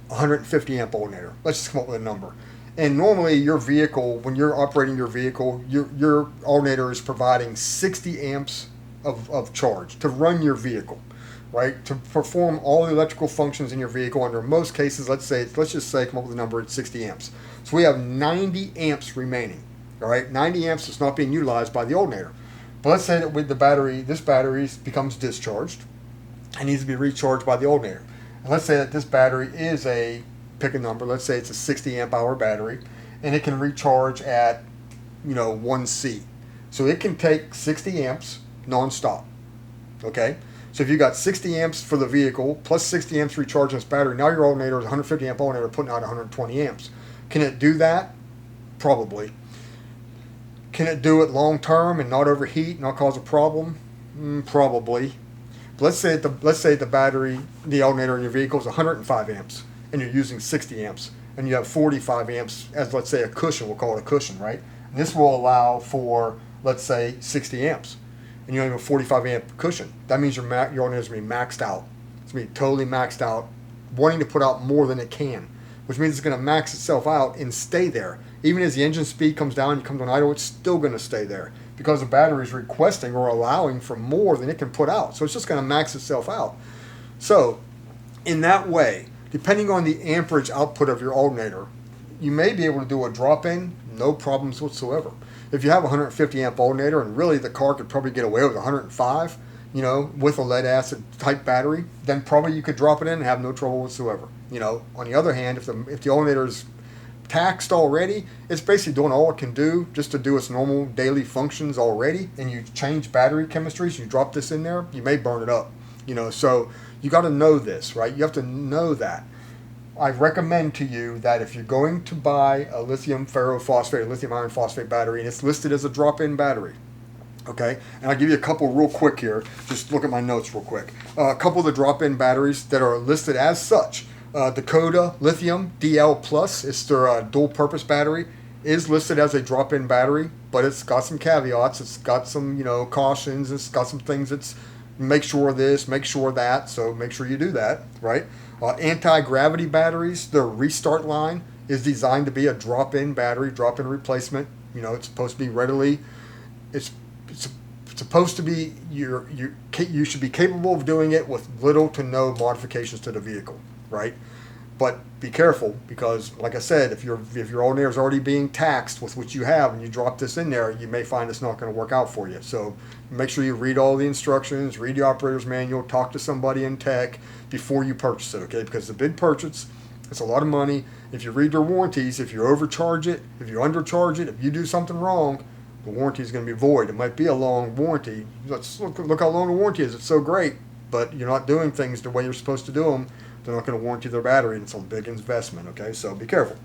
150 amp alternator. Let's just come up with a number. And normally your vehicle, when you're operating your vehicle, your alternator is providing 60 amps of charge to run your vehicle, right? To perform all the electrical functions in your vehicle. Under most cases, let's just say come up with a number at 60 amps. So we have 90 amps remaining, all right? 90 amps is not being utilized by the alternator. But let's say that with the battery, this battery becomes discharged and needs to be recharged by the alternator. And let's say that this battery is pick a number, let's say it's a 60 amp hour battery, and it can recharge at 1C. So it can take 60 amps non-stop, okay? So if you got 60 amps for the vehicle plus 60 amps recharging this battery, now your alternator is 150 amp alternator putting out 120 amps. Can it do that? Probably. Can it do it long term and not overheat, not cause a problem? Probably. But let's say the battery, the alternator in your vehicle is 105 amps. And you're using 60 amps, and you have 45 amps as, let's say, a cushion. We'll call it a cushion, right? And this will allow for, let's say, 60 amps, and you have a 45 amp cushion. That means your alternator is going to be maxed out. It's going to be totally maxed out, wanting to put out more than it can, which means it's going to max itself out and stay there. Even as the engine speed comes down, you come to an idle, it's still going to stay there because the battery is requesting or allowing for more than it can put out. So it's just going to max itself out. So in that way, depending on the amperage output of your alternator, you may be able to do a drop-in, no problems whatsoever. If you have a 150 amp alternator and really the car could probably get away with 105, with a lead acid type battery, then probably you could drop it in and have no trouble whatsoever. On the other hand, if the alternator is taxed already, it's basically doing all it can do just to do its normal daily functions already, and you change battery chemistries, you drop this in there, you may burn it up. So you got to know this, right? You have to know that. I recommend to you that if you're going to buy a lithium ferrophosphate or lithium iron phosphate battery and it's listed as a drop-in battery, okay? And I'll give you a couple real quick here. Just look at my notes real quick. A couple of the drop-in batteries that are listed as such. Dakota Lithium DL Plus, it's their dual-purpose battery, is listed as a drop-in battery, but it's got some caveats. It's got some, cautions. It's got some things that's make sure this, make sure that, so make sure you do that, right? Anti-gravity batteries, their restart line is designed to be a drop-in battery, drop-in replacement. It's supposed to be readily, it's supposed to be, you should be capable of doing it with little to no modifications to the vehicle, right? But be careful because, like I said, if your alternator is already being taxed with what you have and you drop this in there, you may find it's not going to work out for you. So make sure you read all the instructions, read the operator's manual, talk to somebody in tech before you purchase it, okay? Because it's a big purchase, it's a lot of money. If you read your warranties, if you overcharge it, if you undercharge it, if you do something wrong, the warranty is going to be void. It might be a long warranty. Let's look how long the warranty is. It's so great, but you're not doing things the way you're supposed to do them. They're not going to warranty their battery, and it's a big investment. Okay, so be careful.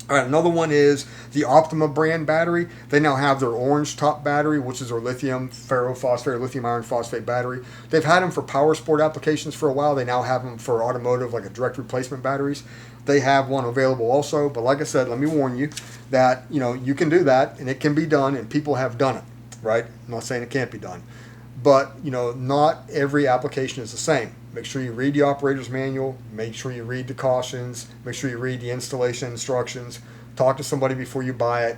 All right, another one is the Optima brand battery. They now have their orange top battery, which is their lithium ferrophosphate or lithium iron phosphate battery. They've had them for power sport applications for a while. They now have them for automotive, like a direct replacement batteries. They have one available also, but like I said, let me warn you that you can do that, and it can be done, and people have done it. Right? I'm not saying it can't be done, but not every application is the same. Make sure you read the operator's manual. Make sure you read the cautions. Make sure you read the installation instructions. Talk to somebody before you buy it.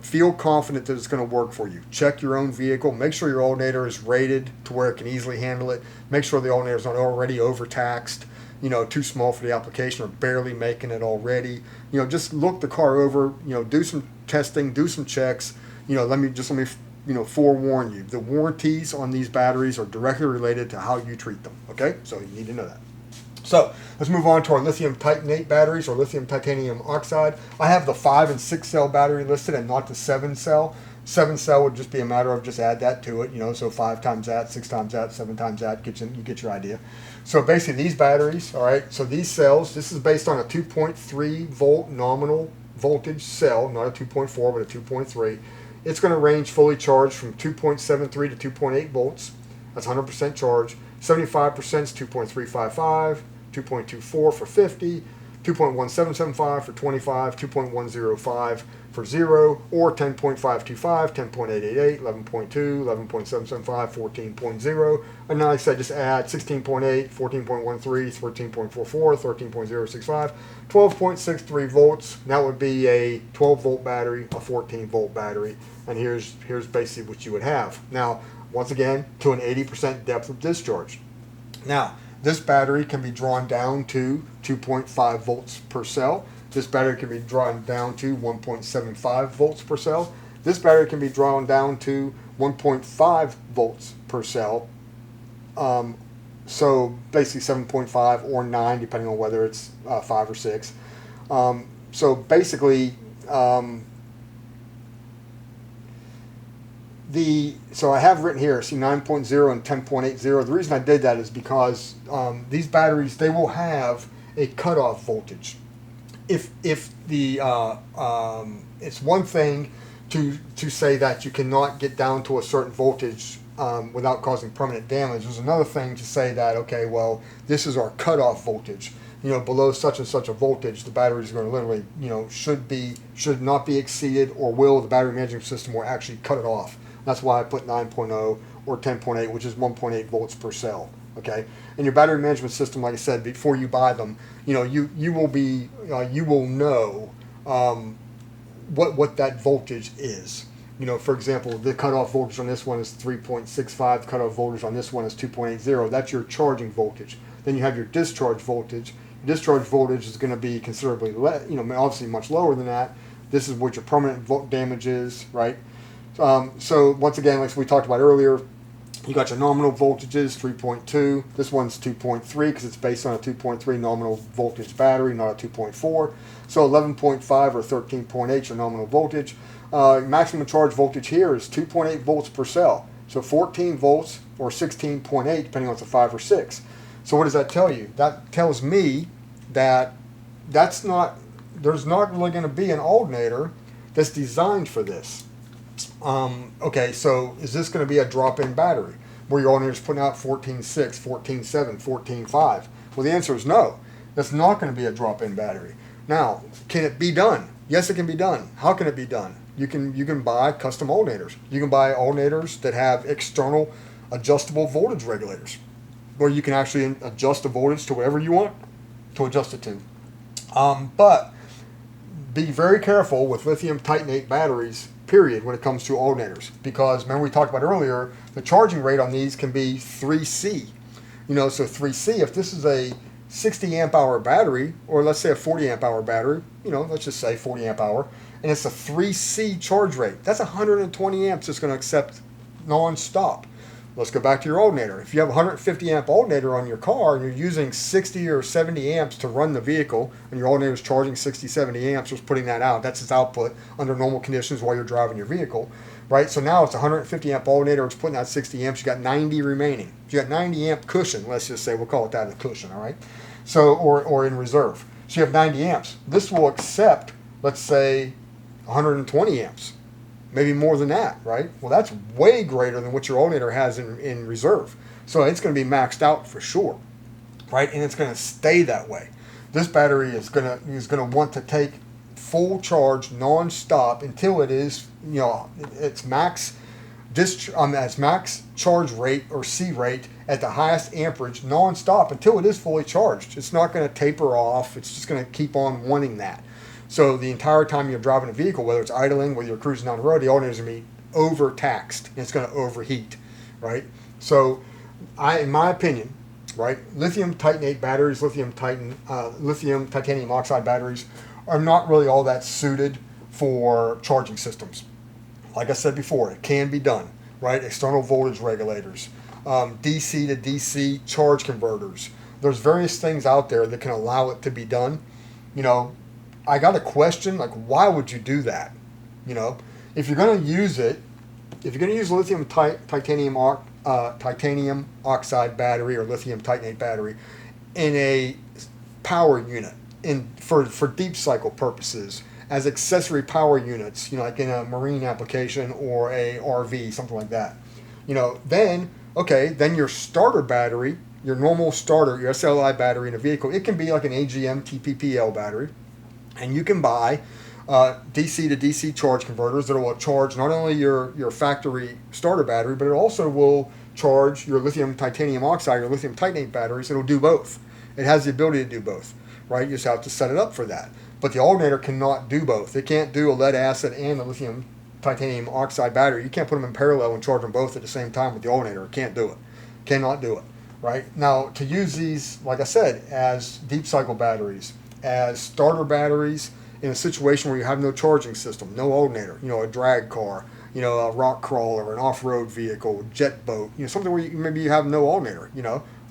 Feel confident that it's going to work for you. Check your own vehicle. Make sure your alternator is rated to where it can easily handle it. Make sure the alternator is not already overtaxed, too small for the application or barely making it already. Just look the car over. Do some testing, do some checks. Let me forewarn you. The warranties on these batteries are directly related to how you treat them. Okay, so you need to know that. So let's move on to our lithium titanate batteries or lithium titanium oxide. I have the 5 and 6 cell battery listed and not the 7 cell. 7 cell would just be a matter of just add that to it. So 5 times that, 6 times that, 7 times that. You get your idea. So basically these batteries, all right. So these cells, this is based on a 2.3 volt nominal voltage cell, not a 2.4 but a 2.3. It's going to range fully charged from 2.73 to 2.8 volts. That's 100% charge. 75% is 2.355, 2.24 for 50, 2.1775 for 25, 2.105 for 0, or 10.525, 10.888, 11.2, 11.775, 14.0. And now, like I said, just add 16.8, 14.13, 13.44, 13.065, 12.63 volts. That would be a 12 volt battery, a 14 volt battery. And here's basically what you would have. Now, once again, to an 80% depth of discharge. Now, this battery can be drawn down to 2.5 volts per cell. This battery can be drawn down to 1.75 volts per cell. This battery can be drawn down to 1.5 volts per cell. So basically 7.5 or 9, depending on whether it's 5 or 6. So basically, so I have written here, see 9.0 and 10.80. The reason I did that is because these batteries, they will have a cutoff voltage. If the it's one thing to say that you cannot get down to a certain voltage without causing permanent damage. There's another thing to say that, okay, well, this is our cutoff voltage. Below such and such a voltage, the battery is going to literally, should not be exceeded, or the battery management system will actually cut it off. That's why I put 9.0 or 10.8, which is 1.8 volts per cell. Okay, and your battery management system, like I said, before you buy them, you will know what that voltage is. For example, the cutoff voltage on this one is 3.65. The cutoff voltage on this one is 2.80. That's your charging voltage. Then you have your discharge voltage. Your discharge voltage is going to be considerably less, obviously much lower than that. This is what your permanent damage is, right? So once again, like we talked about earlier, you got your nominal voltages, 3.2. This one's 2.3 because it's based on a 2.3 nominal voltage battery, not a 2.4. So 11.5 or 13.8 your nominal voltage. Maximum charge voltage here is 2.8 volts per cell. So 14 volts or 16.8, depending on if it's a 5 or 6. So what does that tell you? That tells me that there's not really going to be an alternator that's designed for this. Okay, so is this going to be a drop-in battery where your alternator is putting out 14.6, 14.7, 14.5? Well, the answer is no. That's not going to be a drop-in battery. Now, can it be done? Yes, it can be done. How can it be done? You can buy custom alternators. You can buy alternators that have external adjustable voltage regulators, where you can actually adjust the voltage to whatever you want to adjust it to. But be very careful with lithium titanate batteries, period, when it comes to alternators, because remember we talked about earlier, the charging rate on these can be 3C. So 3C, if this is a 60 amp hour battery, or let's say a 40 amp hour battery, let's just say 40 amp hour, and it's a 3C charge rate, that's 120 amps it's going to accept non-stop. Let's go back to your alternator. If you have a 150 amp alternator on your car and you're using 60 or 70 amps to run the vehicle, and your alternator is charging 60, 70 amps, just putting that out, that's its output under normal conditions while you're driving your vehicle. right? So now it's a 150 amp alternator. It's putting out 60 amps. You got 90 remaining. You got 90 amp cushion. Let's just say we'll call it that, a cushion, all right? So or in reserve. So you have 90 amps. This will accept, let's say, 120 amps, maybe more than that, right? Well, that's way greater than what your alternator has in reserve. So it's going to be maxed out for sure, right? And it's going to stay that way. This battery is going to want to take full charge non-stop until it is, its max its max charge rate or C rate at the highest amperage non-stop until it is fully charged. It's not going to taper off. It's just going to keep on wanting that. So the entire time you're driving a vehicle, whether it's idling, whether you're cruising down the road, the alternator is going to be overtaxed and it's going to overheat, right? So in my opinion, right, lithium titanate batteries, lithium titanium oxide batteries are not really all that suited for charging systems. Like I said before, it can be done, right? External voltage regulators, DC to DC charge converters. There's various things out there that can allow it to be done. I got a question, like, why would you do that? If you're going to use it, if you're going to use lithium titanium oxide battery or lithium titanate battery in a power unit, for deep cycle purposes, as accessory power units, like in a marine application or a RV, something like that, then your starter battery, your normal starter, your SLI battery in a vehicle, it can be like an AGM TPPL battery, and you can buy DC to DC charge converters that will charge not only your factory starter battery, but it also will charge your lithium titanium oxide or lithium titanate batteries. It'll do both. It has the ability to do both, right? You just have to set it up for that. But the alternator cannot do both. It can't do a lead acid and a lithium titanium oxide battery. You can't put them in parallel and charge them both at the same time with the alternator. It can't do it. Cannot do it, right? Now, to use these, like I said, as deep cycle batteries, as starter batteries in a situation where you have no charging system, no alternator, a drag car, a rock crawler, an off-road vehicle, jet boat, something where maybe you have no alternator,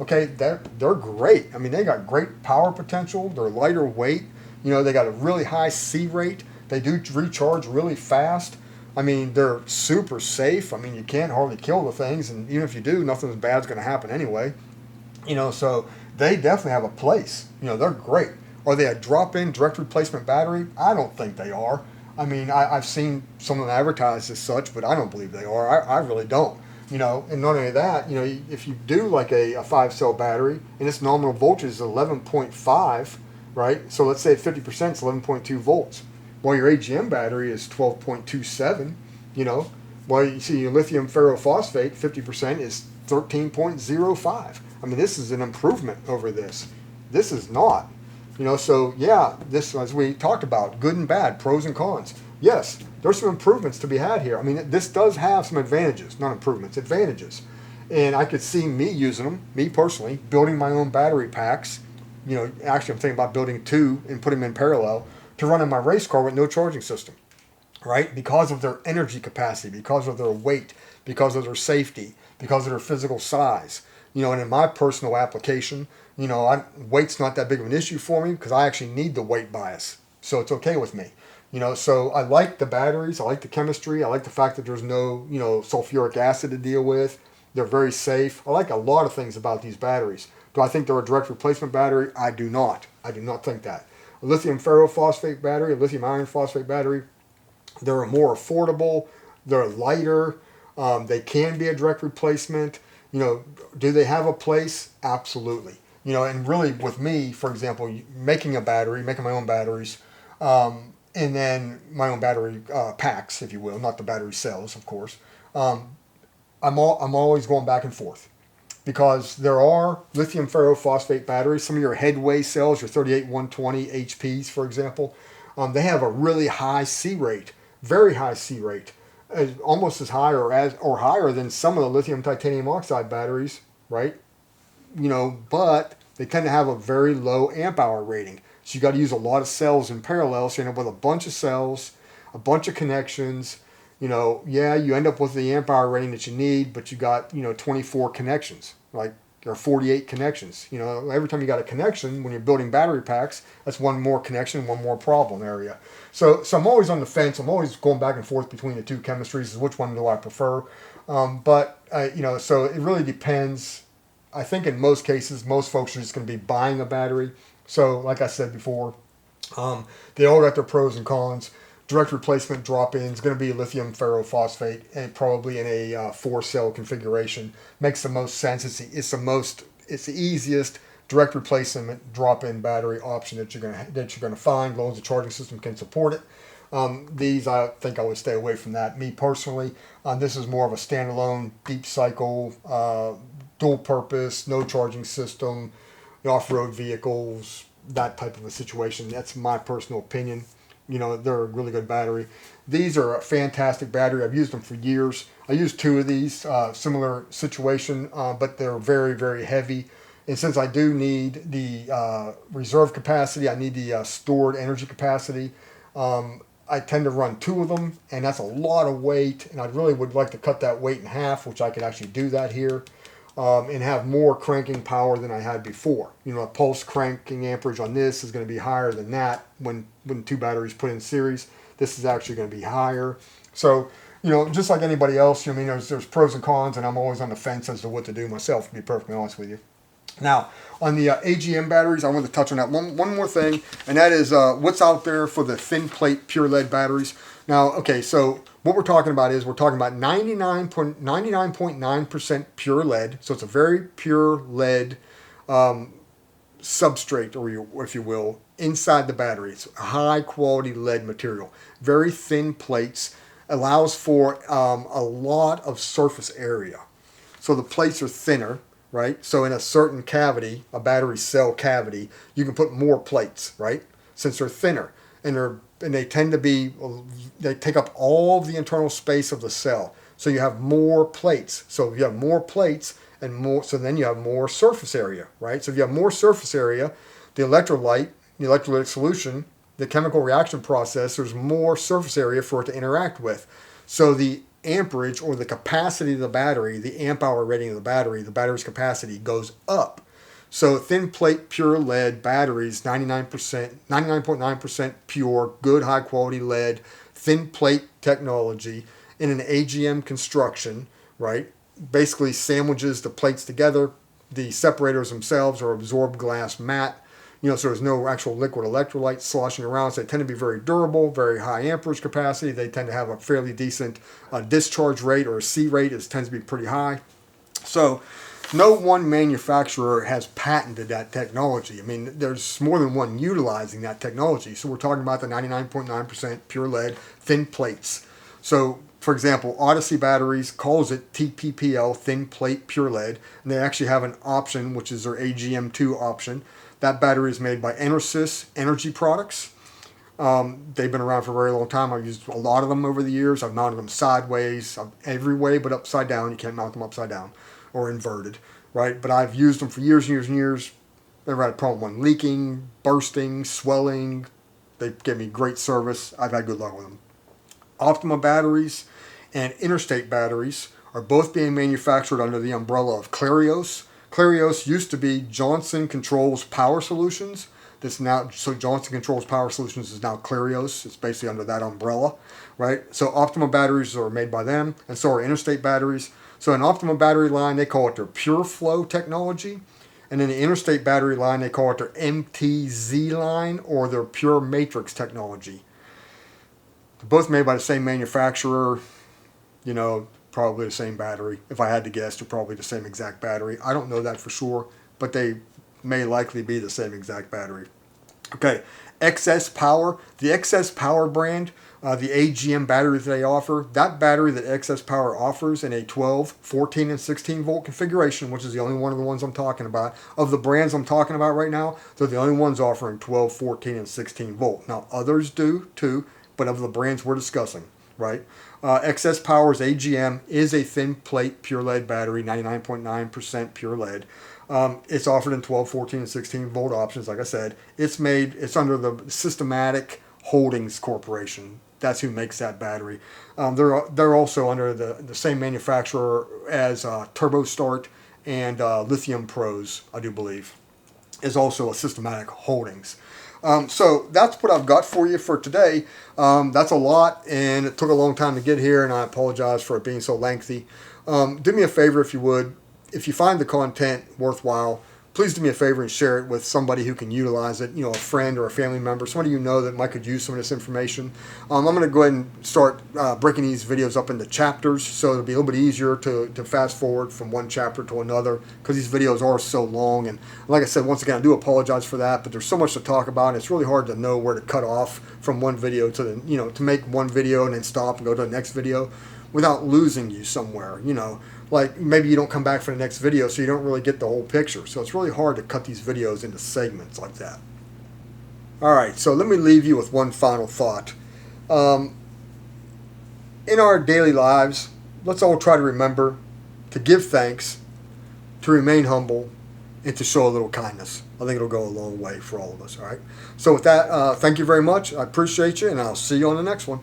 okay, they're great. I mean, they got great power potential. They're lighter weight. They got a really high C rate. They do recharge really fast. I mean, they're super safe. I mean, you can't hardly kill the things, and even if you do, nothing bad's going to happen anyway. So they definitely have a place. They're great. Are they a drop-in direct replacement battery? I don't think they are. I mean, I've seen some of them advertised as such, but I don't believe they are. I really don't. And not only that, if you do like a 5-cell battery and its nominal voltage is 11.5, right? So let's say at 50% it's 11.2 volts. While your AGM battery is 12.27, while you see your lithium ferrophosphate 50% is 13.05. I mean, this is an improvement over this. This is not. So yeah, this, as we talked about, good and bad, pros and cons. Yes, there's some improvements to be had here. I mean, this does have some advantages, not improvements, advantages. And I could see me using them, me personally, building my own battery packs. Actually I'm thinking about building 2 and putting them in parallel to run in my race car with no charging system, right? Because of their energy capacity, because of their weight, because of their safety, because of their physical size. And in my personal application, weight's not that big of an issue for me because I actually need the weight bias. So it's okay with me. So I like the batteries. I like the chemistry. I like the fact that there's no, sulfuric acid to deal with. They're very safe. I like a lot of things about these batteries. Do I think they're a direct replacement battery? I do not. I do not think that. A lithium ferrophosphate battery, a lithium iron phosphate battery, they're more affordable. They're lighter. They can be a direct replacement. Do they have a place? Absolutely. And really with me, for example, making my own batteries, and then my own battery packs, if you will, not the battery cells, of course. I'm always going back and forth because there are lithium ferrophosphate batteries. Some of your headway cells, your 38120 HPs, for example, they have a really high C rate, very high C rate, almost as high or higher than some of the lithium titanium oxide batteries, right? But they tend to have a very low amp hour rating. So you got to use a lot of cells in parallel. So you end up with a bunch of cells, a bunch of connections. You end up with the amp hour rating that you need, but you got, 24 connections. Like, there are 48 connections. You know, every time you got a connection, when you're building battery packs, that's one more connection, one more problem area. So I'm always on the fence. I'm always going back and forth between the two chemistries. Which one do I prefer? You know, so it really depends. I think in most cases, most folks are just going to be buying a battery. So like I said before, they all got their pros and cons. Direct replacement drop-in is going to be lithium ferrophosphate, and probably in a 4-cell configuration. Makes the most sense. It's the easiest direct replacement drop-in battery option that you're gonna find, as long as the charging system can support it. These, I think I would stay away from that. Me personally, this is more of a standalone, deep cycle, dual purpose, no charging system, off-road vehicles, that type of a situation. That's my personal opinion. You know, they're a really good battery. These are a fantastic battery. I've used them for years. I used 2 of these, similar situation, but they're very, very heavy. And since I do need the reserve capacity, I need the stored energy capacity, I tend to run 2 of them, and that's a lot of weight, and I really would like to cut that weight in half, which I could actually do that here. And have more cranking power than I had before. You know, a pulse cranking amperage on this is going to be higher than that when 2 batteries put in series. This is actually going to be higher. So, you know, just like anybody else, I mean, there's pros and cons, and I'm always on the fence as to what to do myself, to be perfectly honest with you. Now, on the AGM batteries, I want to touch on that one more thing, and that is what's out there for the thin plate pure lead batteries. Now, okay, so what we're talking about is we're talking about 99.9% pure lead, so it's a very pure lead substrate, or if you will, inside the battery. It's high quality lead material, very thin plates, allows for a lot of surface area. So the plates are thinner, right? So in a certain cavity, a battery cell cavity, you can put more plates, right? Since they're thinner, and they tend to be, they take up all the internal space of the cell. So you have more plates. So if you have more plates and more, so then you have more surface area, right? So if you have more surface area, the electrolytic solution, the chemical reaction process, there's more surface area for it to interact with. So the amperage, or the capacity of the battery, the amp hour rating of the battery's capacity goes up. So thin plate pure lead batteries, 99.9% pure, good high quality lead, thin plate technology in an AGM construction, right? Basically sandwiches the plates together. The separators themselves are absorbed glass mat. You know, so there's no actual liquid electrolyte sloshing around. So they tend to be very durable, very high amperage capacity. They tend to have a fairly decent discharge rate, or a C rate. It tends to be pretty high. So no one manufacturer has patented that technology. I mean, there's more than one utilizing that technology. So we're talking about the 99.9% pure lead thin plates. So, for example, Odyssey Batteries calls it TPPL, thin plate pure lead, and they actually have an option, which is their AGM2 option. That battery is made by Enersys Energy Products. They've been around for a very long time. I've used a lot of them over the years. I've mounted them sideways, every way but upside down. You can't mount them upside down or inverted, right? But I've used them for years and years and years. Never had a problem with leaking, bursting, swelling. They give me great service. I've had good luck with them. Optima batteries and Interstate batteries are both being manufactured under the umbrella of Clarios. Clarios used to be Johnson Controls Power Solutions. So Johnson Controls Power Solutions is now Clarios. It's basically under that umbrella, right? So Optima batteries are made by them, and so are Interstate batteries. So an Optima battery line, they call it their Pure Flow technology. And in the Interstate battery line, they call it their MTZ line, or their Pure Matrix technology. They're both made by the same manufacturer, you know, probably the same battery. If I had to guess, they're probably the same exact battery. I don't know that for sure, but they may likely be the same exact battery. Okay, XS Power. The XS Power brand, the AGM battery that they offer, that battery that XS Power offers in a 12, 14, and 16 volt configuration, which is the only one of the ones I'm talking about. Of the brands I'm talking about right now, they're the only ones offering 12, 14, and 16 volt. Now, others do too, but of the brands we're discussing, right? XS Power's AGM is a thin plate pure lead battery, 99.9% pure lead. It's offered in 12, 14, and 16 volt options. Like I said, it's under the Systematic Holdings Corporation. That's who makes that battery. They're also under the same manufacturer as TurboStart and Lithium Pros, I do believe, is also a systematic holdings. So that's what I've got for you for today. That's a lot, and it took a long time to get here, and I apologize for it being so lengthy. Do me a favor if you would. If you find the content worthwhile, please do me a favor and share it with somebody who can utilize it, a friend or a family member, somebody you know that might could use some of this information. I'm going to go ahead and start breaking these videos up into chapters, so it'll be a little bit easier to fast forward from one chapter to another, because these videos are so long. And like I said, once again, I do apologize for that, but there's so much to talk about, and it's really hard to know where to cut off from one video to the, to make one video and then stop and go to the next video without losing you somewhere, Like maybe you don't come back for the next video, so you don't really get the whole picture. So it's really hard to cut these videos into segments like that. All right, so let me leave you with one final thought. In our daily lives, let's all try to remember to give thanks, to remain humble, and to show a little kindness. I think it'll go a long way for all of us, all right? So with that, thank you very much. I appreciate you, and I'll see you on the next one.